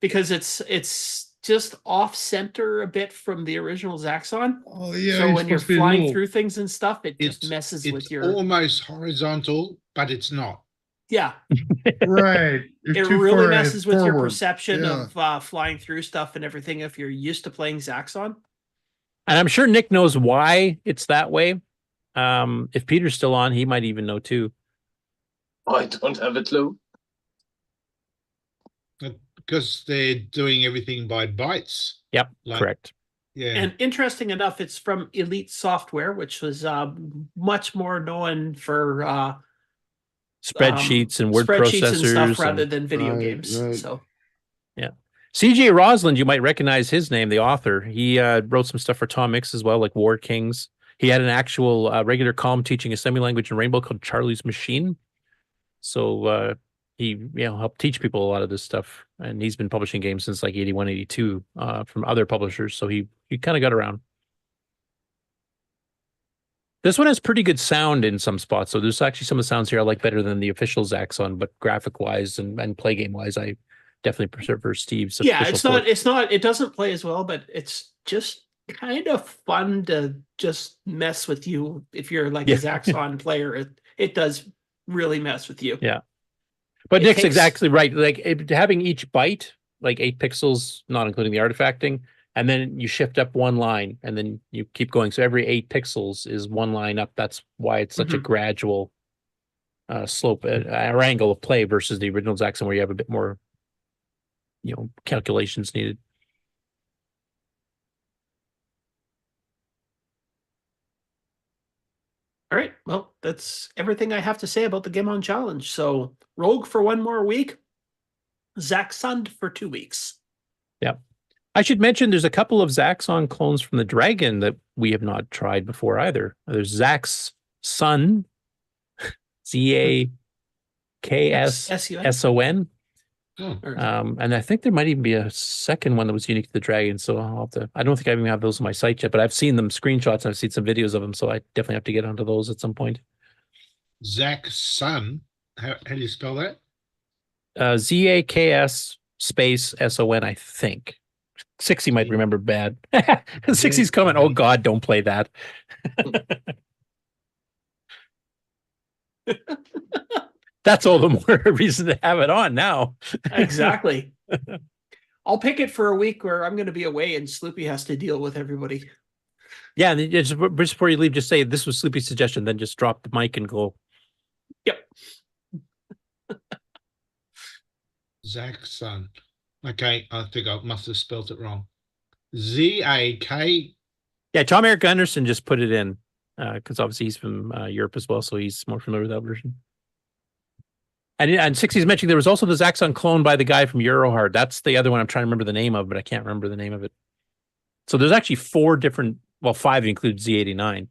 because it's just off center a bit from the original Zaxxon. Oh yeah. So when you're flying through things and stuff, it just messes with your. It's almost horizontal, but it's not. Yeah. Right. It really messes with your perception of flying through stuff and everything if you're used to playing Zaxxon. And I'm sure Nick knows why it's that way. If Peter's still on, he might even know too. I don't have a clue. Because they're doing everything by bytes. Yep, correct. Yeah. And interesting enough, it's from Elite Software, which was much more known for spreadsheets and word processors and stuff rather than video games. Right. So, yeah. CJ Rosland, you might recognize his name, the author. He wrote some stuff for Tom Mix as well, like War Kings. He had an actual regular column teaching assembly language in Rainbow called Charlie's Machine. So he helped teach people a lot of this stuff. And he's been publishing games since like 81, 82 from other publishers. So he kind of got around. This one has pretty good sound in some spots. So there's actually some of the sounds here I like better than the official Zaxxon, but graphic-wise and play game-wise, I definitely prefer Steve's. Yeah, it doesn't play as well, but it's just kind of fun to just mess with you if you're like a Zaxxon player. It does really mess with you. Yeah. But Nick's exactly right. Like having each byte, like 8 pixels, not including the artifacting, and then you shift up one line and then you keep going. So every 8 pixels is one line up. That's why it's such a gradual slope or angle of play versus the original Zaxxon where you have a bit more, calculations needed. All right. Well, that's everything I have to say about the Game On Challenge. So Rogue for 1 more week, Zaxxon for 2 weeks. Yep. I should mention there's a couple of Zaxxon clones from the Dragon that we have not tried before either. There's Zaxxon, ZAKSSON. And I think there might even be a second one that was unique to the Dragon. So I don't think I even have those on my site yet, but I've seen them screenshots and I've seen some videos of them. So I definitely have to get onto those at some point. Zaxxon. How do you spell that? ZAKS space SON, I think. 60 might remember bad. 60's comment, oh God, don't play that. That's all the more reason to have it on now. Exactly. I'll pick it for a week where I'm going to be away and Sloopy has to deal with everybody. Yeah, and just before you leave, just say this was Sloopy's suggestion, then just drop the mic and go. Yep. Zach's son. Okay, I think I must have spelt it wrong. Z-A-K. Yeah, Tom Eric Anderson just put it in because obviously he's from Europe as well, so he's more familiar with that version. And 60's mentioning there was also the Zaxxon clone by the guy from Eurohard. That's the other one I'm trying to remember the name of, but I can't remember the name of it. So there's actually 4 different, well, 5 include Z89.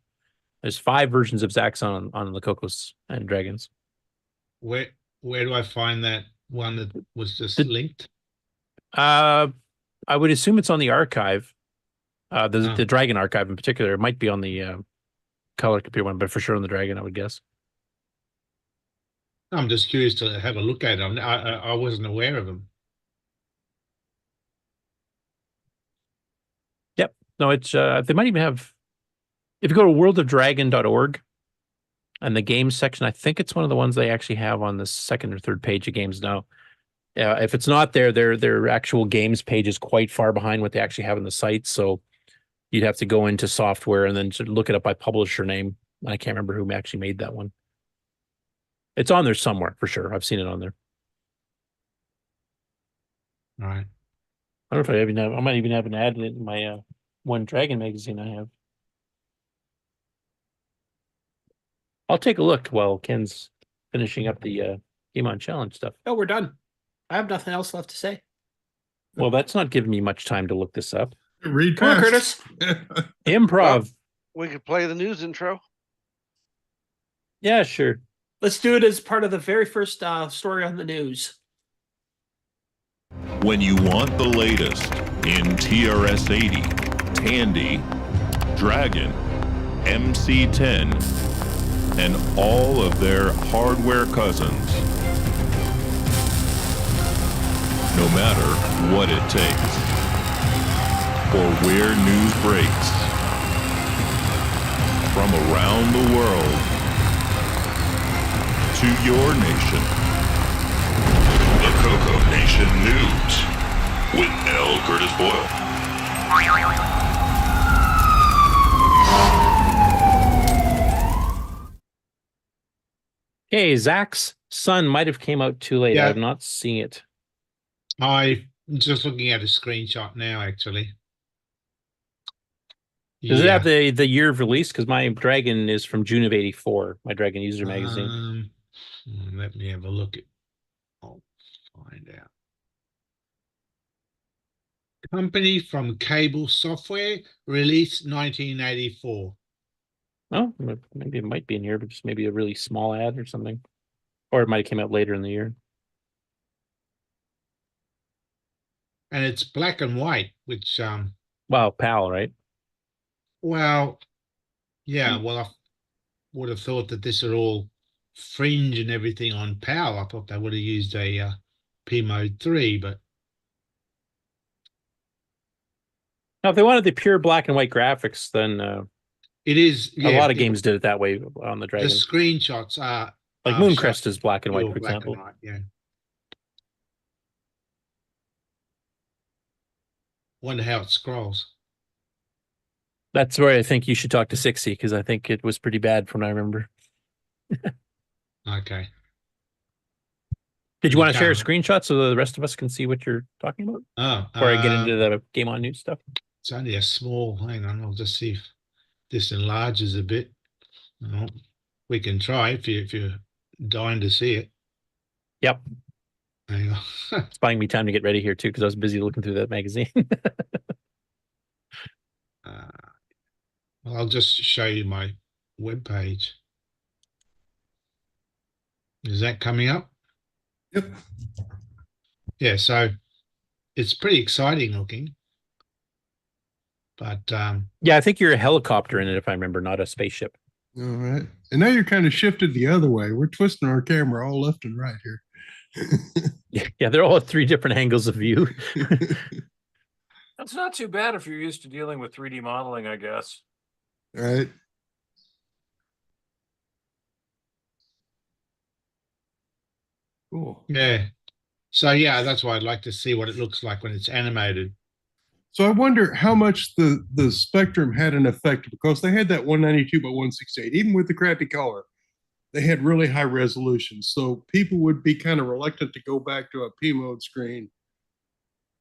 There's 5 versions of Zaxxon on the Cocos and Dragons. Where do I find that one that was just linked? I would assume it's on the archive. The Dragon archive in particular. It might be on the color computer one, but for sure on the Dragon, I would guess. I'm just curious to have a look at them. I wasn't aware of them. Yep. No, it's they might even have, if you go to worldofdragon.org and the games section, I think it's one of the ones they actually have on the 2nd or 3rd page of games now. If it's not there, their actual games page is quite far behind what they actually have on the site. So you'd have to go into software and then look it up by publisher name. I can't remember who actually made that one. It's on there somewhere for sure. I've seen it on there. All right. I don't know if I might even have an ad in my One Dragon magazine I have. I'll take a look while Ken's finishing up the Game On Challenge stuff. Oh, we're done. I have nothing else left to say. Well, that's not giving me much time to look this up. Read Come on, Curtis. Improv. We could play the news intro. Yeah, sure. Let's do it as part of the very first story on the news. When you want the latest in TRS-80, Tandy, Dragon, MC-10, and all of their hardware cousins, no matter what it takes, or where news breaks, from around the world to your nation. The CoCoNation News with L Curtis Boyle. Okay, Zach's son might have came out too late. Yeah. I'm not seeing it. I'm just looking at a screenshot now, actually. Does it have the year of release? Because my Dragon is from June of '84. My Dragon User magazine. Let me have a look at. I'll find out. Company from Cable Software, released 1984. Oh, maybe it might be in here, but just maybe a really small ad or something, or it might have came out later in the year. And it's black and white, which Wow, PAL, right? well, yeah, well, I would have thought that this would all fringe and everything on PAL. I thought they would have used a P Mode 3, but Now, if they wanted the pure black and white graphics, then it is a lot of games did it that way on the the Dragon. screenshots are Like Mooncrest is black and white, for black example. and white, yeah. Wonder how it scrolls. That's where I think you should talk to 60, because I think it was pretty bad from what I remember. Okay. Did you want to share a Okay. screenshot so the rest of us can see what you're talking about? Oh, Before I get into the Game On News stuff. it's only a small. Hang on, I'll just see if this enlarges a bit. No, we can try if you're dying to see it. Yep. Hang on. It's buying me time to get ready here too, because I was busy looking through that magazine. Well, I'll just show you my web page. Is that coming up? Yep. Yeah, so it's pretty exciting looking. But Yeah, I think you're a helicopter in it, if I remember, not a spaceship. All right. And now you're kind of shifted the other way. We're twisting our camera all left and right here. Yeah, they're all at 3 different angles of view. That's not too bad if you're used to dealing with 3D modeling, I guess. All right. Cool. yeah, So yeah, that's why I'd like to see what it looks like when it's animated. So I wonder how much the spectrum had an effect, because they had that 192 by 168, even with the crappy color, they had really high resolution. So people would be kind of reluctant to go back to a P mode screen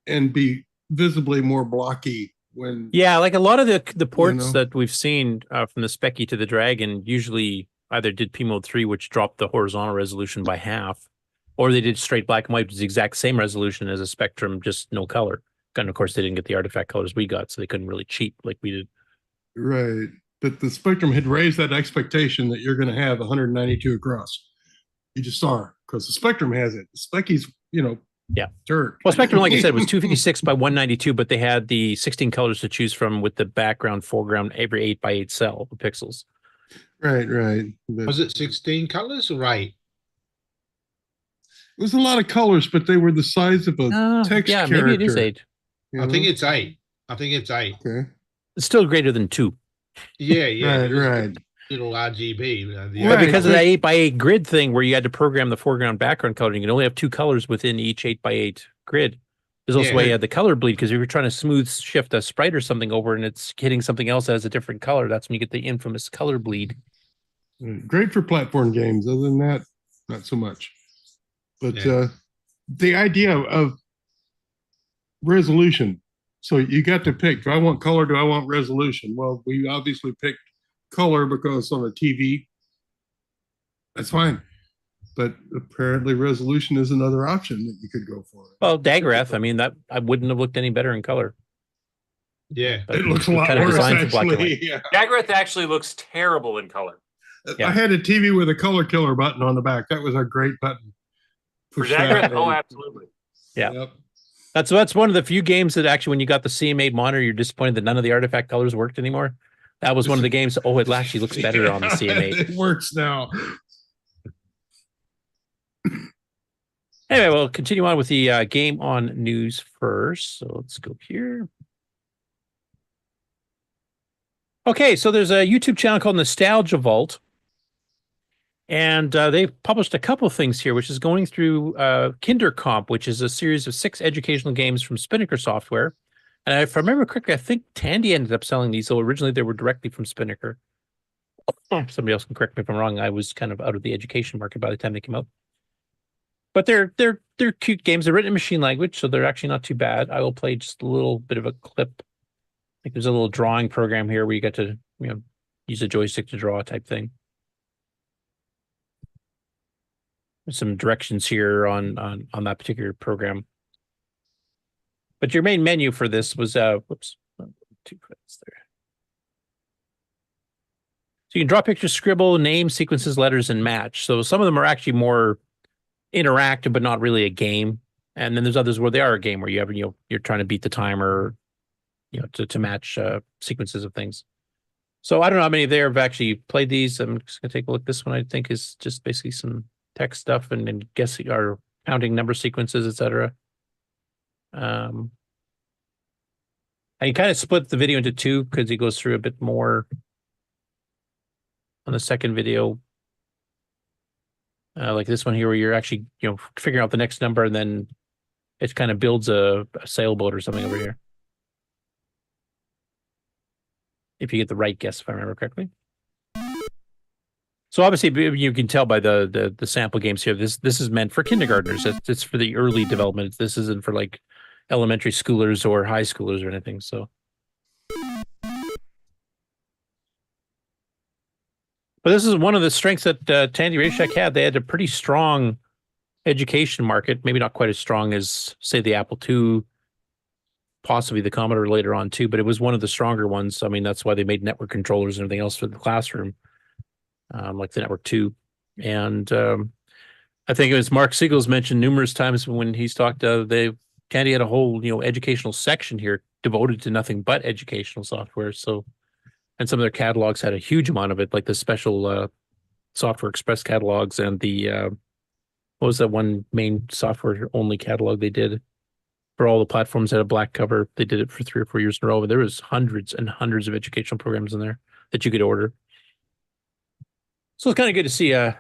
and be visibly more blocky when. Yeah, like a lot of the ports that we've seen from the Specky to the Dragon usually either did P mode 3, which dropped the horizontal resolution by half, or they did straight black and white, which is the exact same resolution as a Spectrum, just no color. And of course, they didn't get the artifact colors we got, so they couldn't really cheat like we did. Right. But the Spectrum had raised that expectation that you're going to have 192 across. You just are, because the Spectrum has it. The Specky's, yeah. dirt. Well, Spectrum, like I said, was 256 by 192, but they had the 16 colors to choose from with the background, foreground, every 8 by 8 cell of pixels. Right. But was it 16 colors or 8? It was a lot of colors, but they were the size of a text character. Maybe it is 8. I think it's 8. Okay. It's still greater than 2. Yeah. Right. Little RGB. But because of that 8 by 8 grid thing where you had to program the foreground background coloring, you can only have 2 colors within each 8 by 8 grid. There's also why you had the color bleed, because if you're trying to smooth shift a sprite or something over and it's hitting something else that has a different color, that's when you get the infamous color bleed. Great for platform games. Other than that, not so much. But the idea of resolution. So you got to pick, do I want color? Do I want resolution? Well, we obviously picked color because on a TV, that's fine. But apparently resolution is another option that you could go for. Well, Daggerath, I mean, that I wouldn't have looked any better in color. Yeah. But it looks a lot worse, actually. Yeah. Daggerath actually looks terrible in color. I had a TV with a color killer button on the back. That was a great button. For Daggerath? Oh, absolutely. Yeah. Yep. That's one of the few games that actually, when you got the CM8 monitor, you're disappointed that none of the artifact colors worked anymore. That was one of the games. Oh, it actually looks better on the CM8. It works now. Anyway, we'll continue on with the game on news first. So let's go here. Okay, so there's a YouTube channel called Nostalgia Vault. And they've published a couple of things here, which is going through Kindercomp, which is a series of 6 educational games from Spinnaker Software. And if I remember correctly, I think Tandy ended up selling these. So originally they were directly from Spinnaker. Somebody else can correct me if I'm wrong. I was kind of out of the education market by the time they came out. But they're cute games. They're written in machine language, so they're actually not too bad. I will play just a little bit of a clip. I think there's a little drawing program here where you get to use a joystick to draw type thing. There's some directions here on that particular program. But your main menu for this was 2 credits there. So you can draw pictures, scribble, name, sequences, letters, and match. So some of them are actually more interactive, but not really a game. And then there's others where they are a game, where you have you're trying to beat the timer, to match sequences of things. So I don't know how many of there have actually played these. I'm just gonna take a look. This one I think is just basically some text stuff and guessing or counting number sequences, etc. And you kind of split the video into 2 because he goes through a bit more on the second video. Like this one here, where you're actually, figuring out the next number, and then it kind of builds a sailboat or something over here. If you get the right guess, if I remember correctly. So obviously, you can tell by the sample games here, this is meant for kindergartners. It's for the early development. This isn't for like elementary schoolers or high schoolers or anything. So. But this is one of the strengths that Tandy Radio Shack had. They had a pretty strong education market, maybe not quite as strong as, say, the Apple II, possibly the Commodore later on too, but it was one of the stronger ones. I mean, that's why they made network controllers and everything else for the classroom, like the Network 2. And I think it was Marc Siegel's mentioned numerous times when he's talked, Tandy had a whole, educational section here devoted to nothing but educational software. So, and some of their catalogs had a huge amount of it, like the special Software Express catalogs and the, what was that one main software only catalog they did for all the platforms that had a black cover. They did it for 3 or 4 years in a row. There was hundreds and hundreds of educational programs in there that you could order. So it's kind of good to see kind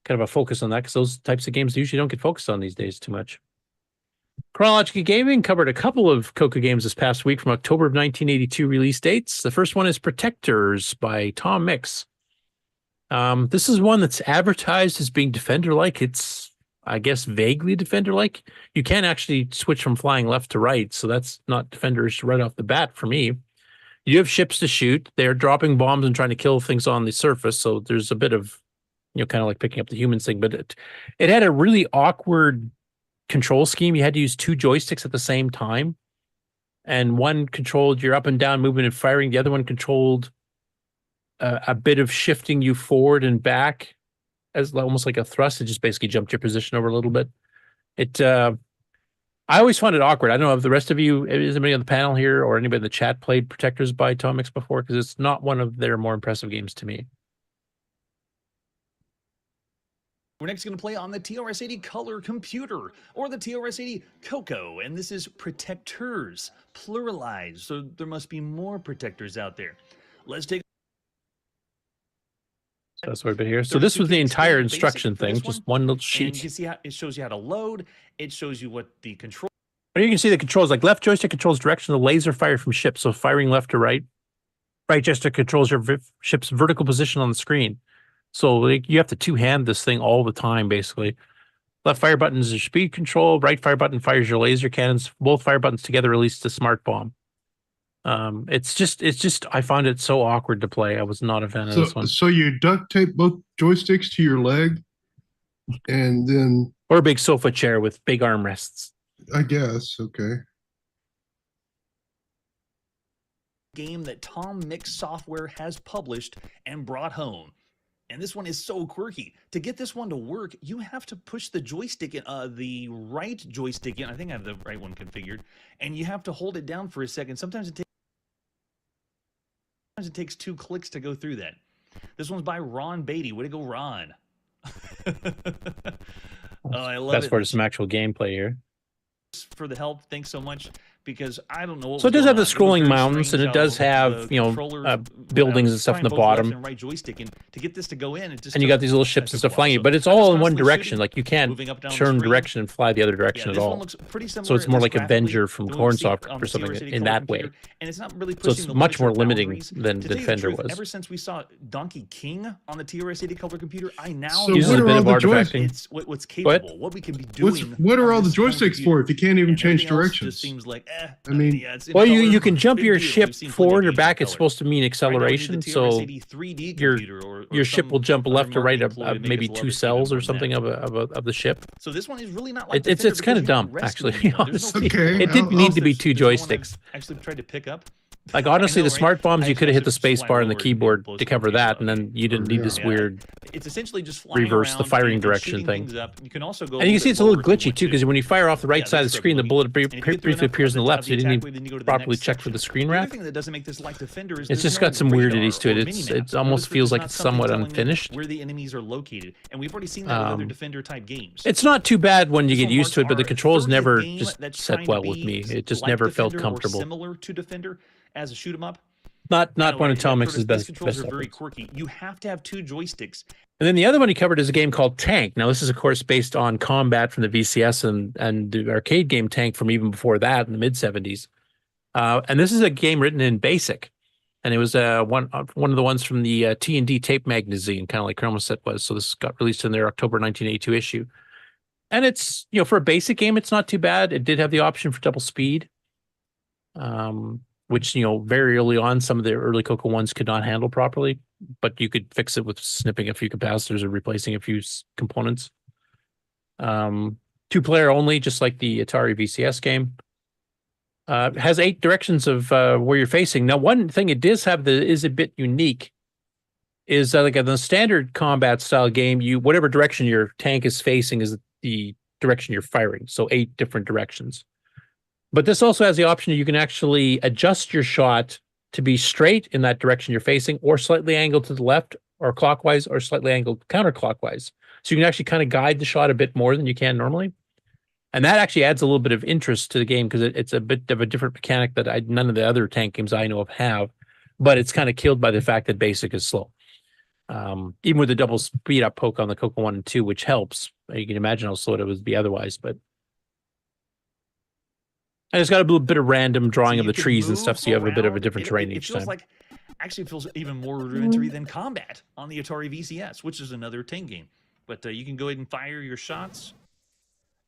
of a focus on that, because those types of games usually don't get focused on these days too much. Chronological Gaming covered a couple of CoCo games this past week from October of 1982 release dates. The first one is Protectors by Tom Mix. This is one that's advertised as being Defender-like. It's, I guess, vaguely Defender-like. You can actually switch from flying left to right, so that's not Defenders right off the bat for me. You have ships to shoot. They're dropping bombs and trying to kill things on the surface, so there's a bit of, kind of like picking up the humans thing, but it had a really awkward control scheme. You had to use two joysticks at the same time, and one controlled your up and down movement and firing. The other one controlled a bit of shifting you forward and back as almost like a thrust. It just basically jumped your position over a little bit. I always found it awkward. I don't know if the rest of you, is anybody on the panel here or anybody in the chat played Protectors by Tom Mix before? Because it's not one of their more impressive games to me. We're next going to play on the TRS-80 Color Computer, or the TRS-80 CoCo, and this is Protectors, pluralized, so there must be more Protectors out there. Let's take... That's what I've been here. So this was the entire instruction thing, just one little sheet. And you can see how it shows you how to load. It shows you what the control... You can see the controls, like left joystick controls direction of the laser fire from ships, so firing left to right. Right joystick controls your ship's vertical position on the screen. So like, you have to two-hand this thing all the time, basically. Left fire button is your speed control. Right fire button fires your laser cannons. Both fire buttons together release the smart bomb. It's just I found it so awkward to play. I was not a fan of this one. So you duct tape both joysticks to your leg, and then or a big sofa chair with big armrests. I guess. Okay. Game that Tom Mix Software has published and brought home. And this one is so quirky. To get this one to work, you have to push the joystick in, the right joystick in. I think I have the right one configured. And you have to hold it down for a second. Sometimes it takes 2 clicks to go through that. This one's by Ron Beatty. Way to go, Ron. I love it. That's for some actual gameplay here. For the help. Thanks so much. Because I don't know what so it does have the scrolling mountains, and it does have buildings and stuff in the bottom. And right joystick, and to get this to go in, it just and you got these little ships and stuff flying you, but it's all in one direction. Like you can't turn direction and fly the other direction at all. So it's more like Avenger from Cornsoft or something in that way. And it's not really so it's much more limiting than Defender was. Ever since we saw Donkey King on the TRS-80 Color Computer, I now so uses a bit of artifacting. What's capable, what we can be doing. What are all the joysticks for if you can't even change directions? Just seems like I mean, well, you can jump your ship forward or back. It's supposed to mean acceleration, so your ship will jump left or right of maybe 2 cells or something of the ship. So this one is really not like it's kind of dumb, actually. Honestly, okay, it didn't need to be 2 joysticks. Actually, tried to pick up. Like honestly, the smart bombs you could have hit the space bar and the keyboard to cover that, and then you didn't need this weird. It's essentially just flying reverse the firing direction thing. You can also go. And you can see it's a little glitchy too, because when you fire off the right side of the screen, the bullet briefly appears on the left. So you didn't even properly check for the screen wrap. It's just got some weirdities to it. It almost feels like it's somewhat unfinished. Where the enemies are located, and we've already seen that with other Defender type games. It's not too bad when you get used to it, but the controls never just set well with me. It just never felt comfortable. Similar to Defender as a shoot 'em up. Not one of Tom Mix's best. Controls are very quirky. You have to have 2 joysticks. And then the other one he covered is a game called Tank. Now this is of course based on Combat from the VCS and the arcade game Tank from even before that in the mid 70s. And this is a game written in BASIC, and it was one of the ones from the T&D tape magazine, kind of like Chromoset was. So this got released in their October 1982 issue. And it's for a basic game, it's not too bad. It did have the option for double speed. Which, very early on, some of the early CoCo ones could not handle properly, but you could fix it with snipping a few capacitors or replacing a few components. 2-player only, just like the Atari VCS game. Has 8 directions of where you're facing. Now, one thing it does have that is a bit unique is like in the standard combat style game, whatever direction your tank is facing is the direction you're firing. So 8 different directions. But this also has the option you can actually adjust your shot to be straight in that direction you're facing, or slightly angled to the left, or clockwise, or slightly angled counterclockwise. So you can actually kind of guide the shot a bit more than you can normally. And that actually adds a little bit of interest to the game, because it's a bit of a different mechanic that none of the other tank games I know of have. But it's kind of killed by the fact that BASIC is slow. Even with the double speed up poke on the CoCo 1 and 2, which helps. You can imagine how slow it would be otherwise, but And it's got a little bit of random drawing So of you the can trees and move stuff, so you have a bit of a around. different terrain It each feels time. like, actually feels even more rudimentary than combat on the Atari VCS, which is another tank game. But you can go ahead and fire your shots,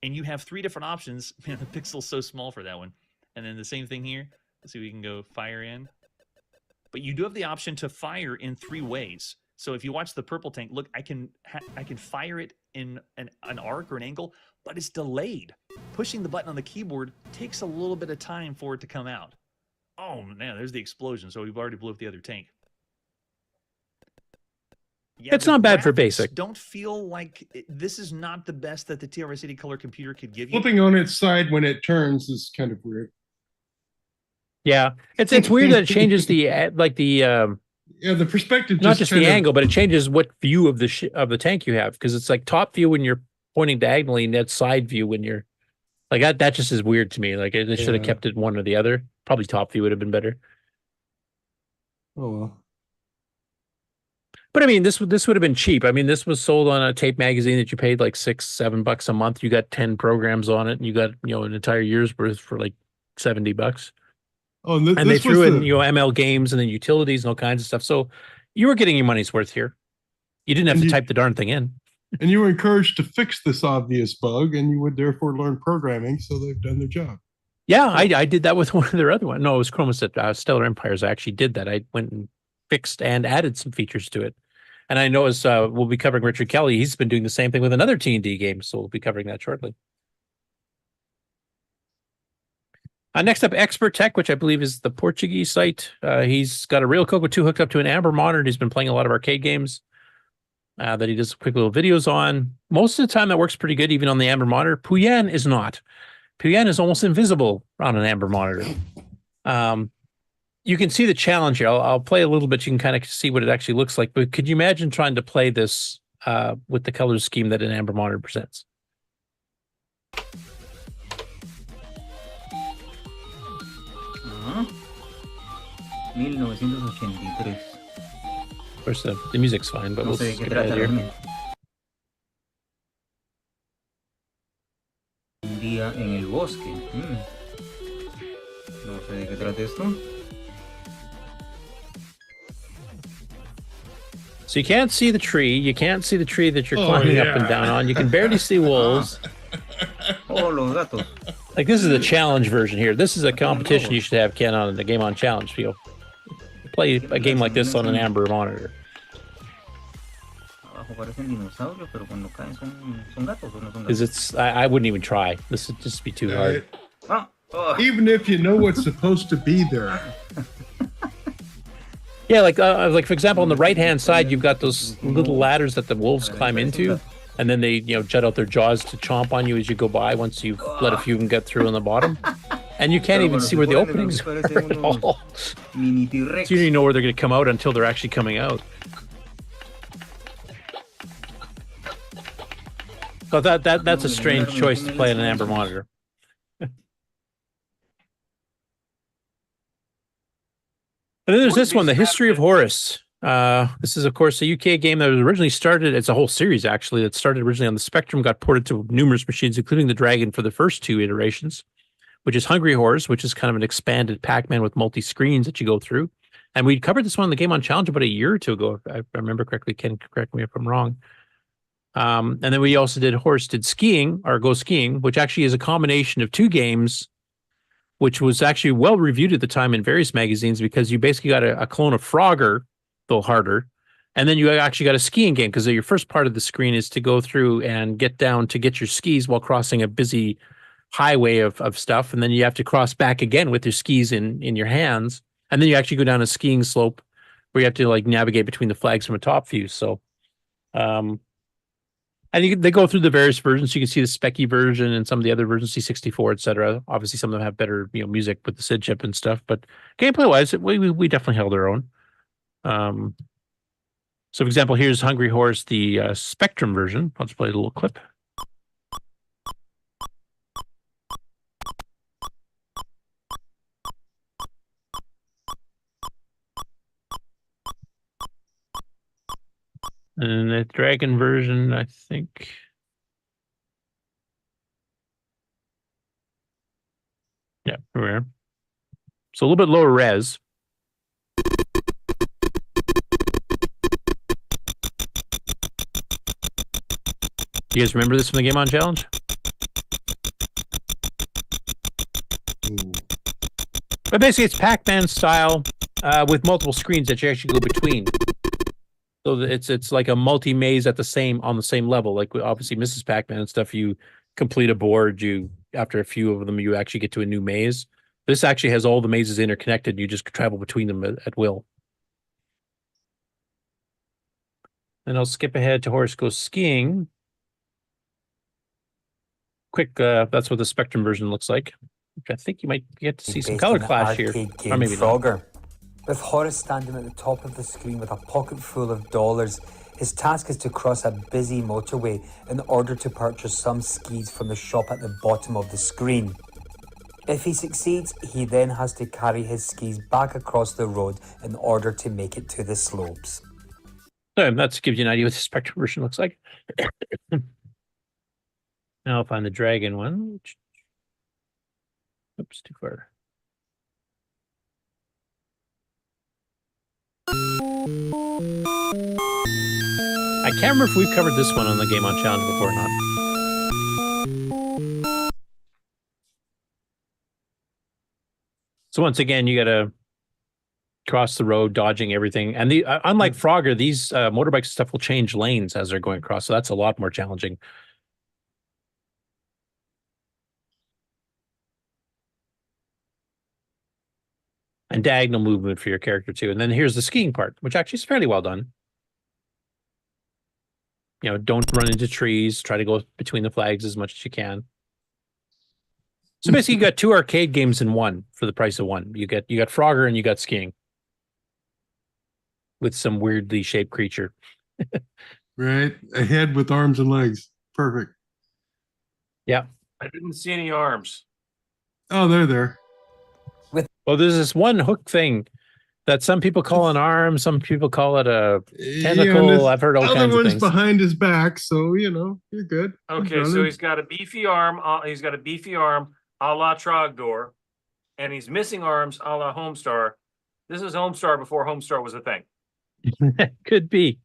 and you have 3 different options. Man, the pixel's so small for that one. And then the same thing here. Let's see, we can go fire in. But you do have the option to fire in 3 ways. So if you watch the purple tank, look, I can fire it in an arc or an angle, but it's delayed. Pushing the button on the keyboard takes a little bit of time for it to come out. Oh man, there's the explosion. So we've already blew up the other tank. Yeah, It's not bad for graphics basic. Don't feel like this is not the best that the TRS-80 color computer could give you. Flipping on its side when it turns is kind of weird. Yeah, it's weird that it changes the Yeah, the perspective not just the kind of- angle, but it changes what view of the tank you have, because it's like top view when you're pointing diagonally, and that's side view when you're like that. Just is weird to me. Like they should have Yeah. kept it one or the other. Probably top view would have been better. Oh well. But I mean, this would have been cheap. I mean, this was sold on a tape magazine that you paid like $6-7 a month. You got 10 programs on it, and you got an entire year's worth for like $70. Oh, and, And they this was threw in the- ML games and then utilities and all kinds of stuff. So you were getting your money's worth here. You didn't have to type the darn thing in. And you were encouraged to fix this obvious bug, and you would therefore learn programming, so they've done their job. Yeah, I did that with one of their other ones. No, it was Chromus at Stellar Empires. I actually did that. I went and fixed and added some features to it. And I know as we'll be covering Richard Kelly, he's been doing the same thing with another T&D game, so we'll be covering that shortly. Next up, Expert Tech, which I believe is the Portuguese site. He's got a real Coco 2 hooked up to an Amber monitor, and he's been playing a lot of arcade games that he does quick little videos on. Most of the time that works pretty good, even on the Amber monitor. Pooyan is not. Pooyan is almost invisible on an Amber monitor. You can see the challenge here. I'll play a little bit. You can kind of see what it actually looks like. But could you imagine trying to play this with the color scheme that an Amber monitor presents? Ah, 1983. Of course, the music's fine, but No we'll sé de qué skip trata ahead here. realmente. Un día en el bosque. No sé de qué trata esto. So you can't see the tree. You can't see the tree that you're Oh, climbing up yeah. and down on. You can barely see wolves. Oh, los gatos. Like this is the challenge version here. This is a competition you should have, Ken, on the Game On Challenge. Play a game like this on an Amber monitor. Abajo parecen dinosaurios, pero cuando caen son gatos o no son Because gatos. it's, I wouldn't even try. This would just be too hard. Even if you know what's supposed to be there. Yeah, like for example, on the right hand side, you've got those little ladders that the wolves climb into, and then they jut out their jaws to chomp on you as you go by. Once you've let a few of them get through on the bottom, and you can't even see where the openings are at all. So you don't even know where they're going to come out until they're actually coming out. So that's a strange choice to play on an Amber monitor. And then there's this one, The History of Horus. This is, of course, a UK game that was originally started. It's a whole series, actually, that started originally on the Spectrum, got ported to numerous machines, including the Dragon for the first 2 iterations, which is Hungry Horse, which is kind of an expanded Pac-Man with multi-screens that you go through. And we covered this one in the Game On Challenge about a year or two ago, if I remember correctly. Ken, correct me if I'm wrong. And then we also did Horse Did Skiing, or Go Skiing, which actually is a combination of 2 games, which was actually well reviewed at the time in various magazines, because you basically got a clone of Frogger, though harder, and then you actually got a skiing game, because your first part of the screen is to go through and get down to get your skis while crossing a busy highway of stuff, and then you have to cross back again with your skis in your hands, and then you actually go down a skiing slope where you have to like navigate between the flags from a top view. So they go through the various versions. You can see the Specky version and some of the other versions, C64, etc. Obviously, some of them have better music with the SID chip and stuff. But gameplay-wise, we definitely held our own. So, for example, here's Hungry Horse, the Spectrum version. I'll just play a little clip. And the Dragon version, I think. Yeah, rare. So a little bit lower res. You guys remember this from the Game On Challenge? But basically, it's Pac-Man style with multiple screens that you actually go between. So it's like a multi-maze on the same level. Like obviously, Mrs. Pac-Man and stuff. You complete a board. After a few of them, you actually get to a new maze. This actually has all the mazes interconnected. You just travel between them at will. And I'll skip ahead to Horace Goes Skiing. Quick, that's what the Spectrum version looks like. Which I think you might get to see some color clash here. Or maybe Frogger. With Horace standing at the top of the screen with a pocket full of dollars, his task is to cross a busy motorway in order to purchase some skis from the shop at the bottom of the screen. If he succeeds, he then has to carry his skis back across the road in order to make it to the slopes. So that gives you an idea what the Spectrum version looks like. Now I'll find the dragon one. Oops, too far. I can't remember if we've covered this one on the Game On Challenge before or not. So once again, you got to cross the road, dodging everything. And unlike Frogger, these motorbikes and stuff will change lanes as they're going across. So that's a lot more challenging. And diagonal movement for your character too. And then here's the skiing part, which actually is fairly well done. You know, don't run into trees. Try to go between the flags as much as you can. So basically, you got two arcade games in one for the price of one. You got Frogger and you got skiing with some weirdly shaped creature. Right, a head with arms and legs. Perfect. Yeah. I didn't see any arms. Oh, they're there. Well, there's this one hook thing that some people call an arm, some people call it a tentacle. I've heard all kinds of other one's things. behind his back, so you know you're good. Okay, so he's got a beefy arm. He's got a beefy arm, a la Trogdor, and he's missing arms, a la Homestar. This is Homestar before Homestar was a thing. Could be.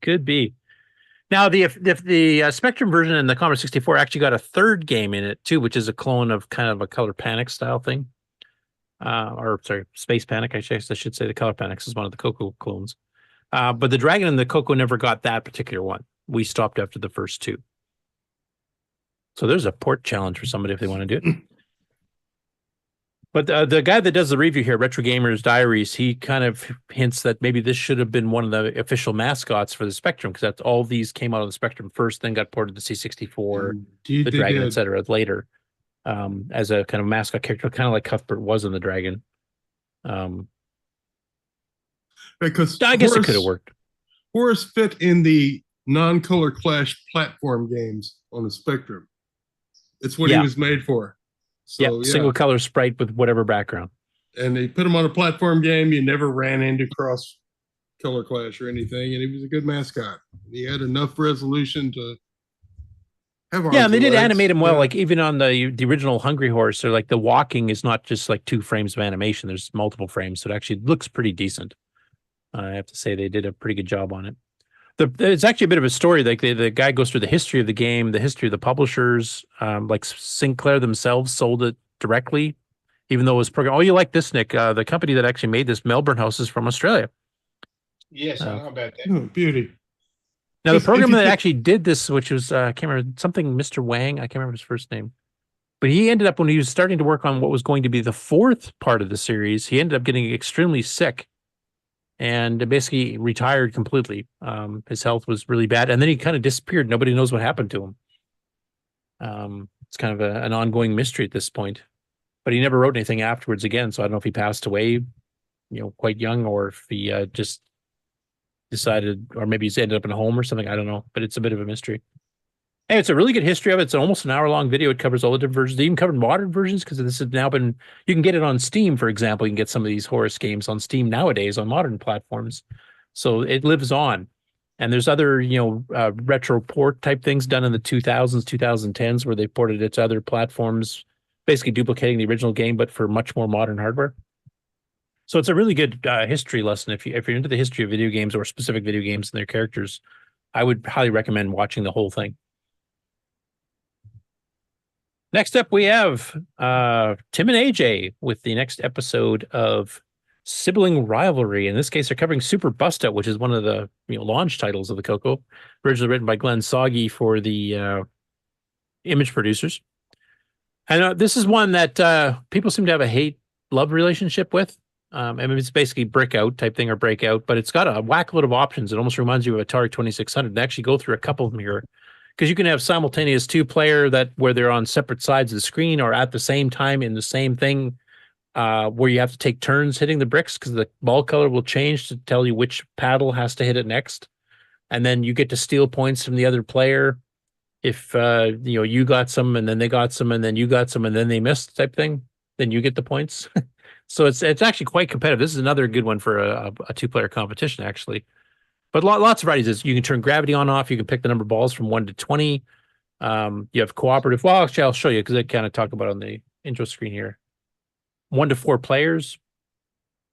Now, the Spectrum version and the Commodore 64 actually got a third game in it too, which is a clone of kind of a Color Panic style thing. Or sorry, Space Panic. I should say the Color Panics is one of the CoCo clones. But the Dragon and the CoCo never got that particular one. We stopped after the first two. So there's a port challenge for somebody if they want to do it. But the guy that does the review here, Retro Gamers Diaries, he kind of hints that maybe this should have been one of the official mascots for the Spectrum, because that's all these came out on the Spectrum first, then got ported to C64, the Dragon, etc. later. As a kind of mascot character, kind of like Cuthbert was in the Dragon. Because I guess it could have worked. Horace fit in the non-color clash platform games on the Spectrum. It's what he was made for. So, single color sprite with whatever background. And they put him on a platform game. You never ran into cross color clash or anything, and he was a good mascot. He had enough resolution to. Yeah, and they did animate him well. Like even on the original Hungry Horse, they're like the walking is not just like 2 frames of animation. There's multiple frames, so it actually looks pretty decent. I have to say they did a pretty good job on it. It's actually a bit of a story. Like the guy goes through the history of the game, the history of the publishers. Like Sinclair themselves sold it directly, even though it was programmed. Oh, you like this, Nick? The company that actually made this, Melbourne House, is from Australia. Yes, I know about that. Oh, beauty. Now, the program that actually did this, which was, I can't remember, something Mr. Wang, I can't remember his first name. But he ended up, when he was starting to work on what was going to be the 4th part of the series, he ended up getting extremely sick and basically retired completely. His health was really bad. And then he kind of disappeared. Nobody knows what happened to him. It's kind of an ongoing mystery at this point. But he never wrote anything afterwards again. So I don't know if he passed away, quite young, or if he just decided, or maybe he's ended up in a home or something. I don't know, but it's a bit of a mystery. Hey, it's a really good history of it. It's almost an hour-long video. It covers all the different versions. They even covered modern versions, because this has now been, you can get it on Steam, for example. You can get some of these Horace games on Steam nowadays on modern platforms. So it lives on. And there's other, retro port type things done in the 2000s, 2010s, where they ported it to other platforms. basically duplicating the original game, but for much more modern hardware. So it's a really good history lesson. If you're into the history of video games or specific video games and their characters, I would highly recommend watching the whole thing. Next up, we have Tim and AJ with the next episode of Sibling Rivlary. In this case, they're covering Super Bustout, which is one of the launch titles of the CoCo, originally written by Glenn Soggy for the image producers. And this is one that people seem to have a hate-love relationship with. I mean, it's basically brick out type thing or breakout, but it's got a whack load of options. It almost reminds you of Atari 2600. And actually go through a couple of them here, because you can have simultaneous two-player where they're on separate sides of the screen or at the same time in the same thing, where you have to take turns hitting the bricks because the ball color will change to tell you which paddle has to hit it next, and then you get to steal points from the other player if you got some and then they got some and then you got some and then they missed type thing. Then you get the points. So it's actually quite competitive. This is another good one for a two-player competition, actually. But lots of varieties. You can turn gravity on, off. You can pick the number of balls from 1 to 20. You have cooperative. Well, actually, I'll show you because I kind of talk about it on the intro screen here. 1 to 4 players.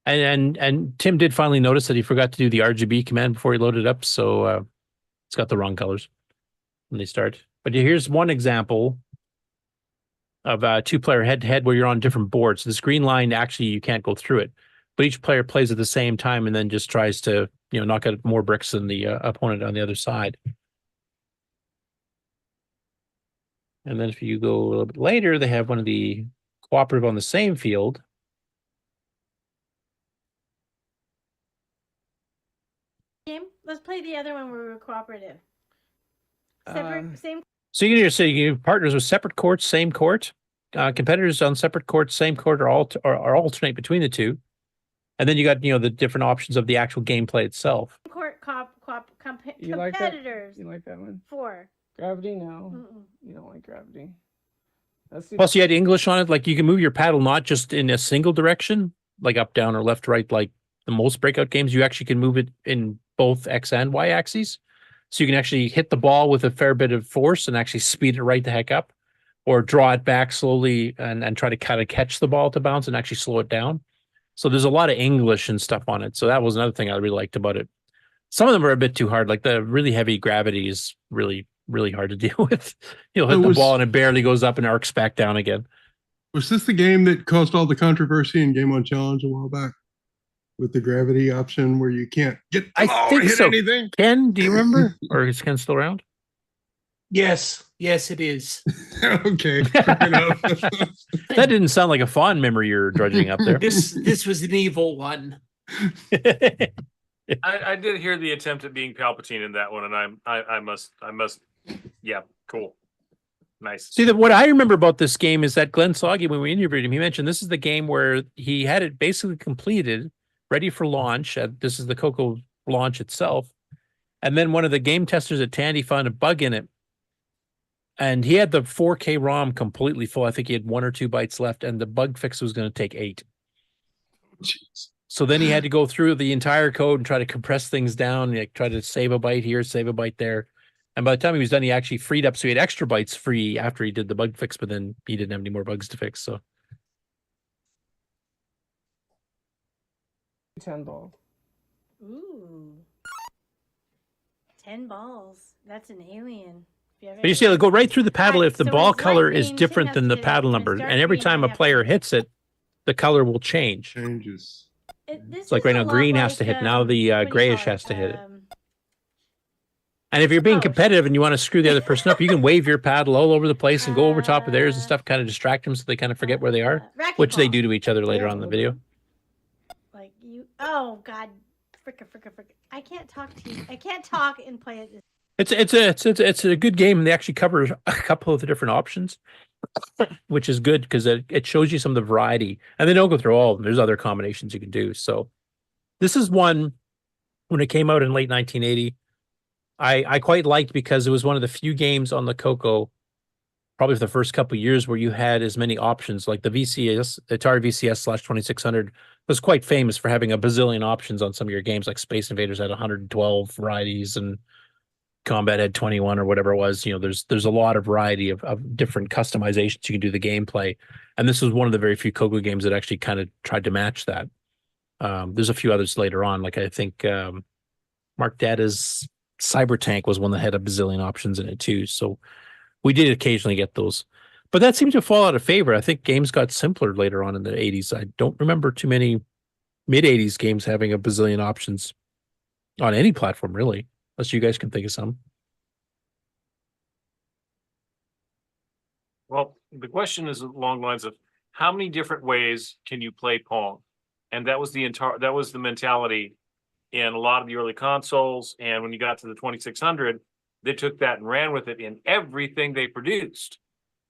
And Tim did finally notice that he forgot to do the RGB command before he loaded it up. So it's got the wrong colors when they start. But here's one example of a two-player head-to-head where you're on different boards. So this green line, actually, you can't go through it. But each player plays at the same time and then just tries to, knock out more bricks than the opponent on the other side. And then if you go a little bit later, they have one of the cooperative on the same field. Game. Let's play the other one where we're cooperative. Separate, same. So you can have partners with separate courts, same court. Competitors on separate courts, same court, or alternate between the two. And then you got the different options of the actual gameplay itself. Court You like that? competitors. You like that one? 4. Gravity? No. Mm-mm. You don't like gravity. Let's see. Plus, you had English on it. Like you can move your paddle not just in a single direction, like up, down, or left, right, like the most breakout games. You actually can move it in both X and Y axes. So you can actually hit the ball with a fair bit of force and actually speed it right the heck up, or draw it back slowly and try to kind of catch the ball to bounce and actually slow it down. So there's a lot of English and stuff on it. So that was another thing I really liked about it. Some of them are a bit too hard. Like the really heavy gravity is really, really hard to deal with. You'll hit the ball and it barely goes up and arcs back down again. Was this the game that caused all the controversy in Game On Challenge a while back? With the gravity option where you can't get the ball or hit anything? Ken, do you remember? Or is Ken still around? Yes, it is. Okay, fair enough. That didn't sound like a fond memory you're drudging up there. This was an evil one. I did hear the attempt at being Palpatine in that one, and I must, yeah, cool. Nice. See, what I remember about this game is that Glenn Soggy, when we interviewed him, he mentioned this is the game where he had it basically completed, ready for launch. This is the CoCo launch itself. And then one of the game testers at Tandy found a bug in it. And he had the 4K ROM completely full. I think he had 1 or 2 bytes left, and the bug fix was going to take 8. Jeez. So then he had to go through the entire code and try to compress things down, like try to save a byte here, save a byte there. And by the time he was done, he actually freed up. So he had extra bytes free after he did the bug fix, but then he didn't have any more bugs to fix. So 10 balls. Ooh. 10 balls. That's an alien. But you see, it'll go right through the paddle if the ball color is different than the paddle number. And every time a player hits it, the color will change. Changes. It's like right now, green has to hit. Now the grayish has to hit it. And if you're being competitive and you want to screw the other person up, you can wave your paddle all over the place and go over top of theirs and stuff, kind of distract them so they kind of forget where they are, which they do to each other later on in the video. Like you, oh God, fricka. I can't talk to you. I can't talk and play it. It's a good game, and they actually cover a couple of the different options, which is good because it shows you some of the variety, and they don't go through all of them. There's other combinations you can do. So this is one when it came out in late 1980. I quite liked because it was one of the few games on the CoCo, probably for the first couple of years, where you had as many options. Like the Atari VCS/2600 was quite famous for having a bazillion options on some of your games. Like Space Invaders had 112 varieties, and Combat had 21 or whatever it was. There's a lot of variety of different customizations you can do the gameplay, and this was one of the very few Coco games that actually kind of tried to match that. There's a few others later on, like I think Mark Dada's Cyber Tank was one that had a bazillion options in it too. So we did occasionally get those, but that seemed to fall out of favor. I think games got simpler later on in the 80s. I don't remember too many mid 80s games having a bazillion options on any platform, really, unless you guys can think of some. Well, the question is along the lines of how many different ways can you play Pong? And that was the mentality in a lot of the early consoles. And when you got to the 2600, they took that and ran with it in everything they produced.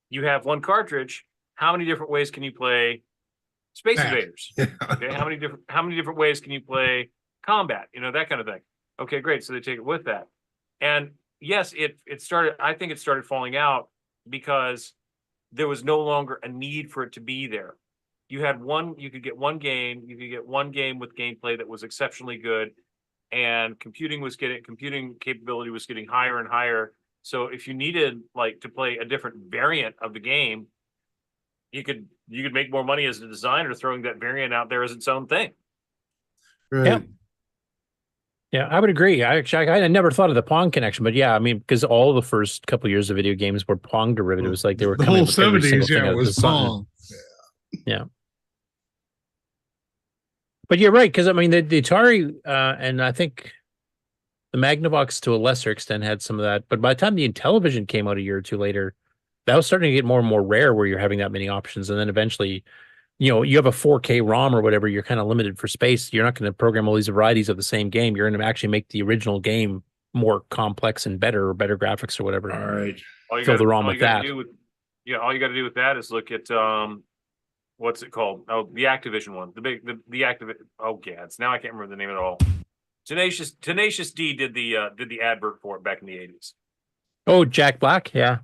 You have one cartridge. How many different ways can you play Space Invaders? Okay, how many different ways can you play Combat? That kind of thing. Okay, great. So they take it with that. And yes, it started. I think it started falling out because there was no longer a need for it to be there. You could get one game with gameplay that was exceptionally good, and computing capability was getting higher and higher. So if you needed to play a different variant of the game, you could make more money as a designer throwing that variant out there as its own thing. Right. Yeah, I would agree. I never thought of the Pong connection, but yeah, I mean, because all the first couple of years of video games were Pong derivatives, like they were The coming whole with every single 70s, thing yeah, out it of was the sun. Pong. Yeah. But you're right, because I mean the Atari and I think the Magnavox to a lesser extent had some of that. But by the time the Intellivision came out a year or two later, that was starting to get more and more rare where you're having that many options. And then eventually, you have a 4K ROM or whatever, you're kind of limited for space. You're not going to program all these varieties of the same game. You're going to actually make the original game more complex and better graphics or whatever. All right. Fill the ROM with that. All you got to do with that is look at what's it called? Oh, the Activision one. The Activision. Oh, gads. Now I can't remember the name of it all. Tenacious D did the advert for it back in the 80s. Oh, Jack Black, yeah.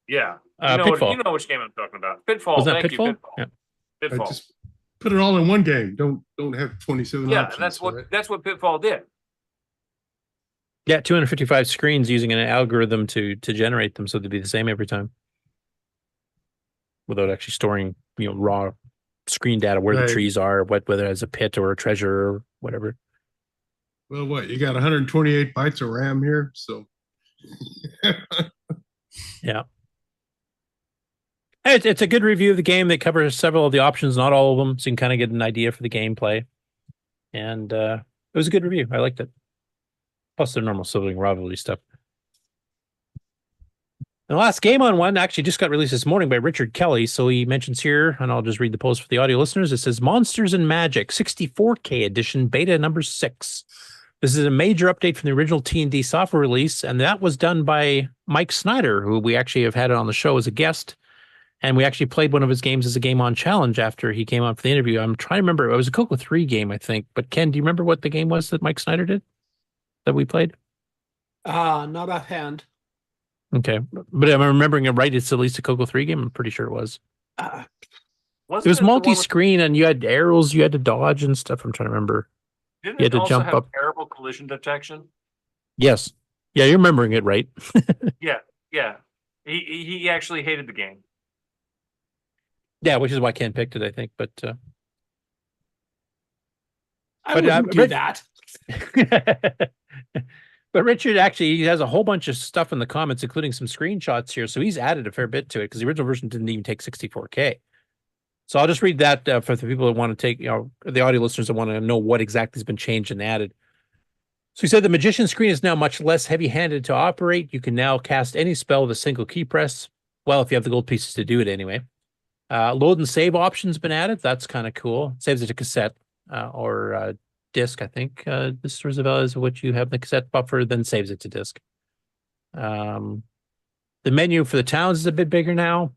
Yeah. Pitfall. You know which game I'm talking about. Pitfall. Was that Thank Pitfall? you, Pitfall. Yeah. Pitfall. Just put it all in one game. Don't have 27 Yeah, options. that's what Pitfall did. Yeah, 255 screens using an algorithm to generate them so they'd be the same every time, without actually storing raw screen data where the trees are, whether it has a pit or a treasure or whatever. Well, what, you got 128 bytes of RAM here, so yeah. It's a good review of the game. They cover several of the options, not all of them, so you can kind of get an idea for the gameplay. And it was a good review. I liked it. Plus the normal Sibling Rivlary stuff. And the last game on one actually just got released this morning by Richard Kelly. So he mentions here, and I'll just read the post for the audio listeners. It says Monsters and Magic 64K edition beta number 6. This is a major update from the original T&D software release, and that was done by Mike Snyder, who we actually have had on the show as a guest. And we actually played one of his games as a game on challenge after he came on for the interview. I'm trying to remember. It was a Coco 3 game, I think. But Ken, do you remember what the game was that Mike Snyder did that we played? Not offhand. Okay. But am I remembering it right? It's at least a Coco 3 game? I'm pretty sure it was. It was multi-screen, and you had arrows you had to dodge and stuff. I'm trying to remember. Didn't You had it to also jump have up. terrible collision detection? Yes. Yeah, you're remembering it right. Yeah. He actually hated the game. Yeah, which is why Ken picked it, I think. But I wouldn't do that. But Richard actually, he has a whole bunch of stuff in the comments, including some screenshots here. So he's added a fair bit to it because the original version didn't even take 64K. So I'll just read that for the people that want to take, the audio listeners that want to know what exactly has been changed and added. So he said the magician screen is now much less heavy-handed to operate. You can now cast any spell with a single key press. Well, if you have the gold pieces to do it anyway. Load and save options been added. That's kind of cool. Saves it to cassette or disk, I think. This is what you have the cassette buffer, then saves it to disk. The menu for the towns is a bit bigger now.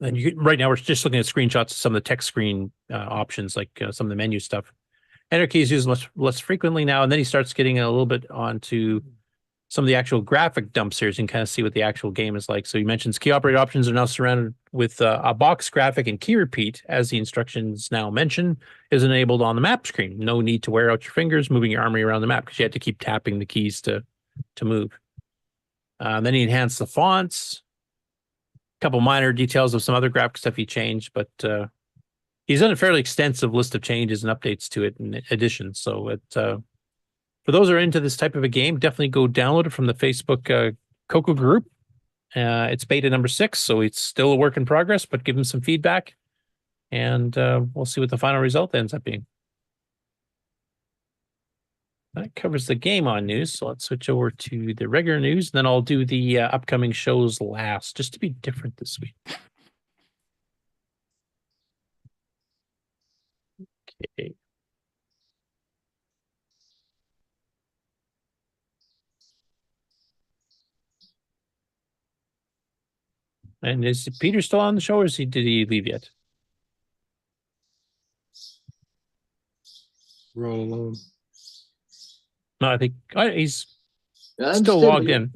And right now we're just looking at screenshots of some of the text screen options, like some of the menu stuff. Enter keys used much less frequently now, and then he starts getting a little bit onto some of the actual graphic dumps here, so you can kind of see what the actual game is like. So he mentions key operate options are now surrounded with a box graphic and key repeat, as the instructions now mention, is enabled on the map screen. No need to wear out your fingers moving your army around the map because you had to keep tapping the keys to to move. Then he enhanced the fonts, a couple minor details of some other graphic stuff he changed, but he's done a fairly extensive list of changes and updates to it and additions. So it for those who are into this type of a game, definitely go download it from the Facebook CoCo group. It's beta number 6, so it's still a work in progress, but give him some feedback, and we'll see what the final result ends up being. That covers the game on news, so let's switch over to the regular news, and then I'll do the upcoming shows last, just to be different this week. Okay. And is Peter still on the show, or did he leave yet? We're all alone. No, I think he's still logged in.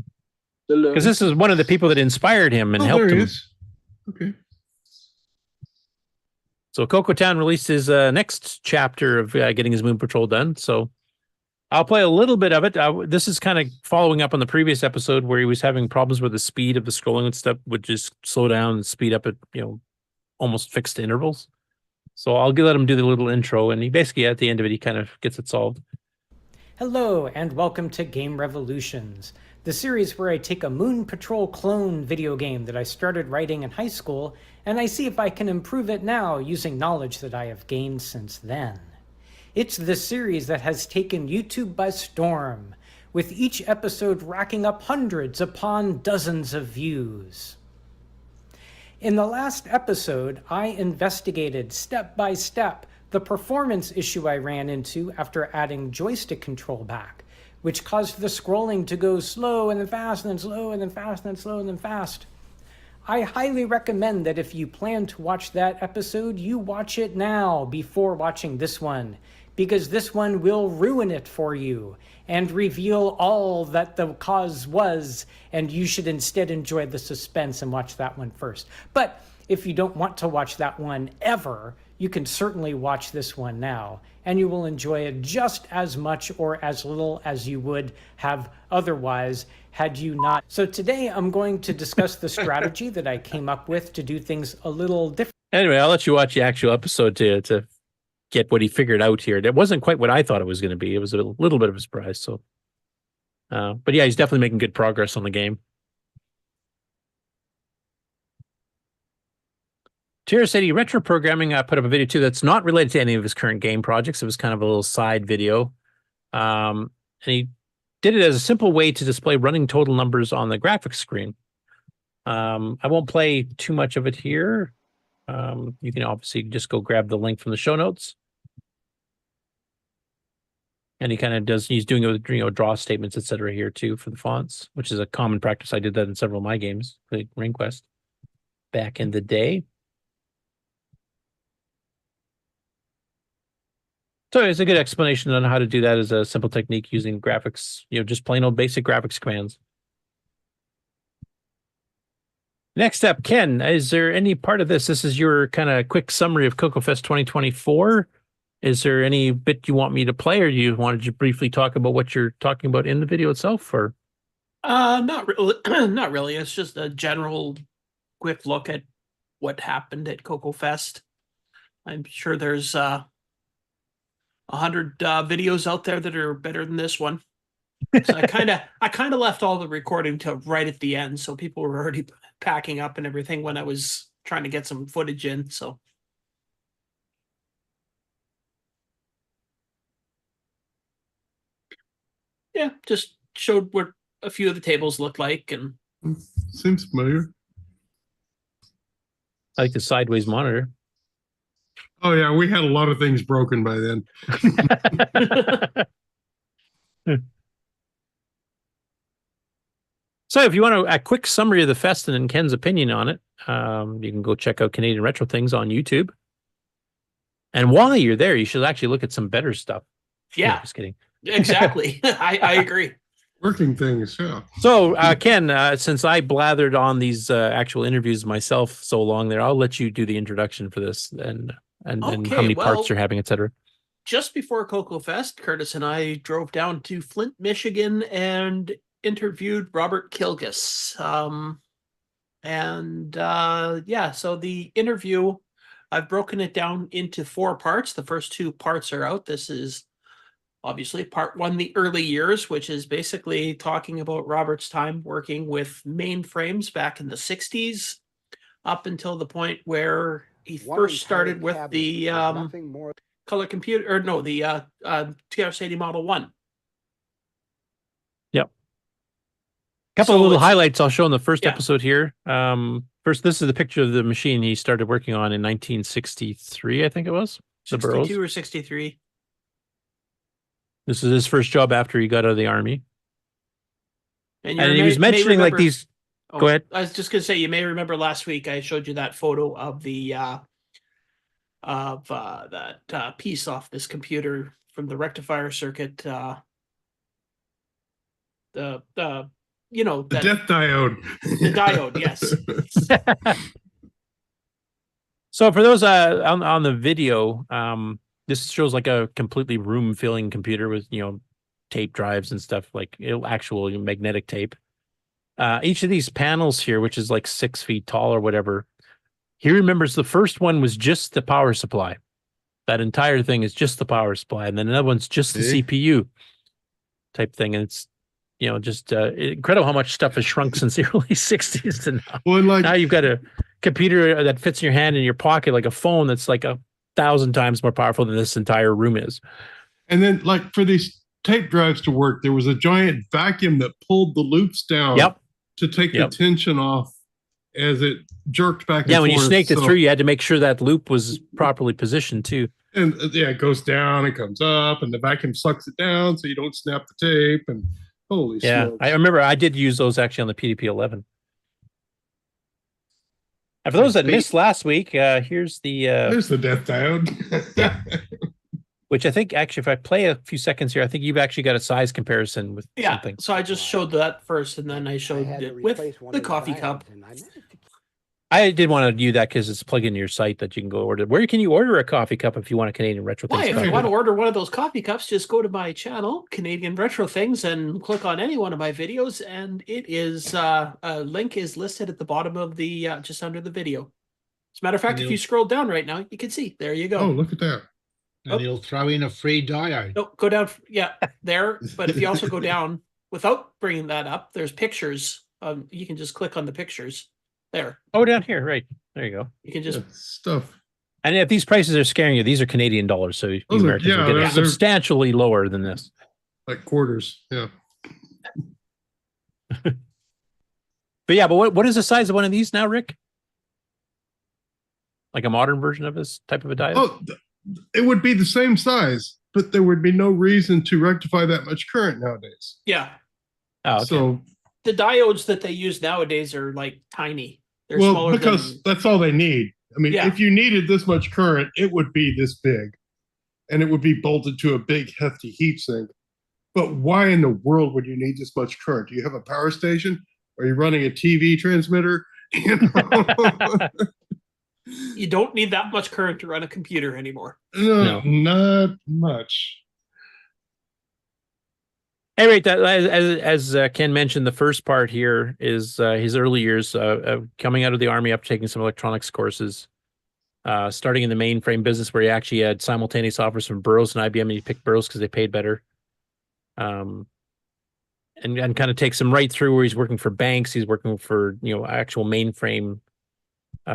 Because this is one of the people that inspired him and helped him. Okay. So Coco Town released his next chapter of getting his Moon Patrol done. So I'll play a little bit of it. This is kind of following up on the previous episode where he was having problems with the speed of the scrolling and stuff, would just slow down and speed up at, almost fixed intervals. So I'll let him do the little intro, and he basically, at the end of it, he kind of gets it solved. Hello, and welcome to Game Revolutions, the series where I take a Moon Patrol clone video game that I started writing in high school, and I see if I can improve it now using knowledge that I have gained since then. It's the series that has taken YouTube by storm, with each episode racking up hundreds upon dozens of views. In the last episode, I investigated step by step the performance issue I ran into after adding joystick control back, which caused the scrolling to go slow and then fast and then slow and then fast and then slow and then fast. I highly recommend that if you plan to watch that episode, you watch it now before watching this one, because this one will ruin it for you and reveal all that the cause was, and you should instead enjoy the suspense and watch that one first. But if you don't want to watch that one ever, you can certainly watch this one now, and you will enjoy it just as much or as little as you would have otherwise had you not. So today I'm going to discuss the strategy that I came up with to do things a little different. Anyway, I'll let you watch the actual episode to get what he figured out here. That wasn't quite what I thought it was going to be. It was a little bit of a surprise. So, but yeah, he's definitely making good progress on the game. TRS-80 Retro Programming put up a video too that's not related to any of his current game projects. It was kind of a little side video. And he did it as a simple way to display running total numbers on the graphics screen. I won't play too much of it here. You can obviously just go grab the link from the show notes. And he kind of does, he's doing it with, draw statements, etc. here too for the fonts, which is a common practice. I did that in several of my games, like Ring Quest, back in the day. So it's a good explanation on how to do that as a simple technique using graphics, just plain old basic graphics commands. Next up, Ken, is there any part of this? This is your kind of quick summary of CoCoFest 2024. Is there any bit you want me to play, or you wanted to briefly talk about what you're talking about in the video itself? Or not really. Not really. It's just a general quick look at what happened at CoCoFest. I'm sure there's 100 videos out there that are better than this one. So I kind of left all the recording till right at the end, so people were already packing up and everything when I was trying to get some footage in. So yeah, just showed what a few of the tables looked like, and seems familiar. I like the sideways monitor. Oh yeah, we had a lot of things broken by then. So if you want a quick summary of the fest and Ken's opinion on it, you can go check out Canadian Retro Things on YouTube. And while you're there, you should actually look at some better stuff. Yeah, no, just kidding. Exactly. I agree. Working things, yeah. So Ken, since I blathered on these actual interviews myself so long there, I'll let you do the introduction for this and how many parts you're having, etc. Just before CoCoFest, Curtis and I drove down to Flint, Michigan, and interviewed Robert Kilgus. Yeah, so the interview, I've broken it down into 4 parts. The first 2 parts are out. This is obviously part 1, the early years, which is basically talking about Robert's time working with mainframes back in the 60s, up until the point where he first started with the color computer, or no, the TRS-80 Model 1. Yep. Couple So of little it's- highlights I'll show in the first Yeah. episode here. First, this is the picture of the machine he started working on in 1963, I think it was. The Burroughs. 62 or 63. This is his first job after he got out of the army. And, And he was mentioning like remember- these. Oh, Go ahead. I was just gonna say, you may remember last week I showed you that photo of the that piece off this computer from the rectifier circuit. The you know, The that, death diode. the diode, yes. So for those on the video, this shows like a completely room filling computer with, you know, tape drives and stuff, like actual magnetic tape. Each of these panels here, which is like 6 feet tall or whatever, he remembers the first one was just the power supply. That entire thing is just the power supply, and then another one's just the CPU type thing. And it's, you know, just incredible how much stuff has shrunk since the early 60s to now. Well, like, now you've got a computer that fits in your hand in your pocket, like a phone that's like 1,000 times more powerful than this entire room is. And then, like, for these tape drives to work, there was a giant vacuum that pulled the loops down to take the tension off as it jerked back and Yeah, forth. when you snaked it So- through, you had to make sure that loop was properly positioned too. And yeah, it goes down, it comes up, and the vacuum sucks it down so you don't snap the tape. And holy Yeah, smokes. I remember I did use those actually on the PDP-11. And for those that missed last week, here's the There's the death diode. which I think actually, if I play a few seconds here, I think you've actually got a size comparison with Yeah, something. so I just showed that first, and then I showed it with the coffee cup. I did want to do that because it's plugged into your site that you can go order. Where can you order a coffee cup if you want a Canadian Retro Why, Things if you coffee want to cup? order one of those coffee cups, just go to my channel, Canadian Retro Things, and click on any one of my videos, and it is a link is listed at the bottom of the just under the video. As a matter of fact, if you scroll down right now, you can see. There you go. Oh, look at that. And he'll throw in a free diode. No, go down. Yeah, there. But if you also go down without bringing that up, there's pictures. You can just click on the pictures. There. Oh, down here, right. There you go. You can just stuff. And if these prices are scaring you, these are Canadian dollars, so you Those are- Americans yeah, will get they're- it substantially lower than this. Like quarters. Yeah. But yeah, but what is the size of one of these now, Rick? Like a modern version of this type of a diode? Oh, it would be the same size, but there would be no reason to rectify that much current nowadays. yeah. Oh, okay. So, The diodes that they use nowadays are like tiny. They're well, smaller because than that's all they need. I mean, Yeah. if you needed this much current, it would be this big, and it would be bolted to a big, hefty heat sink. But why in the world would you need this much current? Do you have a power station? Are you running a TV transmitter? You know? you don't need that much current to run a computer anymore. No, not much. Anyway, as Ken mentioned, the first part here is his early years coming out of the Army after taking some electronics courses, starting in the mainframe business where he actually had simultaneous offers from Burroughs and IBM, and he picked Burroughs because they paid better. And kind of takes him right through where he's working for banks, he's working for, you know, actual mainframe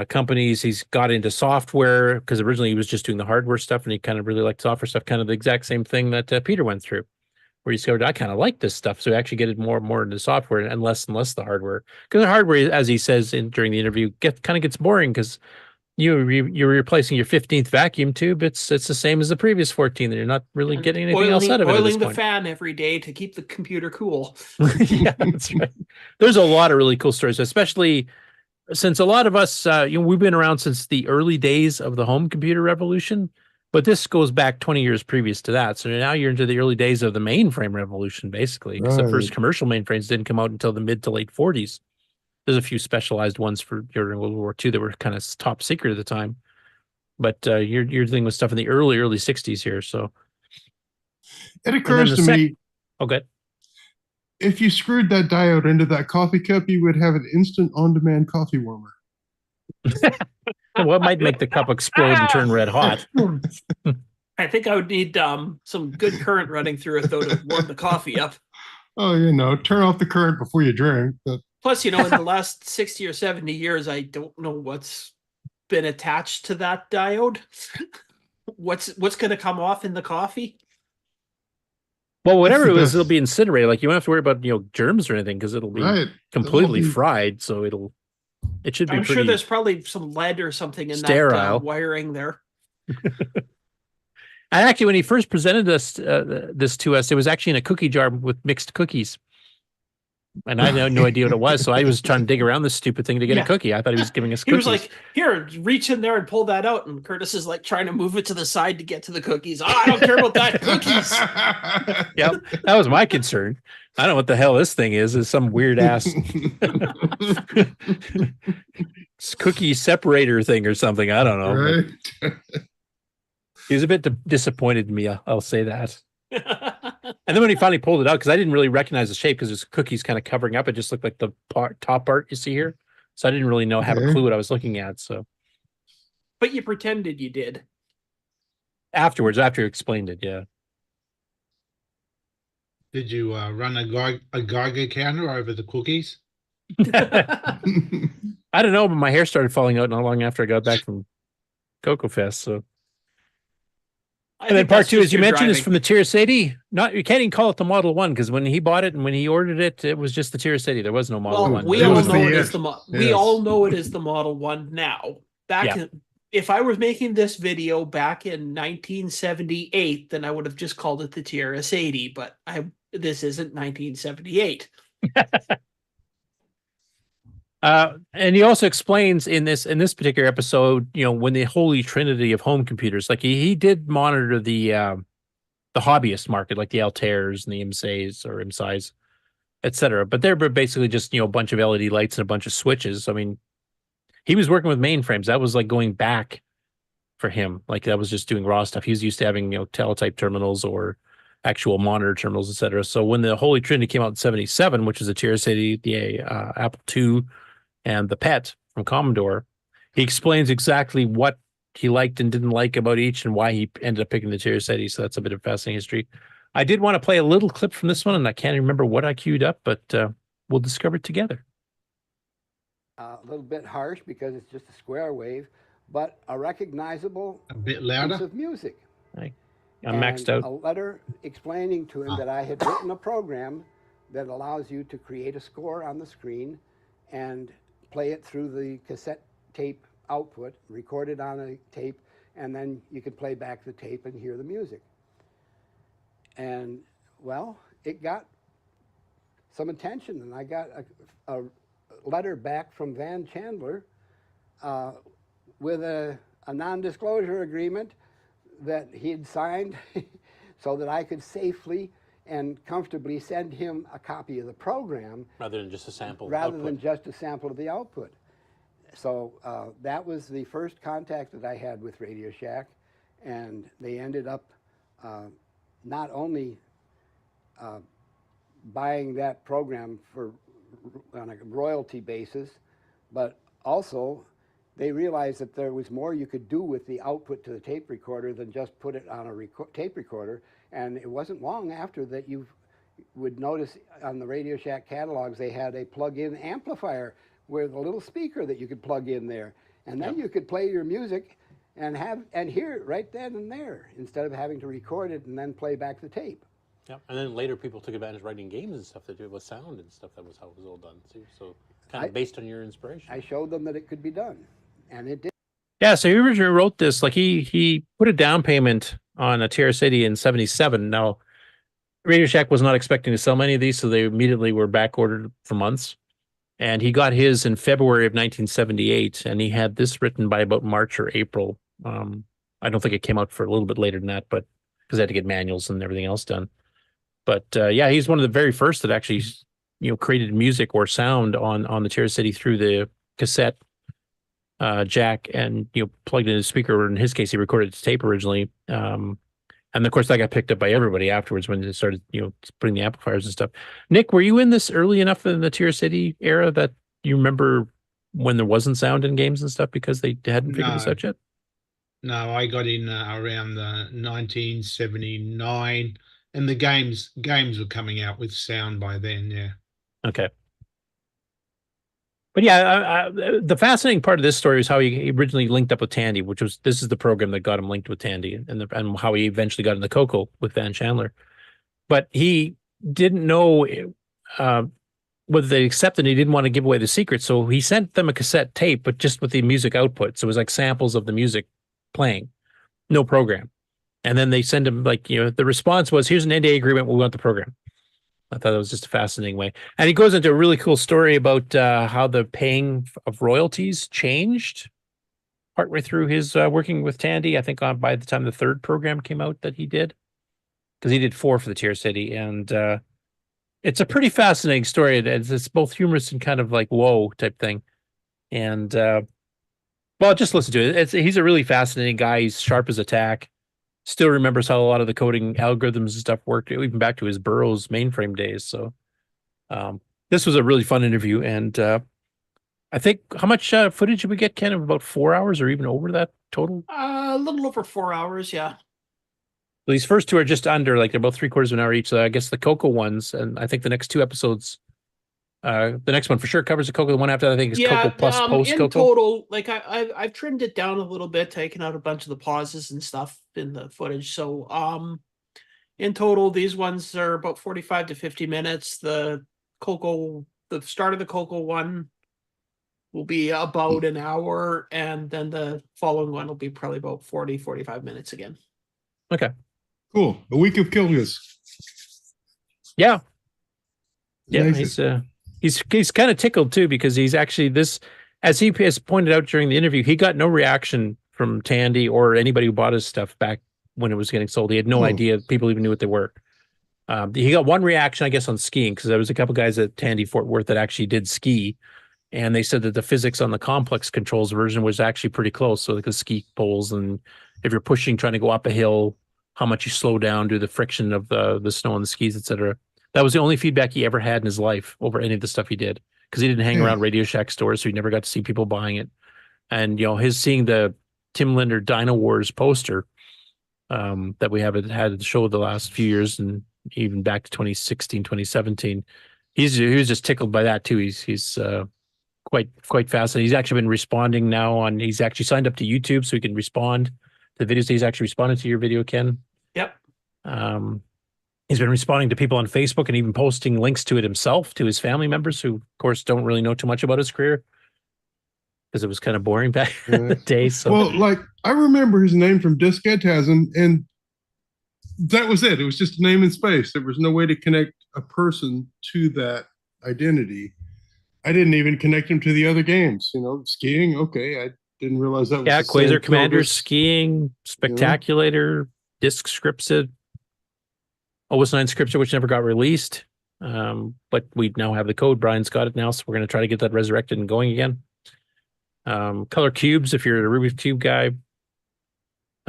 companies. He's got into software because originally he was just doing the hardware stuff, and he kind of really liked software stuff, kind of the exact same thing that Peter went through, where he discovered I kind of like this stuff. So he actually get more and more into software and less the hardware, because the hardware, as he says during the interview, gets boring because you're replacing your 15th vacuum tube. It's the same as the previous 14, and you're not really getting anything else out of it at this Oiling the point. fan every day to keep the computer cool. Yeah, that's right. There's a lot of really cool stories, especially since a lot of us, we've been around since the early days of the home computer revolution, but this goes back 20 years previous to that. So now you're into the early days of the mainframe revolution, basically, because the first Right. commercial mainframes didn't come out until the mid to late 40s. There's a few specialized ones for during World War II that were kind of top secret at the time, but you're dealing with stuff in the early 60s here. So It occurs to me. Oh, good. if you screwed that diode into that coffee cup, you would have an instant on-demand coffee warmer. Well, it might make the cup explode and turn red hot. I think I would need some good current running through it though to warm the coffee up. Oh, turn off the current before you drink. But Plus, in the last 60 or 70 years, I don't know what's been attached to that diode. What's going to come off in the coffee? Well, whatever it is, it'll be incinerated. Like you don't have to worry about germs or anything because it'll be completely fried. So it should be. I'm sure there's probably some lead or something in sterile. that wiring there. And actually, when he first presented this to us, it was actually in a cookie jar with mixed cookies. And I had no idea what it was, so I was trying to dig around this stupid thing to get a cookie. I thought he was giving us cookies. He was like, "Here, reach in there and pull that out." And Curtis is like trying to move it to the side to get to the cookies. I don't care about that cookies. Yep, that was my concern. I don't know what the hell this thing is. It's some weird ass cookie separator thing or something. I don't know. Right. He was a bit disappointed in me. I'll say that. And then when he finally pulled it out, because I didn't really recognize the shape because there's cookies kind of covering up, it just looked like the top part you see here. So I didn't really have a clue what I was looking at. So, but you pretended you did. Afterwards, after you explained it, yeah. Did you run a Geiger counter over the cookies? I don't know, but my hair started falling out not long after I got back from Coco Fest. So. And then part two, as you mentioned, is from the TRS-80. You can't even call it the Model 1 because when he bought it and when he ordered it, it was just the TRS-80. There was no Model 1. We all know it is we all know it is the Model 1 now. If I was making this video back in 1978, then I would have just called it the TRS-80. But this isn't 1978. And he also explains in this particular episode, when the holy trinity of home computers, like he did monitor the hobbyist market, like the Altairs and the IMSAs or IMSIs, etc. But they're basically just a bunch of LED lights and a bunch of switches. I mean, he was working with mainframes. That was like going back for him. Like that was just doing raw stuff. He was used to having teletype terminals or actual monitor terminals, etc. So when the holy trinity came out in '77, which is the TRS-80, the Apple II, and the PET from Commodore, he explains exactly what he liked and didn't like about each and why he ended up picking the TRS-80. So that's a bit of fascinating history. I did want to play a little clip from this one, and I can't remember what I queued up, but we'll discover it together. A little bit harsh because it's just a square wave, but a recognizable bit louder piece of music. I'm maxed out. A letter explaining to him that I had written a program that allows you to create a score on the screen and play it through the cassette tape output, record it on a tape, and then you can play back the tape and hear the music. And, well, it got some attention, and I got a letter back from Van Chandler with a non-disclosure agreement that he had signed so that I could safely and comfortably send him a copy of the program rather than just a sample of the output. So that was the first contact that I had with Radio Shack, and they ended up not only buying that program on a royalty basis, but also they realized that there was more you could do with the output to the tape recorder than just put it on a tape recorder. And it wasn't long after that you would notice on the Radio Shack catalogs they had a plug-in amplifier with a little speaker that you could plug in there. And then you could play your music and hear it right then and there instead of having to record it and then play back the tape. Yeah, and then later people took advantage of writing games and stuff that do it with sound and stuff. That was how it was all done too. So kind of based on your inspiration. I showed them that it could be done, and it did. Yeah, so he originally wrote this, like he put a down payment on a TRS-80 in '77. Now, Radio Shack was not expecting to sell many of these, so they immediately were back ordered for months. And he got his in February of 1978, and he had this written by about March or April. I don't think it came out for a little bit later than that, but because they had to get manuals and everything else done. But yeah, he's one of the very first that actually, created music or sound on the TRS-80 through the cassette jack and plugged in a speaker. Or in his case, he recorded his tape originally. And of course, that got picked up by everybody afterwards when they started, putting the amplifiers and stuff. Nick, were you in this early enough in the TRS-80 era that you remember when there wasn't sound in games and stuff because they hadn't figured this out yet? No, I got in around the 1979, and the games were coming out with sound by then. Yeah. Okay. But yeah, the fascinating part of this story is how he originally linked up with Tandy, this is the program that got him linked with Tandy, and how he eventually got into CoCo with Van Chandler. But he didn't know whether they accepted. He didn't want to give away the secret, so he sent them a cassette tape, but just with the music output. So it was like samples of the music playing, no program. And then they send him the response was, "Here's an NDA agreement. We want the program." I thought that was just a fascinating way. And he goes into a really cool story about how the paying of royalties changed partway through his working with Tandy. I think by the time the third program came out that he did, because he did 4 for the TRS-80. And it's a pretty fascinating story. It's both humorous and kind of like, whoa type thing. And well, just listen to it. He's a really fascinating guy. He's sharp as a tack. Still remembers how a lot of the coding algorithms and stuff worked, even back to his Burroughs mainframe days. So this was a really fun interview. And I think, how much footage did we get, Ken? Of about 4 hours or even over that total? A little over 4 hours, yeah. Well, these first 2 are just under, they're about 3/4 of an hour each. So I guess the CoCo ones, and I think the next 2 episodes, the next one for sure covers the CoCo. The one after that, I think, is CoCo plus post CoCo. In total, I've trimmed it down a little bit, taken out a bunch of the pauses and stuff in the footage. So in total, these ones are about 45 to 50 minutes. The start of the CoCo one will be about an hour, and then the following one will be probably about 40, 45 minutes again. Okay. Cool. A week of Kilgus. Yeah. Yeah, he's kind of tickled too, because he's actually as he has pointed out during the interview, he got no reaction from Tandy or anybody who bought his stuff back when it was getting sold. He had no idea people even knew what they were. He got one reaction, I guess, on skiing, because there was a couple guys at Tandy Fort Worth that actually did ski, and they said that the physics on the complex controls version was actually pretty close. So like the ski poles, and if you're pushing, trying to go up a hill, how much you slow down due to the friction of the snow on the skis, etc. That was the only feedback he ever had in his life over any of the stuff he did, because he didn't hang around Radio Shack stores, so he never got to see people buying it. And his seeing the Tim Linder Dinowars poster that we had at the show the last few years, and even back to 2016, 2017, he was just tickled by that too. He's quite fascinated. He's actually been responding now he's actually signed up to YouTube so he can respond to the videos. He's actually responded to your video, Ken. Yep. He's been responding to people on Facebook and even posting links to it himself to his family members, who, of course, don't really know too much about his career because it was kind of boring back in the day. So, well, I remember his name from Disketasm, and that was it. It was just a name in space. There was no way to connect a person to that identity. I didn't even connect him to the other games. Skiing, okay. I didn't realize that was the Quasar same Commander, Kilgus. Skiing, Spectaculator, Disc Scripted, OS9 Scripture, which never got released. But we now have the code. Brian's got it now, so we're going to try to get that resurrected and going again. Color cubes, if you're a Rubik's Cube guy.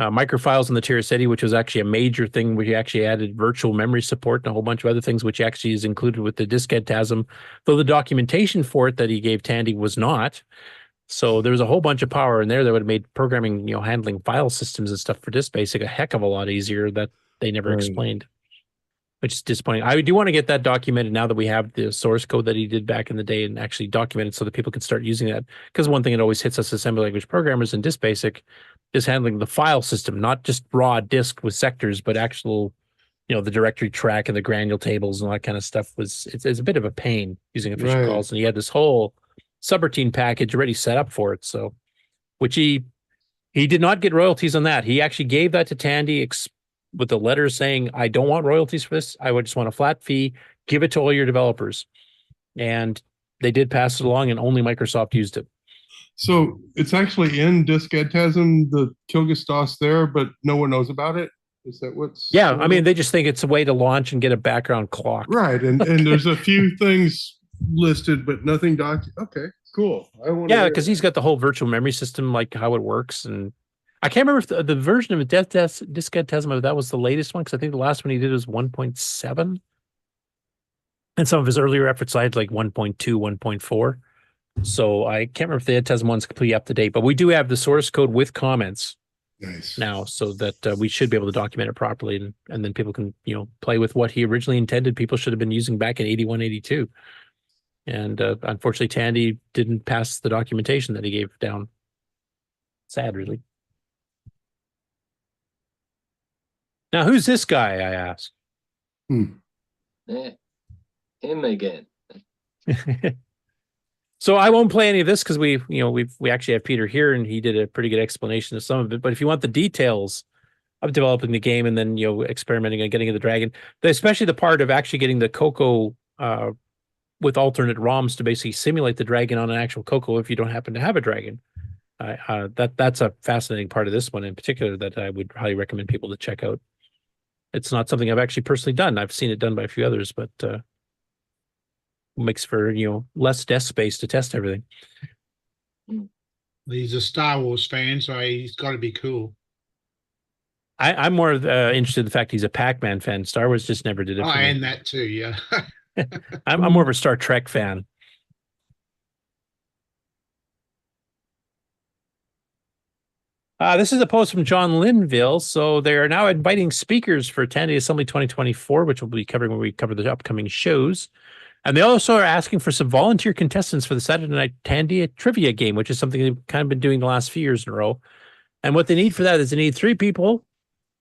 Microfiles in the TRS-80, which was actually a major thing, where he actually added virtual memory support and a whole bunch of other things, which actually is included with the Disketasm, though the documentation for it that he gave Tandy was not. So there was a whole bunch of power in there that would have made programming, handling file systems and stuff for Disk Basic a heck of a lot easier, that they never explained, which is disappointing. I do want to get that documented now that we have the source code that he did back in the day, and actually documented so that people can start using that. Because one thing that always hits us assembly language programmers in Disk Basic is handling the file system, not just raw disk with sectors, but actual, the directory track and the granule tables and all that kind of stuff. It's a bit of a pain using official calls. And he had this whole subroutine package already set up for it. So, which he did not get royalties on that. He actually gave that to Tandy with a letter saying, I don't want royalties for this. I would just want a flat fee. Give it to all your developers. And they did pass it along, and only Microsoft used it. So it's actually in Disketasm, the Kilgus DOS there, but no one knows about it? Is that what's... Yeah, I mean, they just think it's a way to launch and get a background clock. Right, and there's a few things listed, but nothing Okay, cool. Yeah, because he's got the whole virtual memory system, like how it works, and I can't remember if the version of Disketesma, that was the latest one, because I think the last one he did was 1.7. And some of his earlier efforts I had like 1.2, 1.4. So I can't remember if the Tesma one's completely up to date, but we do have the source code with comments now, so that we should be able to document it properly, and then people can, you know, play with what he originally intended people should have been using back in 81, 82. And unfortunately, Tandy didn't pass the documentation that he gave down. Sad, really. Now, who's this guy, I ask? Yeah. Him again. So I won't play any of this because we actually have Peter here, and he did a pretty good explanation of some of it. But if you want the details of developing the game and then, you know, experimenting and getting the dragon, especially the part of actually getting the Coco with alternate ROMs to basically simulate the dragon on an actual Coco if you don't happen to have a dragon. That's a fascinating part of this one in particular that I would highly recommend people to check out. It's not something I've actually personally done. I've seen it done by a few others, but makes for, you know, less desk space to test everything. He's a Star Wars fan, so he's got to be cool. I'm more interested in the fact he's a Pac-Man fan. Star Wars just never did it. Oh, for me. and that too, yeah. I'm more of a Star Trek fan. This is a post from John Linville. So they are now inviting speakers for Tandy Assembly 2024, which we'll be covering when we cover the upcoming shows. And they also are asking for some volunteer contestants for the Saturday Night Tandy Trivia game, which is something they've kind of been doing the last few years in a row. And what they need for that is they need 3 people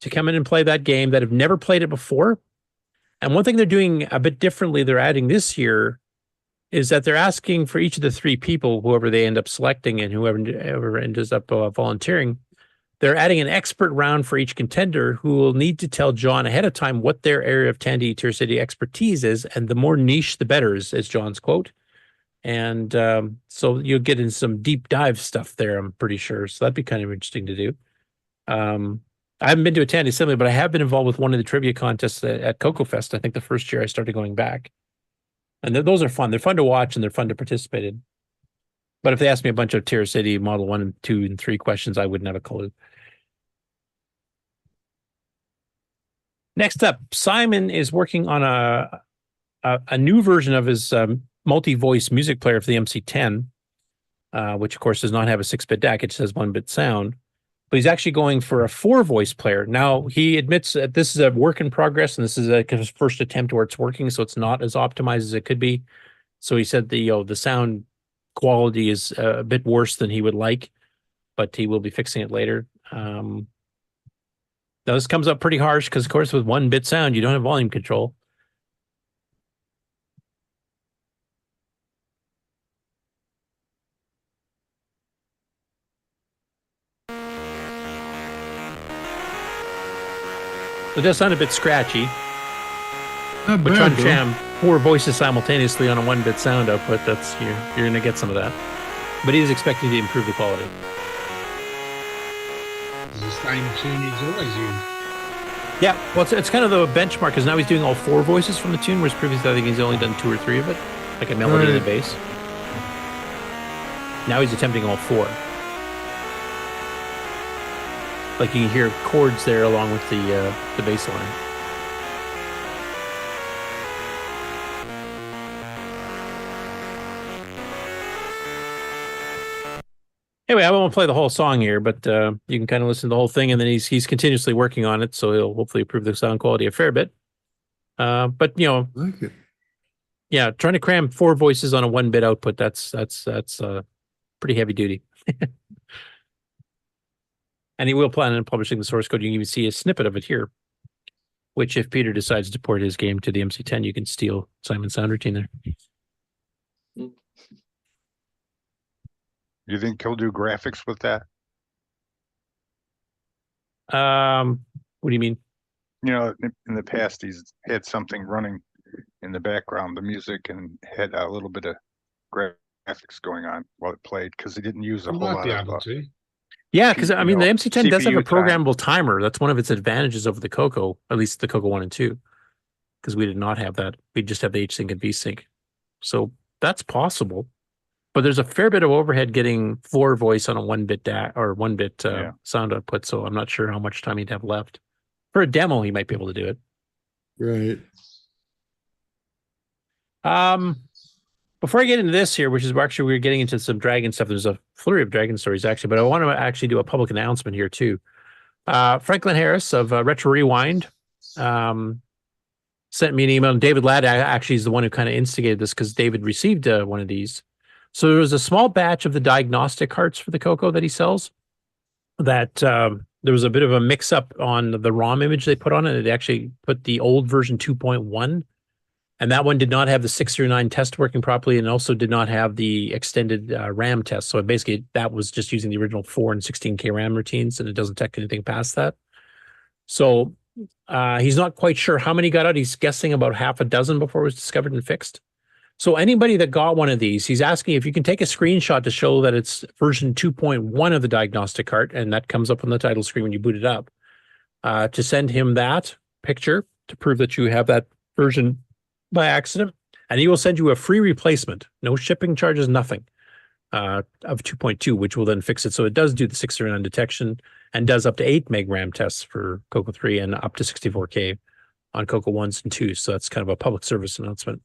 to come in and play that game that have never played it before. And one thing they're doing a bit differently, they're adding this year, is that they're asking for each of the 3 people, whoever they end up selecting and whoever ends up volunteering, they're adding an expert round for each contender who will need to tell John ahead of time what their area of Tandy TRS-80 expertise is, and the more niche, the better, is John's quote. And so you'll get in some deep dive stuff there, I'm pretty sure. So that'd be kind of interesting to do. I haven't been to a Tandy Assembly, but I have been involved with one of the trivia contests at Coco Fest. I think the first year I started going back. And those are fun. They're fun to watch and they're fun to participate in. But if they asked me a bunch of TRS-80 Model 1 and 2 and 3 questions, I wouldn't have a clue. Next up, Simon is working on a new version of his multi-voice music player for the MC10, which of course does not have a 6-bit DAC. It just has 1-bit sound. But he's actually going for a 4-voice player. Now, he admits that this is a work in progress, and this is his first attempt where it's working, so it's not as optimized as it could be. So he said the sound quality is a bit worse than he would like, but he will be fixing it later. Now, this comes up pretty harsh because, of course, with 1-bit sound, you don't have volume control. It does sound a bit scratchy. Not But bad, trying to though. jam 4 voices simultaneously on a 1-bit sound output, that's you're going to get some of that. But he is expecting to improve the quality. It's the same tune he's always used. Yeah, well, it's kind of the benchmark because now he's doing all 4 voices from the tune, whereas previously I think he's only done 2 or 3 of it, like a melody and a Right. bass. Now he's attempting all 4. Like you can hear chords there along with the bass line. Anyway, I won't play the whole song here, but you can kind of listen to the whole thing, and then he's continuously working on it, so he'll hopefully improve the sound quality a fair bit. But you know, like it. Yeah, trying to cram 4 voices on a 1-bit output, that's pretty heavy duty. And he will plan on publishing the source code. You can even see a snippet of it here, which if Peter decides to port his game to the MC10, you can steal Simon's sound routine there. You think he'll do graphics with that? What do you mean? You know, in the past, he's had something running in the background, the music, and had a little bit of graphics going on while it played because he didn't use a I whole might lot be of. able to. Yeah, because I mean, the know, MC10 does have a CPU time. programmable timer. That's one of its advantages over the Coco, at least the Coco 1 and 2, because we did not have that. We just have the H-Sync and V-Sync. So that's possible. but there's a fair bit of overhead getting floor voice on a 1-bit or 1-bit sound output. So I'm not sure how much time he'd have left. For a demo, he might be able to do it. Right. Before I get into this here, which is actually we're getting into some dragon stuff. There's a flurry of dragon stories actually, but I want to actually do a public announcement here too. Franklin Harris of Retro Rewind sent me an email, and David Ladd actually is the one who kind of instigated this because David received one of these. So there was a small batch of the diagnostic carts for the CoCo that he sells that there was a bit of a mix up on the ROM image they put on it. It actually put the old version 2.1, and that one did not have the 609 test working properly, and also did not have the extended RAM test. So basically that was just using the original 4 and 16K RAM routines, and it doesn't detect anything past that. So he's not quite sure how many got out. He's guessing about half a dozen before it was discovered and fixed. So anybody that got one of these, he's asking if you can take a screenshot to show that it's version 2.1 of the diagnostic cart, and that comes up on the title screen when you boot it up, to send him that picture to prove that you have that version by accident, and he will send you a free replacement, no shipping charges, nothing, of 2.2, which will then fix it. So it does do the 609 detection and does up to 8 meg RAM tests for CoCo 3 and up to 64K on CoCo 1s and 2s. So that's kind of a public service announcement.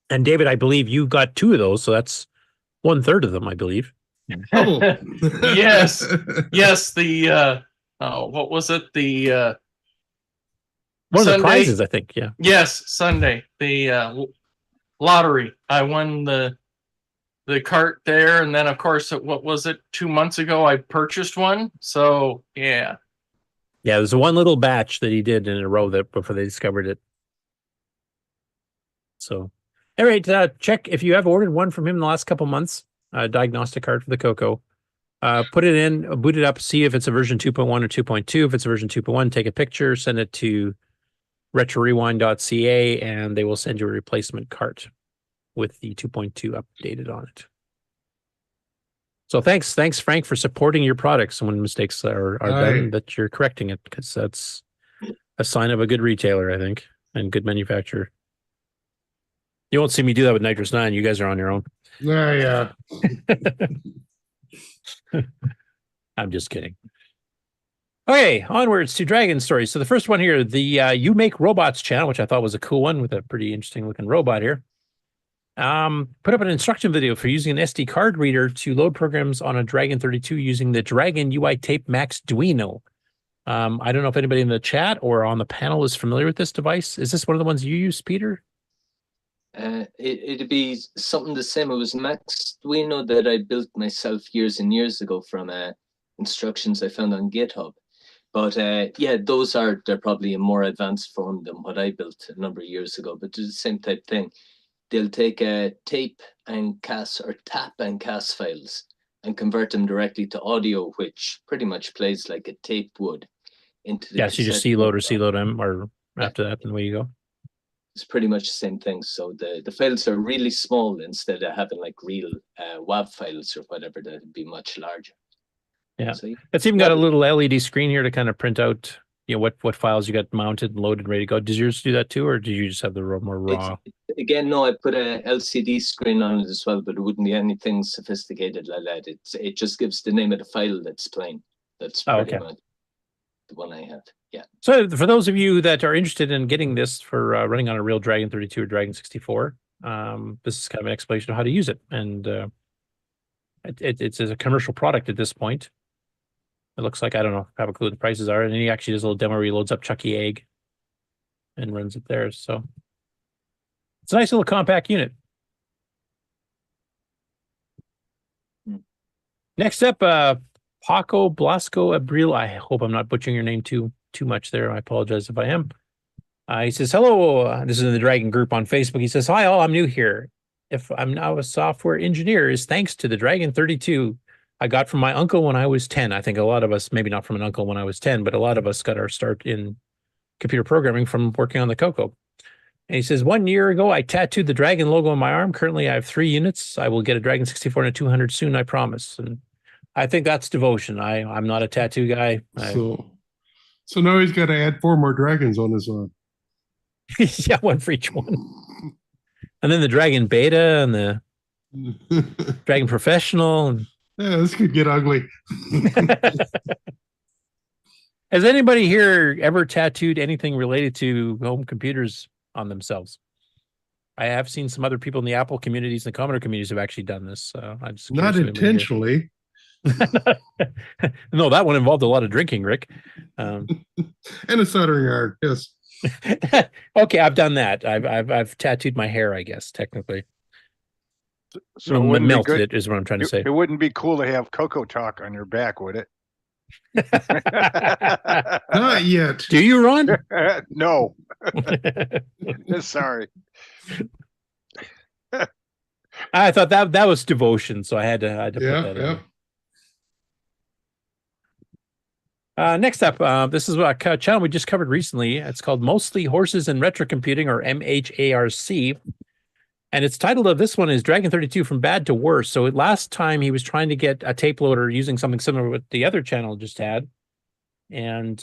And David, I believe you got 2 of those, so that's 1/3 of them, I believe. Oh. Yes. The what was it? The one of Sunday, the prizes, I think. Yeah. Yes, Sunday, the lottery. I won the cart there, and then of course, what was it? 2 months ago, I purchased one. So yeah. Yeah, there's one little batch that he did in a row that before they discovered it. So, all right, check if you have ordered one from him in the last couple months. Diagnostic card for the CoCo. Put it in, boot it up, see if it's a version 2.1 or 2.2. If it's a version 2.1, take a picture, send it to RetroRewind.ca, and they will send you a replacement cart with the 2.2 updated on it. So thanks, Frank, for supporting your products when mistakes are done, that you're correcting it, because that's a sign of a good retailer, I think, and good manufacturer. You won't see me do that with Nitrous 9. You guys are on your own. Yeah. I'm just kidding. Okay, onwards to Dragon Stories. So the first one here, the You Make Robots channel, which I thought was a cool one with a pretty interesting looking robot here. Put up an instruction video for using an SD card reader to load programs on a Dragon 32 using the Dragon UI Tape Max Duino. I don't know if anybody in the chat or on the panel is familiar with this device. Is this one of the ones you use, Peter? It'd be something the same. It was Max Duino that I built myself years and years ago from instructions I found on GitHub. But yeah, they're probably a more advanced form than what I built a number of years ago, but they're the same type thing. They'll take tape and CAS or tap and CAS files and convert them directly to audio, which pretty much plays like a tape would into the Yes, you just C-load or C-load M, or after that, and away you go. It's pretty much the same thing. So the files are really small instead of having like real WAV files or whatever that would be much larger. Yeah, so, it's even got a little LED screen here to kind of print out, what files you got mounted and loaded and ready to go. Does yours do that too, or do you just have the more raw? Again, no, I put a LCD screen on it as well, but it wouldn't be anything sophisticated like that. It just gives the name of the file that's playing. That's pretty much the one I have. Yeah. So for those of you that are interested in getting this for running on a real Dragon 32 or Dragon 64, this is kind of an explanation of how to use it. And it's a commercial product at this point. It looks like, I don't know, I have a clue what the prices are. And then he actually does a little demo where he loads up Chucky Egg and runs it there. So it's a nice little compact unit. Next up, Paco Blasco Abril. I hope I'm not butchering your name too much there. I apologize if I am. He says, hello. This is in the Dragon group on Facebook. He says, hi all, I'm new here. If I'm now a software engineer, is thanks to the Dragon 32 I got from my uncle when I was 10. I think a lot of us, maybe not from an uncle when I was 10, but a lot of us got our start in computer programming from working on the CoCo. And he says, 1 year ago, I tattooed the Dragon logo on my arm. Currently, I have 3 units. I will get a Dragon 64 and a 200 soon, I promise. And I think that's devotion. I'm not a tattoo guy. So now he's got to add 4 more dragons on his arm. Yeah, one for each one. And then the Dragon Beta and the Dragon Professional. And... Yeah, this could get ugly. Has anybody here ever tattooed anything related to home computers on themselves? I have seen some other people in the Apple communities and the Commodore communities have actually done this. I'm just Not intentionally. No, that one involved a lot of drinking, Rick. And a soldering iron, yes. Okay, I've done that. I've tattooed my hair, I guess, technically. So it wouldn't be melted good- it is what I'm trying to say. It wouldn't be cool to have Coco Talk on your back, would it? Not yet. Do you, Ron? No. Sorry. I thought that was devotion, so I had to put that in. Next up, this is a channel we just covered recently. It's called Mostly Horses and Retro Computing, or MHARC. And its title of this one is Dragon 32 from Bad to Worse. So last time he was trying to get a tape loader using something similar to what the other channel just had. And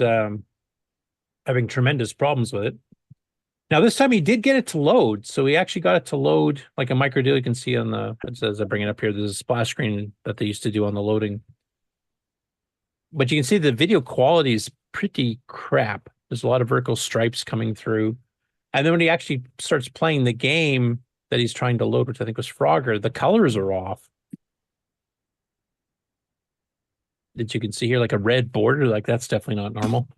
having tremendous problems with it. Now, this time he did get it to load. So he actually got it to load like a micro deal. You can see on the, as I bring it up here, there's a splash screen that they used to do on the loading. But you can see the video quality is pretty crap. There's a lot of vertical stripes coming through. And then when he actually starts playing the game that he's trying to load, which I think was Frogger, the colors are off. That you can see here, like a red border, like that's definitely not normal.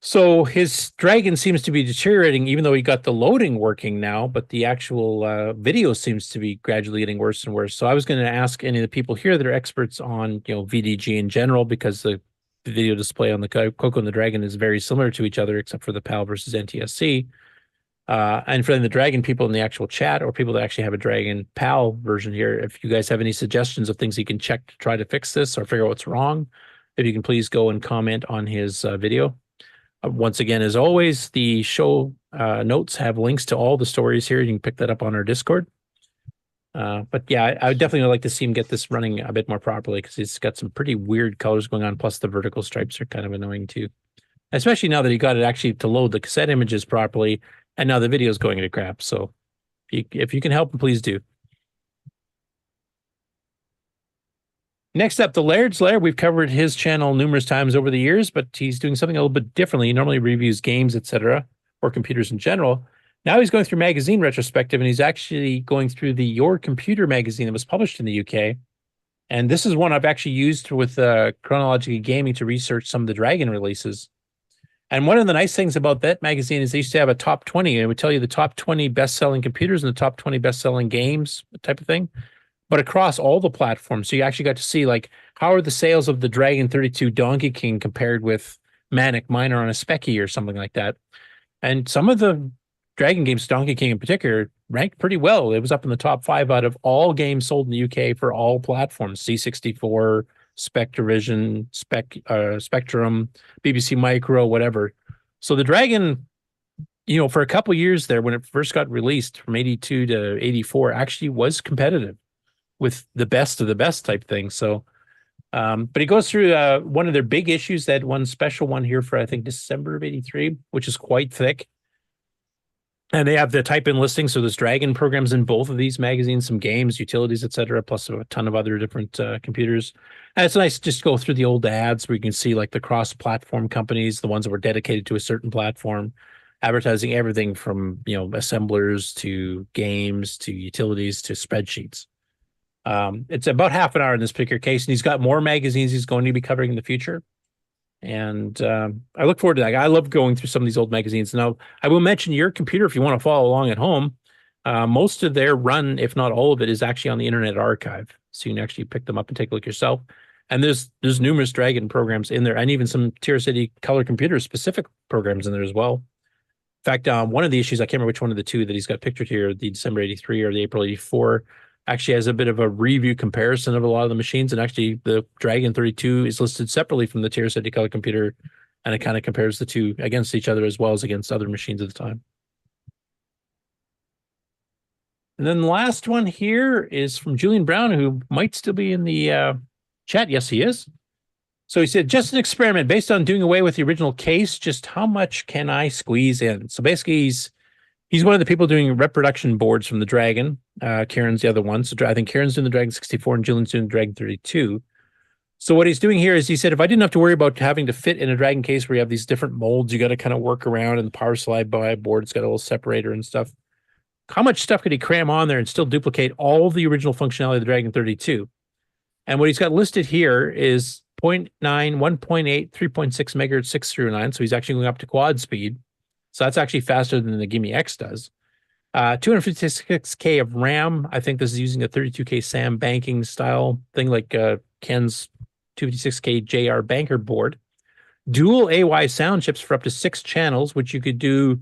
So his Dragon seems to be deteriorating, even though he got the loading working now, but the actual video seems to be gradually getting worse and worse. So I was going to ask any of the people here that are experts on, VDG in general, because the video display on the Coco and the Dragon is very similar to each other, except for the PAL versus NTSC. And for the Dragon people in the actual chat, or people that actually have a Dragon PAL version here, if you guys have any suggestions of things you can check to try to fix this or figure out what's wrong, if you can please go and comment on his video. Once again, as always, the show notes have links to all the stories here. You can pick that up on our Discord. But yeah, I would definitely like to see him get this running a bit more properly, because it's got some pretty weird colors going on. Plus the vertical stripes are kind of annoying too, especially now that he got it actually to load the cassette images properly. And now the video is going into crap. So if you can help him, please do. Next up, the Laird's Lair. We've covered his channel numerous times over the years, but he's doing something a little bit differently. He normally reviews games, etc., or computers in general. Now he's going through magazine retrospective, and he's actually going through the Your Computer magazine that was published in the UK. And this is one I've actually used with Chronological Gaming to research some of the Dragon releases. And one of the nice things about that magazine is they used to have a top 20, and it would tell you the top 20 best-selling computers and the top 20 best-selling games type of thing, but across all the platforms. So you actually got to see, like, how are the sales of the Dragon 32 Donkey King compared with Manic Miner on a Specky or something like that. And some of the Dragon games, Donkey King in particular, ranked pretty well. It was up in the top 5 out of all games sold in the UK for all platforms, C64, Spectravision, Spectrum, BBC Micro, whatever. So the Dragon, for a couple years there, when it first got released from 82 to 84, actually was competitive with the best of the best type thing. So, but he goes through one of their big issues. They had one special one here for, I think, December of 83, which is quite thick. And they have the type-in listing. So there's Dragon programs in both of these magazines, some games, utilities, etc., plus a ton of other different computers. And it's nice to just go through the old ads where you can see like the cross-platform companies, the ones that were dedicated to a certain platform, advertising everything from, assemblers to games to utilities to spreadsheets. It's about half an hour in this particular case, and he's got more magazines he's going to be covering in the future. And I look forward to that. I love going through some of these old magazines. Now, I will mention Your Computer if you want to follow along at home. Most of their run, if not all of it, is actually on the Internet Archive. So you can actually pick them up and take a look yourself. And there's numerous Dragon programs in there, and even some TRS-80 color computer specific programs in there as well. In fact, one of the issues, I can't remember which one of the two that he's got pictured here, the December 83 or the April 84, actually has a bit of a review comparison of a lot of the machines. And actually the Dragon 32 is listed separately from the TRS-80 color computer. And it kind of compares the two against each other as well as against other machines at the time. And then the last one here is from Julian Brown, who might still be in the chat. Yes, he is. So he said, just an experiment based on doing away with the original case. Just how much can I squeeze in? So basically He's one of the people doing reproduction boards from the Dragon. Kieran's the other one. So I think Kieran's doing the Dragon 64 and Julian's doing the Dragon 32. So what he's doing here is he said, if I didn't have to worry about having to fit in a Dragon case where you have these different molds, you got to kind of work around, and the power slide by board, it's got a little separator and stuff. How much stuff could he cram on there and still duplicate all the original functionality of the Dragon 32? And what he's got listed here is 0.9, 1.8, 3.6 megahertz, 6 through 9. So he's actually going up to quad speed. So that's actually faster than the Gimme X does. 256K of RAM. I think this is using a 32K SAM banking style thing like Ken's 256K JR banker board. Dual AY sound chips for up to 6 channels, which you could do.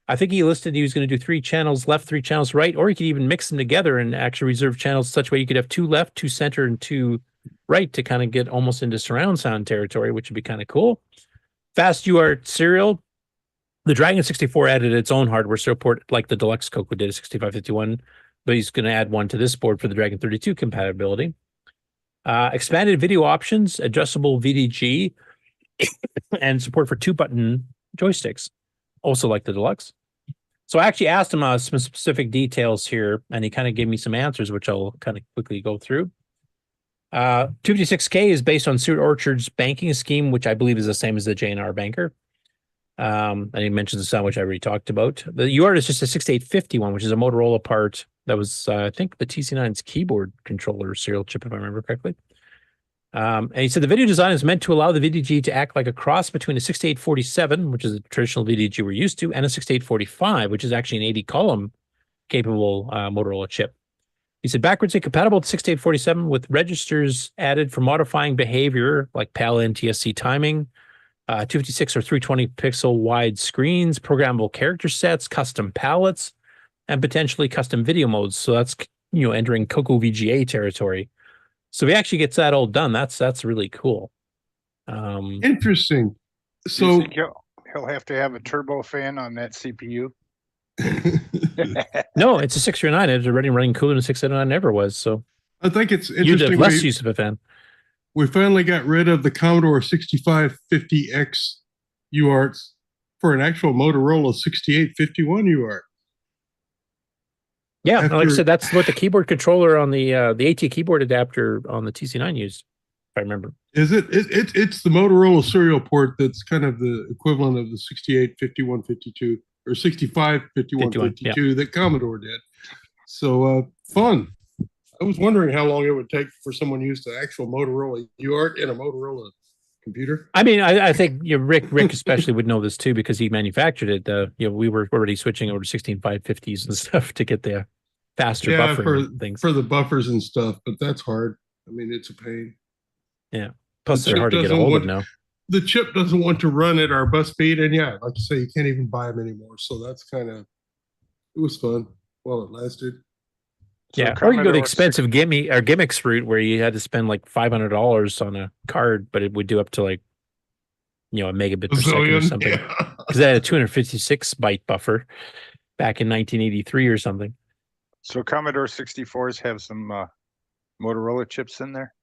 I think he listed he was going to do 3 channels left, 3 channels right, or you could even mix them together and actually reserve channels such a way you could have 2 left, 2 center, and 2 right to kind of get almost into surround sound territory, which would be kind of cool. Fast UART serial. The Dragon 64 added its own hardware serial port like the Deluxe CoCo did a 6551, but he's going to add one to this board for the Dragon 32 compatibility. Expanded video options, adjustable VDG, and support for 2-button joysticks, also like the Deluxe. So I actually asked him some specific details here, and he kind of gave me some answers, which I'll kind of quickly go through. 256K is based on Stuart Orchard's banking scheme, which I believe is the same as the JNR banker. And he mentions the sound, which I already talked about. The UART is just a 6851, which is a Motorola part that was, I think, the TC9's keyboard controller serial chip, if I remember correctly. And he said the video design is meant to allow the VDG to act like a cross between a 6847, which is a traditional VDG we're used to, and a 6845, which is actually an 80-column capable Motorola chip. He said backwards incompatible to 6847 with registers added for modifying behavior like PAL NTSC timing, 256 or 320 pixel wide screens, programmable character sets, custom palettes, and potentially custom video modes. So that's, you know, entering CoCo VGA territory. So if he actually gets that all done, that's really cool. Interesting. So you think he'll have to have a turbo fan on that CPU? No, it's a 609. It's already running cooler than 609 ever was. So I think it's you'd interesting. have less use of a fan. We finally got rid of the Commodore 6550X UARTs for an actual Motorola 6851 UART. Yeah, like I said, that's what the keyboard controller on the AT keyboard adapter on the TC9 used, if I remember. Is it? It's the Motorola serial port that's kind of the equivalent of the 685152 or 655152 that Commodore did. So fun. I was wondering how long it would take for someone to use the actual Motorola UART in a Motorola computer. I mean, I think Rick especially would know this too because he manufactured it. We were already switching over to 16550s and stuff to get the faster buffering things for the buffers and stuff. But that's hard. I mean, it's a pain. Yeah. Plus, they're hard to get a hold of now. The chip doesn't want to run at our bus speed, and yeah, like you say, you can't even buy them anymore. So that's kind of it was fun while it lasted. Yeah, or you go the expensive gimmicks route where you had to spend like $500 on a card, but it would do up to like, a megabit per second or something. Because they had a 256 byte buffer back in 1983 or something. So Commodore 64s have some Motorola chips in there?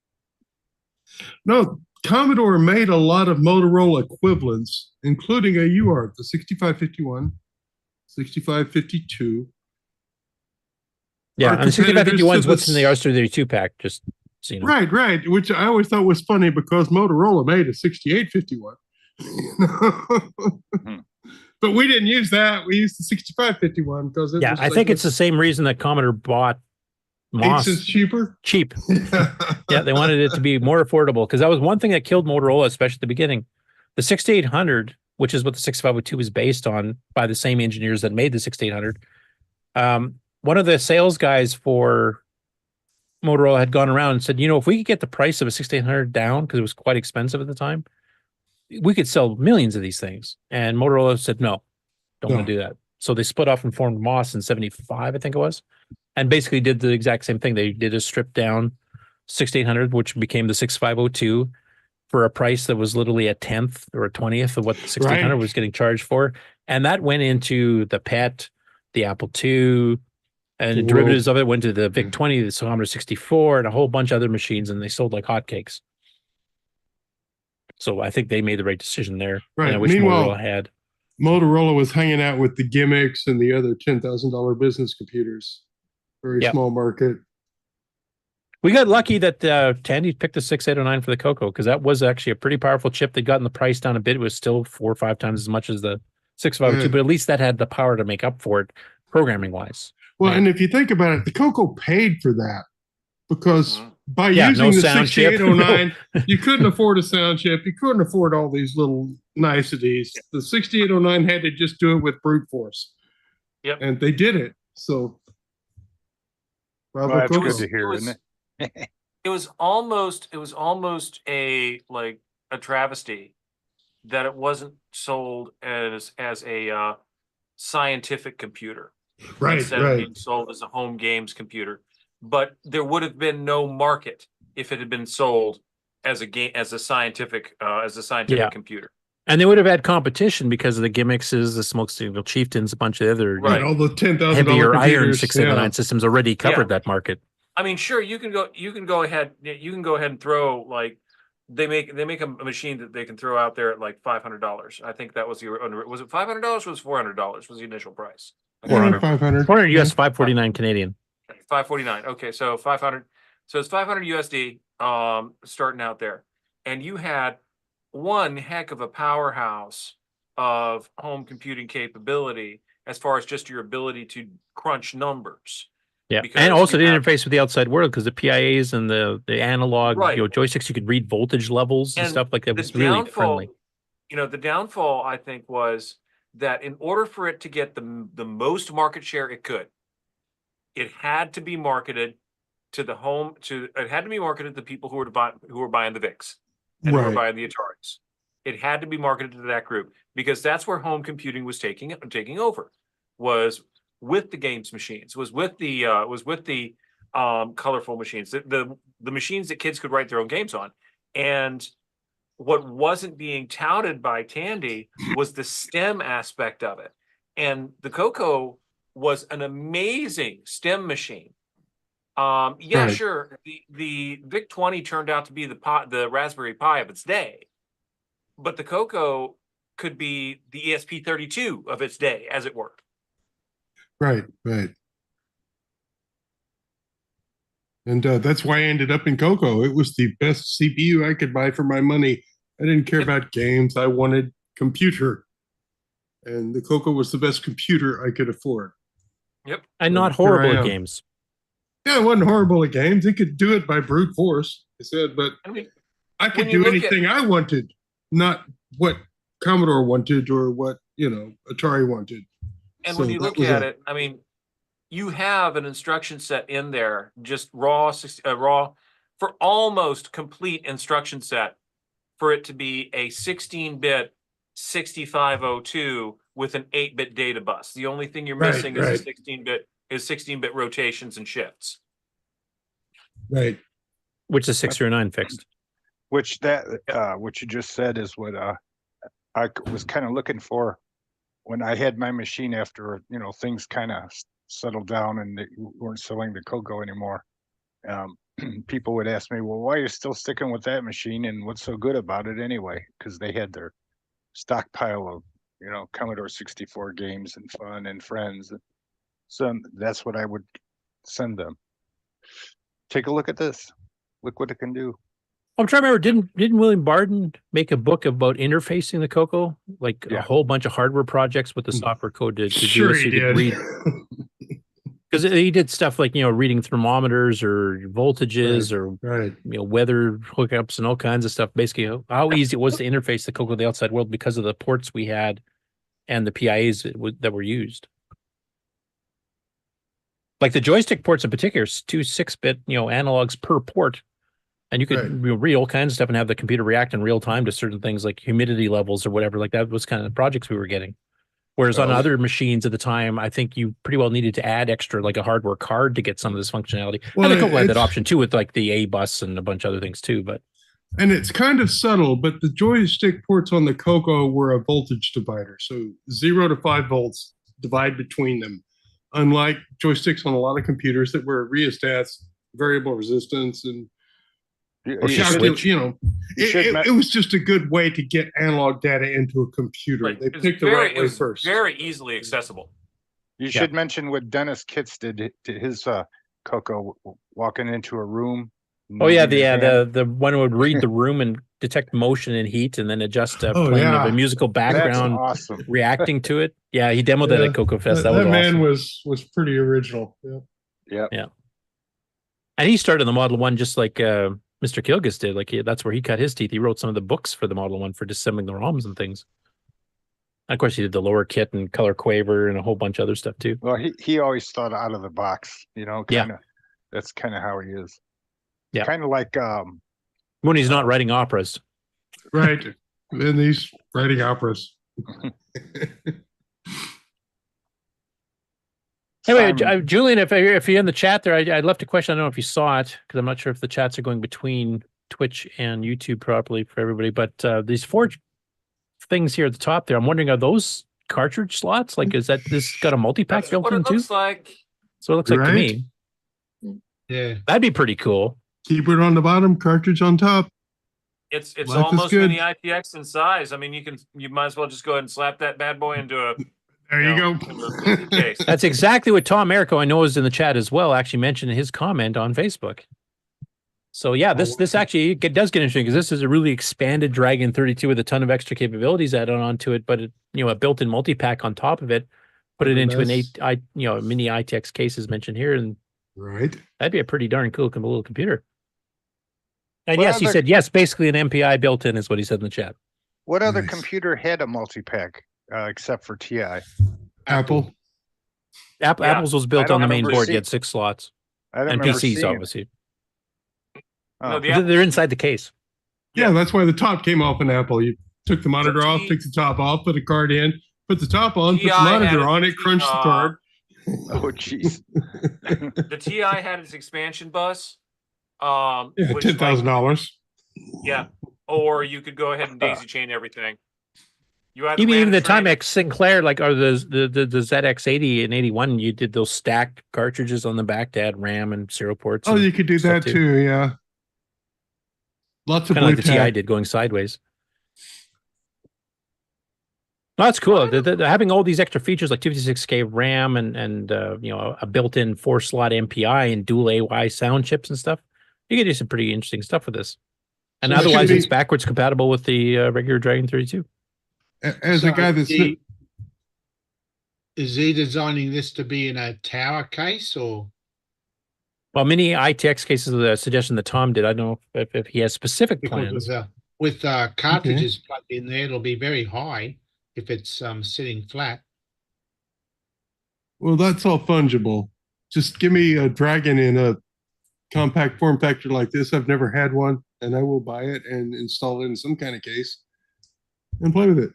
No, Commodore made a lot of Motorola equivalents, including a UART, the 6551, 6552. Yeah, and 6551 is what's in the R32 pack, just so you know. Right, which I always thought was funny because Motorola made a 6851. But we didn't use that. We used the 6551 because it was I think it's the same reason that Commodore bought MOS. 8 cents cheaper? Cheap. Yeah, they wanted it to be more affordable because that was one thing that killed Motorola, especially at the beginning. The 6800, which is what the 6502 was based on by the same engineers that made the 6800, one of the sales guys for Motorola had gone around and said, if we could get the price of a 6800 down, because it was quite expensive at the time, we could sell millions of these things. And Motorola said, no, don't want to do that. So they split off and formed MOS in 75, I think it was, and basically did the exact same thing. They did a stripped down 6800, which became the 6502 for a price that was literally a 10th or a 20th of what the 6800 was getting charged for. And that went into the PET, the Apple II, and the derivatives of it went to the VIC-20, the Commodore 64, and a whole bunch of other machines, and they sold like hotcakes. So I think they made the right decision there. Right. And I wish Motorola had. Motorola was hanging out with the gimmicks and the other $10,000 business computers. Very Yep. small market. We got lucky that Tandy picked the 6809 for the CoCo because that was actually a pretty powerful chip. They'd gotten the price down a bit. It was still 4 or 5 times as much as the 6502, but at least that had the power to make up for it programming wise. Well, and if you think about it, the CoCo paid for that because by Yeah, using no the sound chip, 6809, you couldn't afford a sound chip. You couldn't afford all these little niceties. The 6809 had to just do it with brute force. Yep. And they did it. So, Well, that's good to hear, isn't it? It was almost a travesty that it wasn't sold as a scientific computer. Right, instead of being sold as a home games computer. But there would have been no market if it had been sold as a scientific computer. And they would have had competition because of the gimmicks, the Smoke Signal Chieftains, a bunch of other Right, all the $10,000 heavier iron computers, 679 systems already covered that market. I mean, sure, you can go ahead and throw they make a machine that they can throw out there at like $500. I think that was was it $500 or was it $400 was the initial price? 400. 500. 400 US, 549 Canadian. 549. Okay, so 500. So it's 500 USD starting out there. And you had one heck of a powerhouse of home computing capability as far as just your ability to crunch numbers. Yeah, Because and also the you have- interface with the outside world because the PIAs and the analog joysticks, you could read voltage levels and stuff like that. It was really friendly. The downfall, I think, was that in order for it to get the most market share it could, it had to be marketed to the home it had to be marketed to the people who were buying the VICs and who were buying the Ataris. It had to be marketed to that group because that's where home computing was taking over, was with the games machines, was with the colorful machines, the machines that kids could write their own games on. And what wasn't being touted by Tandy was the STEM aspect of it. And the CoCo was an amazing STEM machine. Sure, the VIC-20 turned out to be the Raspberry Pi of its day, but the CoCo could be the ESP32 of its day, as it were. Right. And that's why I ended up in CoCo. It was the best CPU I could buy for my money. I didn't care about games. I wanted computer. And the CoCo was the best computer I could afford. Yep. And not horrible at games. Yeah, it wasn't horrible at games. It could do it by brute force, I said, but I could do anything I wanted, not what Commodore wanted or what, Atari wanted. And when you look at it, I mean, you have an instruction set in there, just raw for almost complete instruction set for it to be a 16-bit 6502 with an 8-bit data bus. The only thing you're missing is a 16-bit rotations and shifts. Right. Which the 609 fixed. What you just said is what I was kind of looking for when I had my machine after, things kind of settled down and they weren't selling the CoCo anymore. People would ask me, well, why are you still sticking with that machine and what's so good about it anyway? Because they had their stockpile of, Commodore 64 games and fun and friends. So that's what I would send them. Take a look at this. Look what it can do. I'm trying to remember, didn't William Barden make a book about interfacing the CoCo? Like a whole bunch of hardware projects with the software code to do Sure so he you could did. read. Because he did stuff like, reading thermometers or voltages or weather hookups and all kinds of stuff. Basically, how easy it was to interface the CoCo to the outside world because of the ports we had and the PIAs that were used. Like the joystick ports in particular, 2 6-bit analogs per port, and you could read all kinds of stuff and have the computer react in real time to certain things like humidity levels or whatever. Like that was kind of the projects we were getting. Whereas on other machines at the time, I think you pretty well needed to add extra, like a hardware card to get some of this functionality. Well, and the CoCo had that option too with like the A bus and a bunch of other things too. But and it's kind of subtle, but the joystick ports on the CoCo were a voltage divider. So 0 to 5 volts divide between them. Unlike joysticks on a lot of computers that were rheostats, variable resistance, and You- Or you just should- switch. It was just a good way to get analog data into a computer. Right. They It's picked the very, right it way was first. very easily accessible. You should mention what Dennis Kitts did to his Coco walking into a room. Oh yeah, moving his hand. the one would read the room and detect motion and heat, and then adjust Oh, playing of yeah. a musical background, awesome. reacting to it. Yeah, he demoed that at Coco Fest. That was man awesome. was pretty original. Yeah. Yeah, and he started the Model 1 just like Mr. Kilgus did. Like that's where he cut his teeth. He wrote some of the books for the Model 1 for disassembling the ROMs and things. And of course, he did the lower kit and color quaver and a whole bunch of other stuff too. Well, he always thought out of the box. Kind of. That's kind of how he is. Yeah, kind of like when he's not writing operas. Right. And he's writing operas. Anyway, Julian, if you're in the chat there, I left a question. I don't know if you saw it because I'm not sure if the chats are going between Twitch and YouTube properly for everybody. But these 4 things here at the top there, I'm wondering, are those cartridge slots? Like, is that this got a multi-pack That's built what in it too? looks like. So it looks like to Right. me. Yeah. That'd be pretty cool. Keyboard on the bottom, cartridge on top. It's Life is almost good. mini ITX in size. I mean, you might as well just go ahead and slap that bad boy into a. There you go. Into a case. That's exactly what Tom Erico, I know, is in the chat as well, actually mentioned in his comment on Facebook. So yeah, this actually does get interesting because this is a really expanded Dragon 32 with a ton of extra capabilities added onto it, but a built-in multi-pack on top of it. Put it into a mini ITX case as mentioned here, and right, that'd be a pretty darn cool little computer. And What yes, he other- said yes. Basically, an MPI built in is what he said in the chat. what other computer had a multi-pack except for TI? Apple. Apple's was built I on the don't main remember board. seeing- You had 6 slots, I don't and remember PCs seeing it. obviously. Oh. They're inside the case. Yeah, that's why the top came off an Apple. You took the monitor off, took the top off, put a card in, put the top on, put the TI had monitor its, on it, crunched the card. Oh, jeez. The TI had its expansion bus. Yeah, Which, like, $10,000. yeah, or you could go ahead and daisy chain everything. You had Even the train- Timex Sinclair, like, or the ZX80 and 81, you did those stacked cartridges on the back to add RAM and serial ports. Oh, and you could do stuff that too. Yeah. Lots of Kind of like blue the TI tack. did going sideways. No, that's cool. They're having all these extra features like 256K RAM and a built-in 4-slot MPI and dual AY sound chips and stuff. You can do some pretty interesting stuff with this. And So it should otherwise, be- it's backwards compatible with the regular Dragon 32. As a guy that's Is he designing this to be in a tower case or? Well, many ITX cases of the suggestion that Tom did. I don't know if he has specific plans. Because with cartridges plugged in there, it'll be very high if it's sitting flat. well, that's all fungible. Just give me a Dragon in a compact form factor like this. I've never had one, and I will buy it and install it in some kind of case and play with it.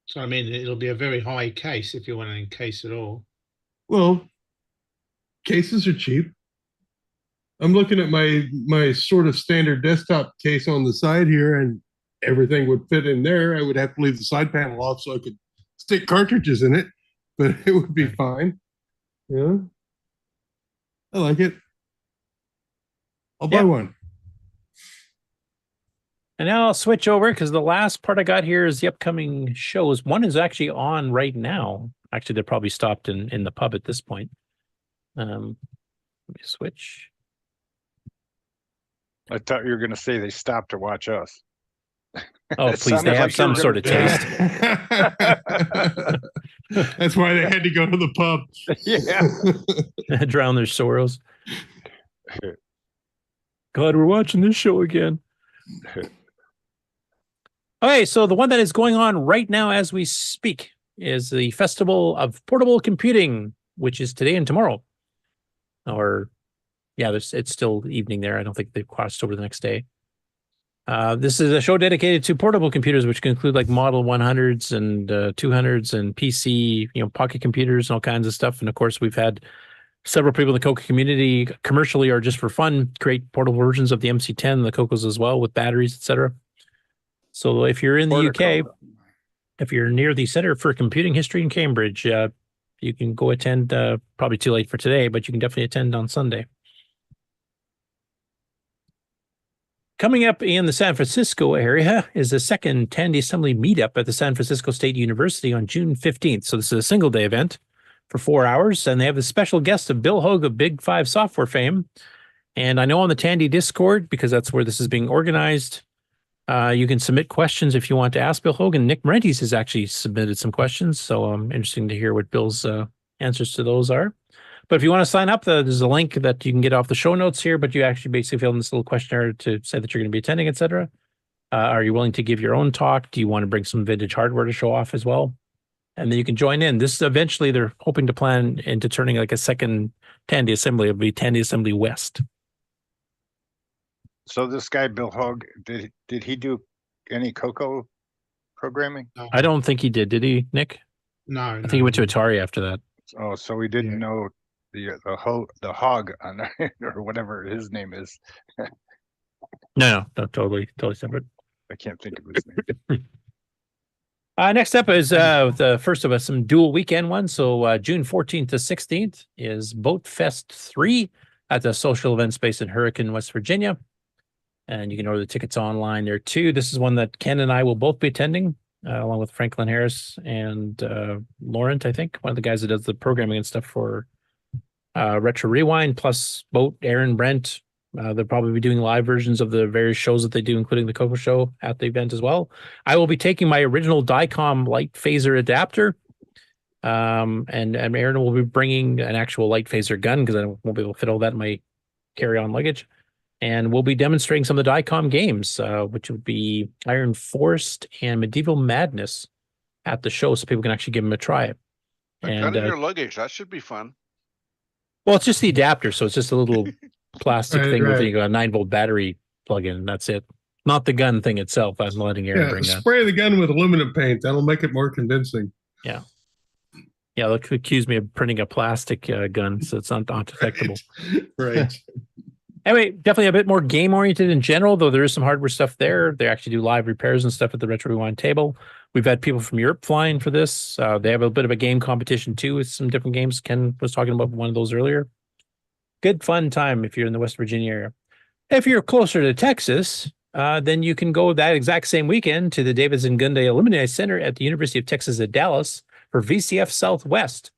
So I mean, it'll be a very high case if you want to encase it all. Well, cases are cheap. I'm looking at my sort of standard desktop case on the side here, and everything would fit in there. I would have to leave the side panel off so I could stick cartridges in it, but it would be fine. Yeah, I like it. I'll buy one. And now I'll switch over because the last part I got here is the upcoming shows. One is actually on right now. Actually, they're probably stopped in the pub at this point. Let me switch. I thought you were going to say they stopped to watch us. Oh, It please, they sounded have like some you were sort of gonna- taste. That's why they had to go to the pub. Yeah. Drown their sorrows. God, we're watching this show again. Okay, so the one that is going on right now as we speak is the Festival of Portable Computing, which is today and tomorrow. Or, yeah, it's still evening there. I don't think they've crossed over the next day. This is a show dedicated to portable computers, which can include like Model 100s and 200s and PC, pocket computers and all kinds of stuff. And of course, we've had several people in the Coco community, commercially or just for fun, create portable versions of the MC10, the Cocos as well, with batteries, etc. So if you're in the UK, if you're near the Center for Computing History in Cambridge, you can go attend. Probably too late for today, but you can definitely attend on Sunday. Coming up in the San Francisco area is the second Tandy Assembly meetup at the San Francisco State University on June 15th. So this is a single day event for 4 hours, and they have a special guest of Bill Hogue of Big Five Software fame. And I know on the Tandy Discord, because that's where this is being organized, you can submit questions if you want to ask Bill Hogue. And Nick Marentes has actually submitted some questions, so interesting to hear what Bill's answers to those are. But if you want to sign up, there's a link that you can get off the show notes here, but you actually basically fill in this little questionnaire to say that you're going to be attending, etc. Are you willing to give your own talk? Do you want to bring some vintage hardware to show off as well? And then you can join in. This eventually they're hoping to plan into turning like a second Tandy Assembly. It'll be Tandy Assembly West. So this guy, Bill Hogue, did he do any CoCo programming? I don't think he did he, Nick? No. I think he went to Atari after that. Oh, so we didn't know the Hog on or whatever his name is. No, totally separate. I can't think of his name. Next up is the first of some dual weekend ones. So June 14th to 16th is Boat Fest 3 at the social event space in Hurricane, West Virginia. And you can order the tickets online there too. This is one that Ken and I will both be attending, along with Franklin Harris and Laurent, I think, one of the guys that does the programming and stuff for Retro Rewind, plus Boat, Aaron, Brent. They'll probably be doing live versions of the various shows that they do, including the CoCo show at the event as well. I will be taking my original Dicom light phaser adapter. And Aaron will be bringing an actual light phaser gun because I won't be able to fit all that in my carry-on luggage. And we'll be demonstrating some of the Dicom games, which would be Iron Forest and Medieval Madness at the show, so people can actually give them a try. Cut in your luggage. That should be fun. Well, it's just the adapter, so it's just a little plastic thing with a 9-volt battery plug-in, and that's it. Not the gun thing itself. I'm letting Aaron bring that. Spray the gun with aluminum paint. That'll make it more convincing. Yeah. Yeah, they'll accuse me of printing a plastic gun, so it's not detectable. Right. Anyway, definitely a bit more game-oriented in general, though there is some hardware stuff there. They actually do live repairs and stuff at the Retro Rewind table. We've had people from Europe flying for this. They have a bit of a game competition, too, with some different games. Ken was talking about one of those earlier. Good, fun time if you're in the West Virginia area. If you're closer to Texas, then you can go that exact same weekend to the Davis and Gunday Alumni Center at the University of Texas at Dallas for VCF Southwest.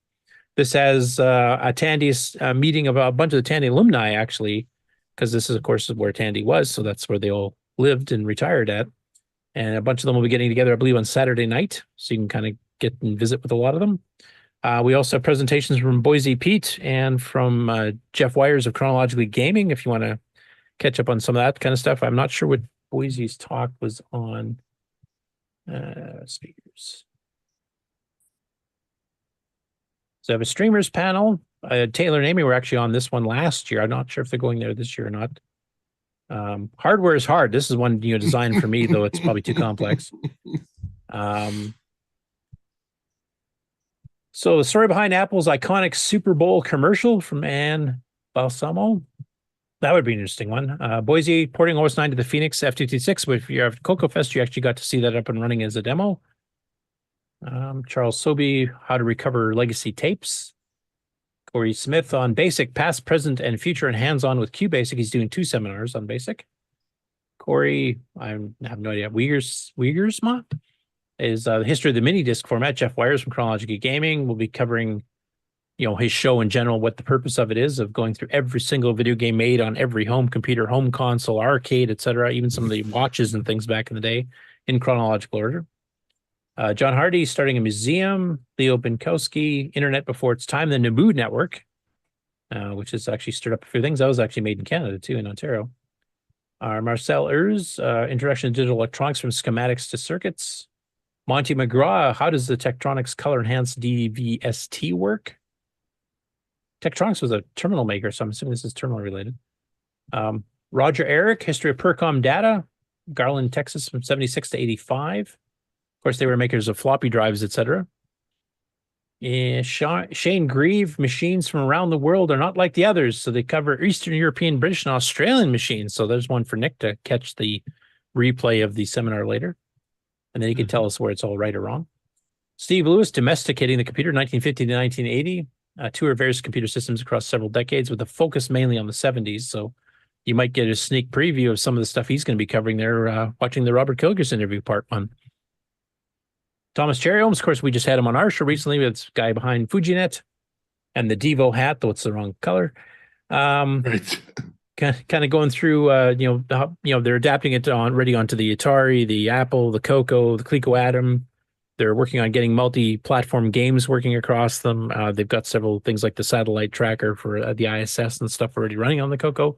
This has a Tandy meeting of a bunch of the Tandy alumni, actually, because this is, of course, where Tandy was, so that's where they all lived and retired at. And a bunch of them will be getting together, I believe, on Saturday night, so you can kind of get and visit with a lot of them. We also have presentations from Boise Pete and from Jeff Wires of Chronologically Gaming, if you want to catch up on some of that kind of stuff. I'm not sure what Boise's talk was on. Speakers. So I have a streamers panel. Taylor and Amy were actually on this one last year. I'm not sure if they're going there this year or not. Hardware is hard. This is one designed for me, though it's probably too complex. So the story behind Apple's iconic Super Bowl commercial from Ann Balsamo. That would be an interesting one. Boise porting OS 9 to the Phoenix F226. But if you're at CoCo Fest, you actually got to see that up and running as a demo. Charles Sobey, how to recover legacy tapes. Corey Smith on BASIC, past, present, and future, and hands-on with QBasic. He's doing 2 seminars on BASIC. Corey, I have no idea. Uyghurs is the history of the mini disc format. Jeff Wires from Chronologically Gaming will be covering, his show in general, what the purpose of it is, of going through every single video game made on every home computer, home console, arcade, etc., even some of the watches and things back in the day in chronological order. John Hardy starting a museum. Leo Binkowski, Internet Before Its Time, the Naboo Network, which has actually stirred up a few things. That was actually made in Canada, too, in Ontario. Marcel Urs, Introduction to Digital Electronics from Schematics to Circuits. Monty McGraw, how does the Tektronix Color Enhanced DVST work? Tektronix was a terminal maker, so I'm assuming this is terminal related. Roger Eric, History of Percom Data, Garland, Texas, from 76 to 85. Of course, they were makers of floppy drives, etc. Shane Grieve, machines from around the world are not like the others, so they cover Eastern European, British, and Australian machines. So there's one for Nick to catch the replay of the seminar later, and then he can tell us where it's all right or wrong. Steve Lewis, Domesticating the Computer, 1950 to 1980. Tour of various computer systems across several decades with a focus mainly on the 70s. So you might get a sneak preview of some of the stuff he's going to be covering there, watching the Robert Kilgers interview part 1. Thomas Cherry Holmes, of course, we just had him on our show recently. It's the guy behind FujiNet and the Devo hat, though it's the wrong color. Right. Kind of going through, they're adapting it already onto the Atari, the Apple, the CoCo, the Coleco Atom. They're working on getting multi-platform games working across them. They've got several things like the satellite tracker for the ISS and stuff already running on the CoCo.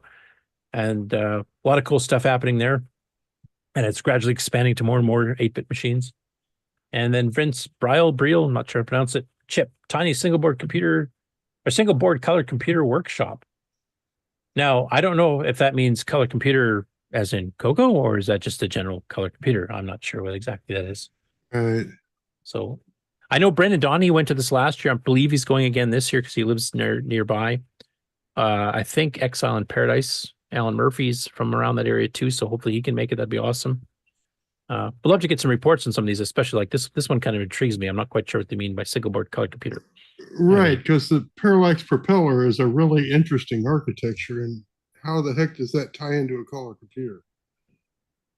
And a lot of cool stuff happening there. And it's gradually expanding to more and more 8-bit machines. And then Vince Breel, I'm not sure how to pronounce it, Chip, tiny single board color computer workshop. Now, I don't know if that means color computer as in CoCo, or is that just a general color computer? I'm not sure what exactly that is. So I know Brendan Donnie went to this last year. I believe he's going again this year because he lives nearby. I think Exile in Paradise, Alan Murphy's from around that area too. So hopefully he can make it. That'd be awesome. We'd love to get some reports on some of these, especially like this. This one kind of intrigues me. I'm not quite sure what they mean by single board color computer. Right, because the parallax propeller is a really interesting architecture, and how the heck does that tie into a color computer?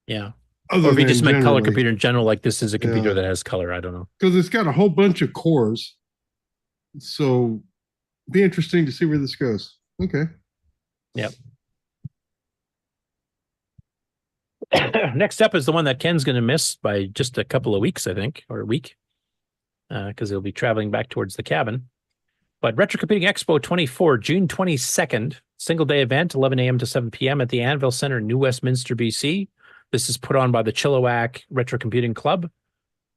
Yeah. Other or if you than just meant color generally. computer in general, like this is a computer Yeah. that has color. I don't know. Because it's got a whole bunch of cores. So be interesting to see where this goes. Okay. Yep. Next up is the one that Ken's going to miss by just a couple of weeks, I think, or a week, because he'll be traveling back towards the cabin. But Retro-Computing Expo 24, June 22nd, single day event, 11 a.m. to 7 p.m. at the Anvil Center in New Westminster, BC. This is put on by the Chilliwack Retro Computing Club,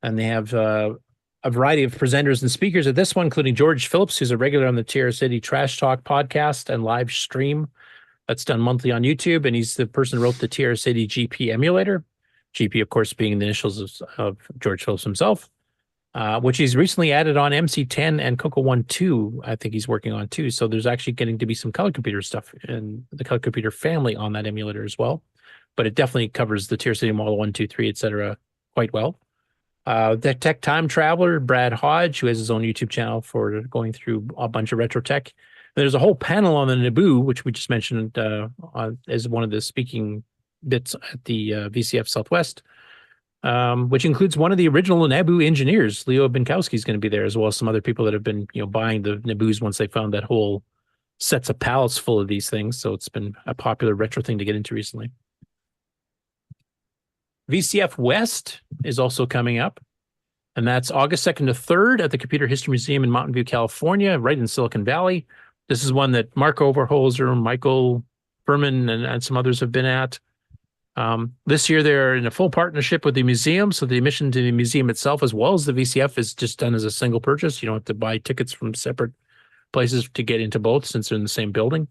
and they have a variety of presenters and speakers at this one, including George Phillips, who's a regular on the TRS-80 Trash Talk podcast and live stream that's done monthly on YouTube, and he's the person who wrote the TRS-80 GP emulator. GP, of course, being the initials of George Phillips himself, which he's recently added on MC10 and CoCo 1.2. I think he's working on too. So there's actually getting to be some color computer stuff in the color computer family on that emulator as well. But it definitely covers the TRS-80 Model 1, 2, 3, etc. quite well. The Tech Time Traveler, Brad Hodge, who has his own YouTube channel for going through a bunch of retro tech. There's a whole panel on the Naboo, which we just mentioned as one of the speaking bits at the VCF Southwest, which includes one of the original Naboo engineers. Leo Binkowski is going to be there, as well as some other people that have been buying the Naboos once they found that whole sets of pallets full of these things. So it's been a popular retro thing to get into recently. VCF West is also coming up, and that's August 2nd to 3rd at the Computer History Museum in Mountain View, California, right in Silicon Valley. This is one that Mark Overholzer, Michael Berman, and some others have been at. This year, they're in a full partnership with the museum, so the admission to the museum itself, as well as the VCF, is just done as a single purchase. You don't have to buy tickets from separate places to get into both, since they're in the same building.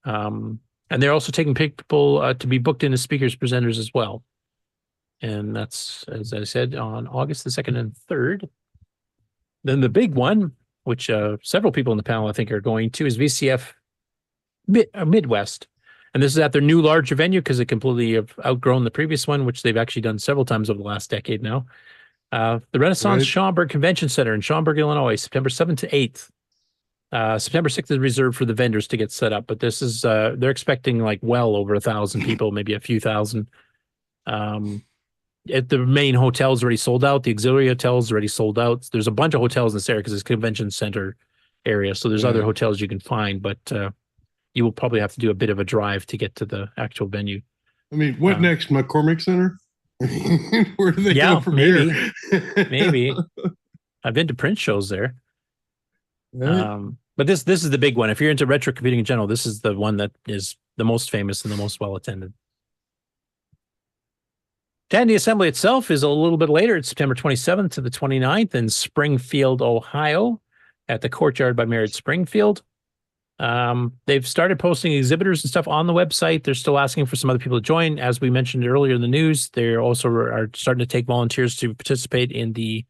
And they're also taking people to be booked in as speakers, presenters as well. And that's, as I said, on August the 2nd and 3rd. Then the big one, which several people in the panel I think are going to, is VCF Midwest. And this is at their new larger venue because they completely have outgrown the previous one, which they've actually done several times over the last decade now. The Renaissance Schaumburg Convention Center in Schaumburg, Illinois, September 7th to 8th. September 6th is reserved for the vendors to get set up, but this is, they're expecting like well over 1,000 people, maybe a few thousand. At the main hotel's already sold out. The auxiliary hotel's already sold out. There's a bunch of hotels in this area because it's a convention center area. So there's other hotels you can find, but you will probably have to do a bit of a drive to get to the actual venue. I mean, what next? McCormick Center? Where do they go from here? Maybe. I've been to print shows there. Right. But this is the big one. If you're into retro computing in general, this is the one that is the most famous and the most well attended. Tandy Assembly itself is a little bit later. It's September 27th to the 29th in Springfield, Ohio, at the Courtyard by Marriott Springfield. They've started posting exhibitors and stuff on the website. They're still asking for some other people to join. As we mentioned earlier in the news, they also are starting to take volunteers to participate in the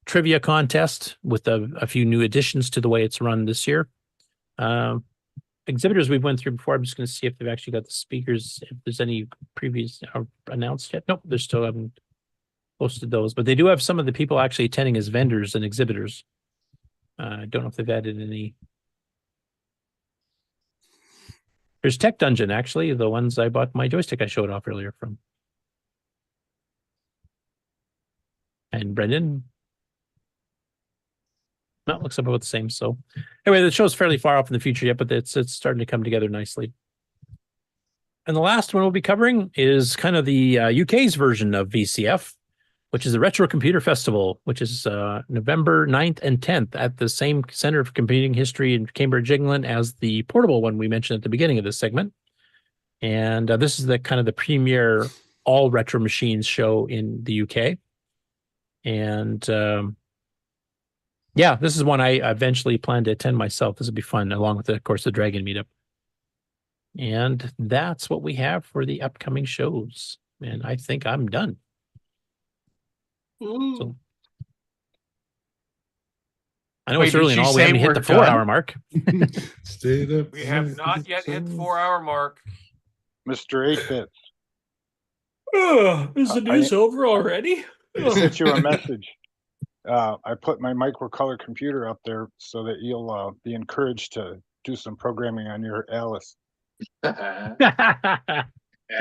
trivia contest with a few new additions to the way it's run this year. Exhibitors we've went through before. I'm just going to see if they've actually got the speakers, if there's any previous announced yet. Nope, they still haven't posted those, but they do have some of the people actually attending as vendors and exhibitors. I don't know if they've added any. There's Techdungeon, actually, the ones I bought my joystick I showed off earlier from. And Brendan. No, it looks about the same. So anyway, the show's fairly far off in the future yet, but it's starting to come together nicely. And the last one we'll be covering is kind of the UK's version of VCF, which is the Retro Computer Festival, which is November 9th and 10th at the same Center for Computing History in Cambridge, England as the portable one we mentioned at the beginning of this segment. And this is the kind of the premier all retro machines show in the UK. And yeah, this is one I eventually plan to attend myself. This will be fun, along with, of course, the Dragon meetup. And that's what we have for the upcoming shows. And I think I'm done. So, I know Wait, it's early did and you all. We say haven't hit we're the done? 4-hour mark. Stayed up. We have not yet hit the 4-hour mark. Mr. 8-Bit, Is the news over already? I sent you a message. I put my microcolor computer up there so that you'll be encouraged to do some programming on your Alice. You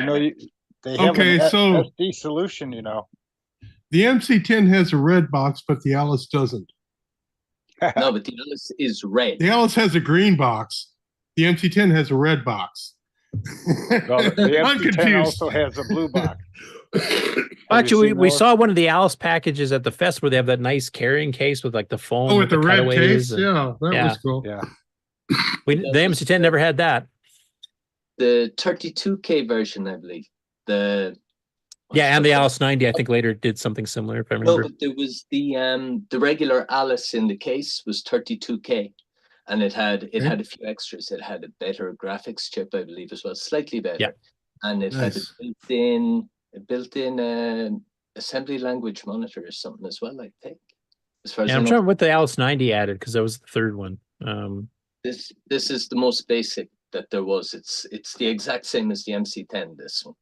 know, they have Okay, an so- SD solution, you know. The MC10 has a red box, but the Alice doesn't. No, but the Alice is red. The Alice has a green box. The MC10 has a red box. Well, the I'm MC10 confused. also has a blue box. Actually, we those? saw one of the Alice packages at the fest where they have that nice carrying case with like the phone. Oh, with the red cutaways case? and- Yeah, that was cool. Yeah. The MC10 never had that. The 32K version, I believe. Yeah, and the Alice 90, I think later did something similar, if I No, remember. but there was the regular Alice in the case was 32K, and it had a few extras. It had a better graphics chip, I believe, as well, slightly better. Yeah. And it had Nice. a built-in assembly language monitor or something as well, I think. As far as Yeah, I I'm know. trying what the Alice 90 added because that was the third one. This is the most basic that there was. It's the exact same as the MC10. This one,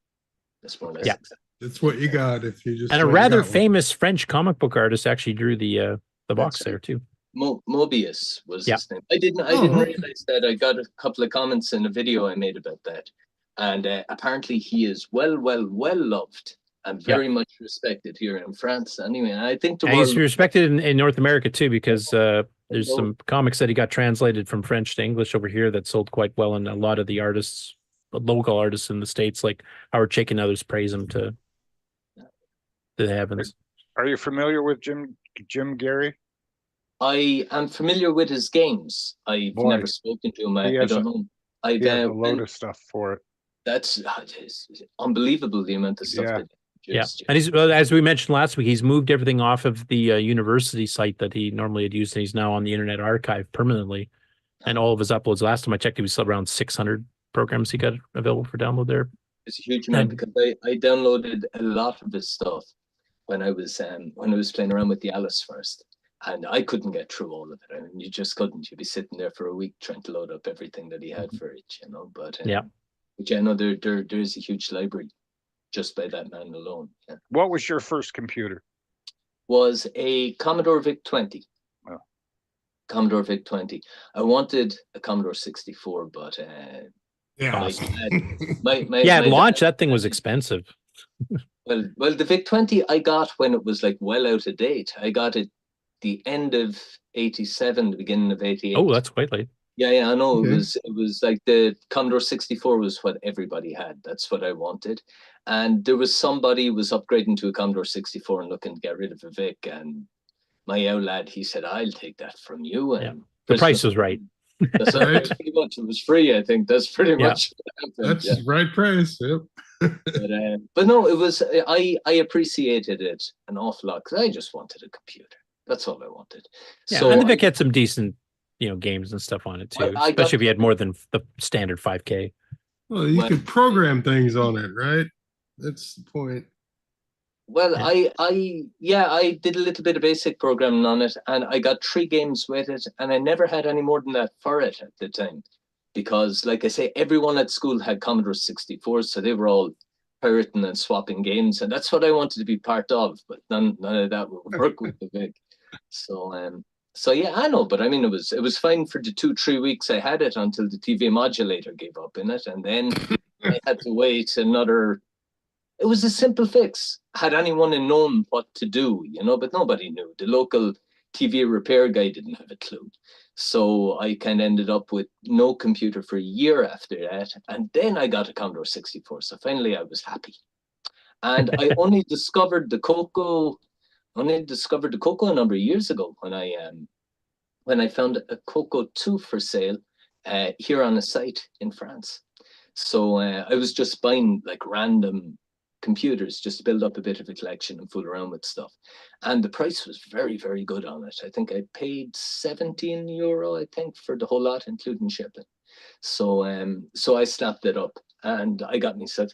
more or less. Yeah. That's what you got if you just. And a thought you rather got one. famous French comic book artist actually drew the box there too. Mobius was Yeah. his name. I didn't okay. realize that. I got a couple of comments in a video I made about that, and apparently he is well loved and very much respected here in France. Anyway, and I think the And he's world. respected in North America too because there's some comics that he got translated from French to English over here that sold quite well, and a lot of the artists, local artists in the States, like Howard Chick and others, praise him to the heavens. Are you familiar with Jim Gerrie? I am familiar with his games. I've Boy, never spoken to him. I has don't a- know. He has a load of stuff for it. That's it's unbelievable the amount of stuff Yeah. that Yeah, just and he's, well, as we mentioned last week, he's moved everything off of the university site that he normally had used, and he's now on the Internet Archive permanently. And all of his uploads, last time I checked, he was around 600 programs he got available for download there. It's a huge amount because I downloaded a lot of his stuff when I was playing around with the Alice first, and I couldn't get through all of it. I mean, you just couldn't. You'd be sitting there for a week trying to load up everything that he had for it, you know. But Yeah. but yeah, no, there is a huge library just by that man alone. Yeah. What was your first computer? Was a Commodore VIC-20. Oh. Commodore VIC-20. I wanted a Commodore 64, but Yeah. my Yeah, at my launch, dad- that thing was expensive. Well, the VIC-20 I got when it was like well out of date. I got it the end of 87, the beginning of 88. Oh, that's quite late. Yeah, I know. Okay. It was like the Commodore 64 was what everybody had. That's what I wanted. And there was somebody who was upgrading to a Commodore 64 and looking to get rid of a VIC. And my old lad, he said, I'll take that from you. And The price was right. That's Right. pretty much. It was free, I think. That's pretty Yeah. much what happened. That's right price. Yep. But no, it was. I appreciated it an awful lot because I just wanted a computer. That's all I wanted. Yeah, So and the I- Vic had some decent, games and stuff on it too, I got- especially if you had more than the standard 5K. Well, you Well- could program things on it, right? That's the point. Well, Yeah. I did a little bit of basic programming on it, and I got 3 games with it, and I never had any more than that for it at the time, because, like I say, everyone at school had Commodore 64s, so they were all pirating and swapping games, and that's what I wanted to be part of, but none of that would work with the VIC. So So yeah, I know, but I mean, it was fine for the 2-3 weeks I had it until the TV modulator gave up in it, and then I had to wait another. It was a simple fix. Had anyone known what to do, but nobody knew. The local TV repair guy didn't have a clue. So I kind of ended up with no computer for a year after that, and then I got a Commodore 64. So finally, I was happy. And I only discovered the CoCo. A number of years ago when I found a CoCo 2 for sale here on a site in France. So I was just buying like random computers just to build up a bit of a collection and fool around with stuff. And the price was very, very good on it. I think I paid €17, I think, for the whole lot, including shipping. So I snapped it up and I got myself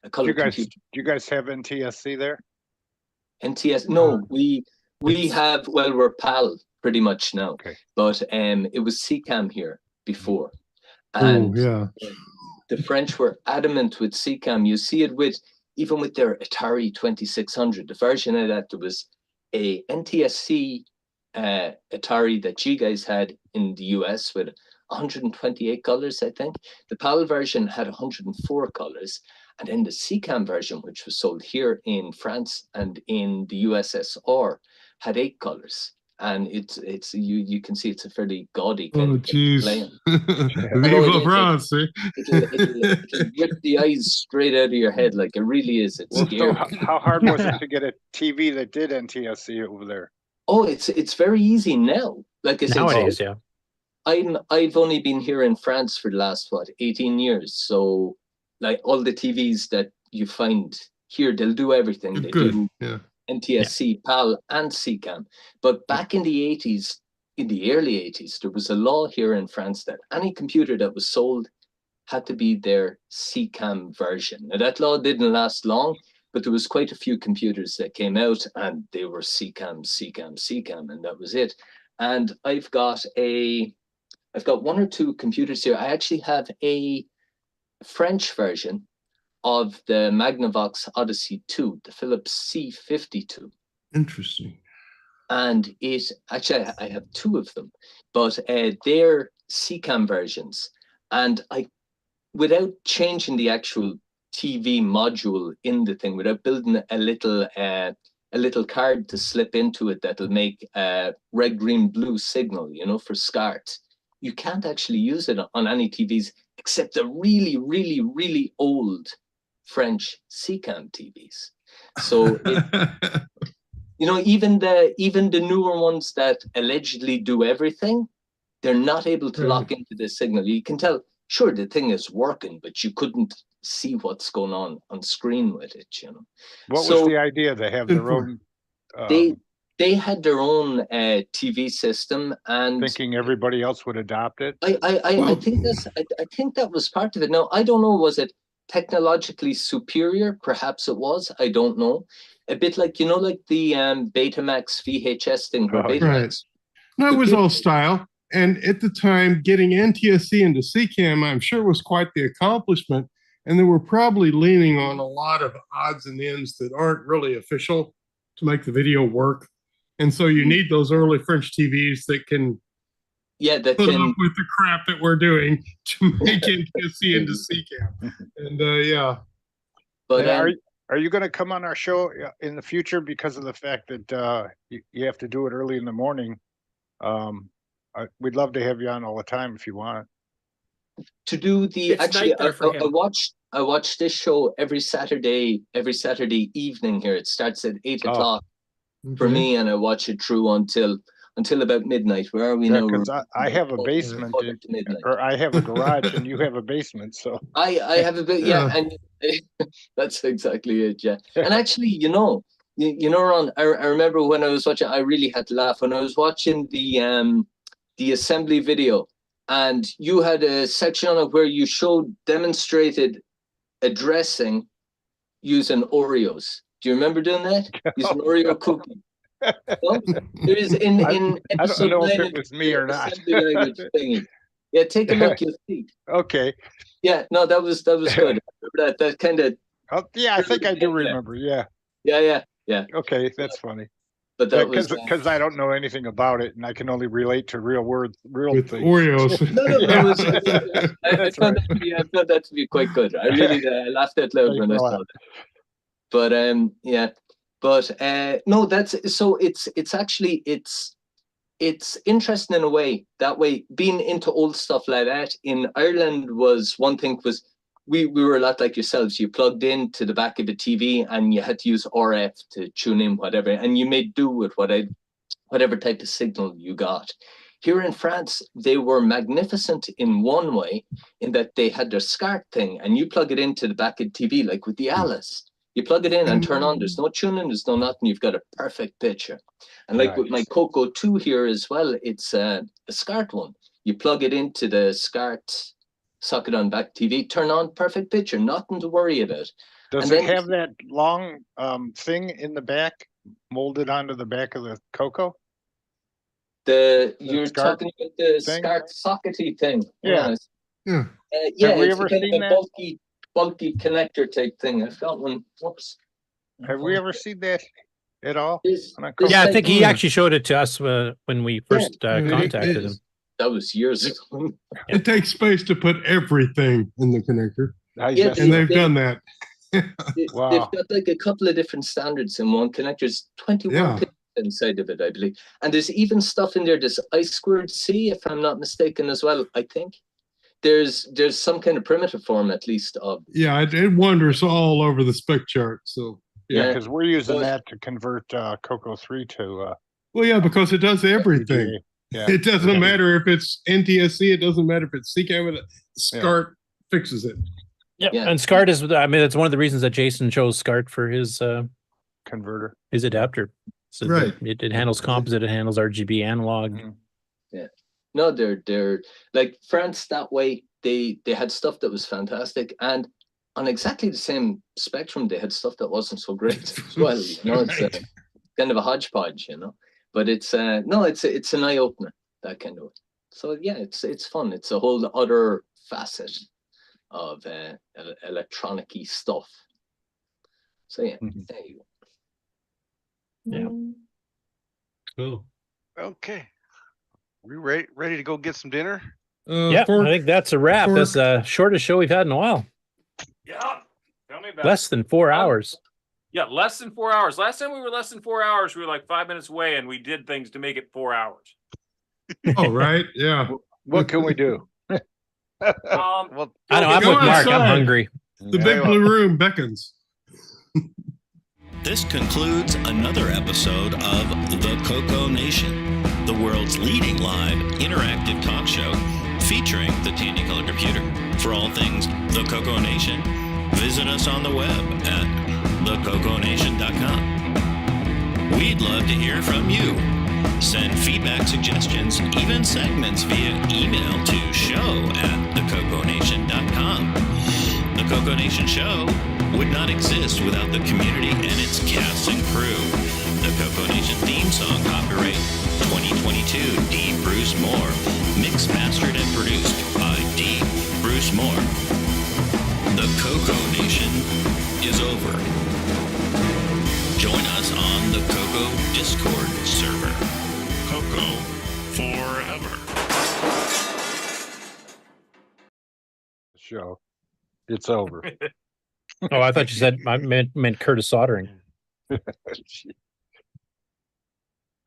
a color computer. Do you guys have NTSC there? NTS? No, we have, well, we're PAL pretty much now. Okay. But it was CCAM here before. And the French were adamant with CCAM. You see it even with their Atari 2600. The version of that, there was a NTSC Atari that you guys had in the US with 128 colors, I think. The PAL version had 104 colors. And then the CCAM version, which was sold here in France and in the USSR, had 8 colors. And it's you can see it's a fairly gaudy kind of jeez. Viva France, eh? It'll rip the eyes straight out of your head. Like it really is. It's scary. So how hard was it to get a TV that did NTSC over there? Oh, it's very easy now. Like I said, Nowadays, yeah. I've only been here in France for the last 18 years. So like all the TVs that you find here, they'll do everything. They do NTSC, PAL, and CCAM. But back in the 80s, in the early 80s, there was a law here in France that any computer that was sold had to be their CCAM version. Now that law didn't last long, but there was quite a few computers that came out and they were CCAM, and that was it. And I've got 1 or 2 computers here. I actually have a French version of the Magnavox Odyssey 2, the Philips C52. Interesting. And I have 2 of them, but they're CCAM versions. And without changing the actual TV module in the thing, without building a little card to slip into it that'll make a red, green, blue signal, for SCART, you can't actually use it on any TVs except the really, really, really old French CCAM TVs. So, even the newer ones that allegedly do everything, they're not able to lock into the signal. You can tell, sure, the thing is working, but you couldn't see what's going on screen with it. What was the idea? They have their own. They had their own TV system, and thinking everybody else would adopt it. I think that was part of it. Now I don't know, was it technologically superior? Perhaps it was. I don't know. A bit like like the Betamax VHS thing. Right. No, it was all style. And at the time, getting NTSC into CCAM, I'm sure, was quite the accomplishment. And they were probably leaning on a lot of odds and ends that aren't really official to make the video work. And so you need those early French TVs that can put up with the crap that we're doing to make NTSC into CCAM. And But are you going to come on our show in the future because of the fact that you have to do it early in the morning? We'd love to have you on all the time if you want. To do the I watch this show every Saturday evening here. It starts at 8 o'clock for me, and I watch it through until about midnight. Where are we now? Because I have a basement, or I have a garage, and you have a basement. So I have a bit, and that's exactly it, yeah. And actually, Ron, I remember when I was watching, I really had to laugh when I was watching the assembly video, and you had a section on it where you demonstrated addressing using Oreos. Do you remember doing that? Using Oreo cookie. No? There is in episode 9 I don't know if it was me or not. Yeah, take a look, you'll see. Okay. Yeah, no, that was good. That kind of. Yeah, I think I do remember. Yeah. Yeah. Okay, that's funny. But that was because I don't know anything about it, and I can only relate to real With things. Oreos. I found that to be quite good. I really laughed out loud when I saw that. But yeah, but no, it's actually it's interesting in a way. That way, being into old stuff like that in Ireland was one thing. Was we were a lot like yourselves. You plugged into the back of the TV and you had to use RF to tune in whatever, and you made do with whatever type of signal you got. Here in France, they were magnificent in one way, in that they had their SCART thing, and you plug it into the back of the TV, like with the Alice. You plug it in and turn on. There's no tuning, there's no nothing. You've got a perfect picture. And like with my Coco 2 here as well, it's a SCART one. You plug it into the SCART socket on back TV, turn on, perfect picture, nothing to worry about. Does it have that long thing in the back molded onto the back of the Coco? You're talking about the SCART sockety thing. Yeah. Yeah, Have we it's ever kind seen of a that? bulky connector type thing. I've got one. Whoops. Have we ever seen that at all? Yeah, I think he actually showed it to us when we first contacted him. That was years ago. It takes space to put everything in the connector. Yeah, and they've done that. They've got like a couple of different standards in one connector. There's 21 pins inside of it, I believe. And there's even stuff in there, there's I2C, if I'm not mistaken, as well, I think. There's some kind of primitive form, at least, of... Yeah, it wanders all over the spec chart, so... Yeah, because we're using that to convert Coco 3 to... Well, yeah, because it does everything. Yeah. It doesn't matter if it's NTSC, it doesn't matter if it's CCAM, SCART fixes it. Yeah, and SCART is, I mean, it's one of the reasons that Jason chose SCART for his converter, his adapter. So right. It handles composite, it handles RGB analog. Yeah. No, they're like France that way. They had stuff that was fantastic, and on exactly the same spectrum, they had stuff that wasn't so great as well. You know, it's kind of a hodgepodge, you know. But it's no, it's an eye opener, that kind of. So yeah, it's fun. It's a whole other facet of electronic-y stuff. So yeah, there you go. Yeah. Cool. Okay. We ready to go get some dinner? Yeah, I think that's a wrap. That's the shortest show we've had in a while. Yeah. Tell me about Less than 4 hours. Yeah, less than 4 hours. Last time we were less than 4 hours, we were like 5 minutes away, and we did things to make it 4 hours. Oh, right. Yeah. What can we do? Well, I know, I'm with Mark. I'm hungry. The big blue room beckons. This concludes another episode of the CoCoNation, the world's leading live interactive talk show featuring the Tandy Color Computer. For all things the CoCoNation, visit us on the web at thecoconation.com. We'd love to hear from you. Send feedback, suggestions, even segments via email to show@thecoconation.com. The CoCoNation show would not exist without the community and its cast and crew. The CoCoNation theme song, copyright 2022, D. Bruce Moore. Mixed, mastered, and produced by D. Bruce Moore. The CoCoNation is over. Join us on the Coco Discord server. Coco forever. Show. It's over. Oh, I thought you said I meant Curtis soldering.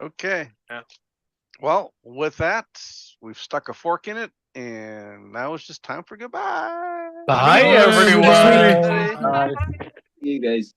Okay. Well, with that, we've stuck a fork in it, and now it's just time for goodbye. Bye, everyone. Bye. You guys.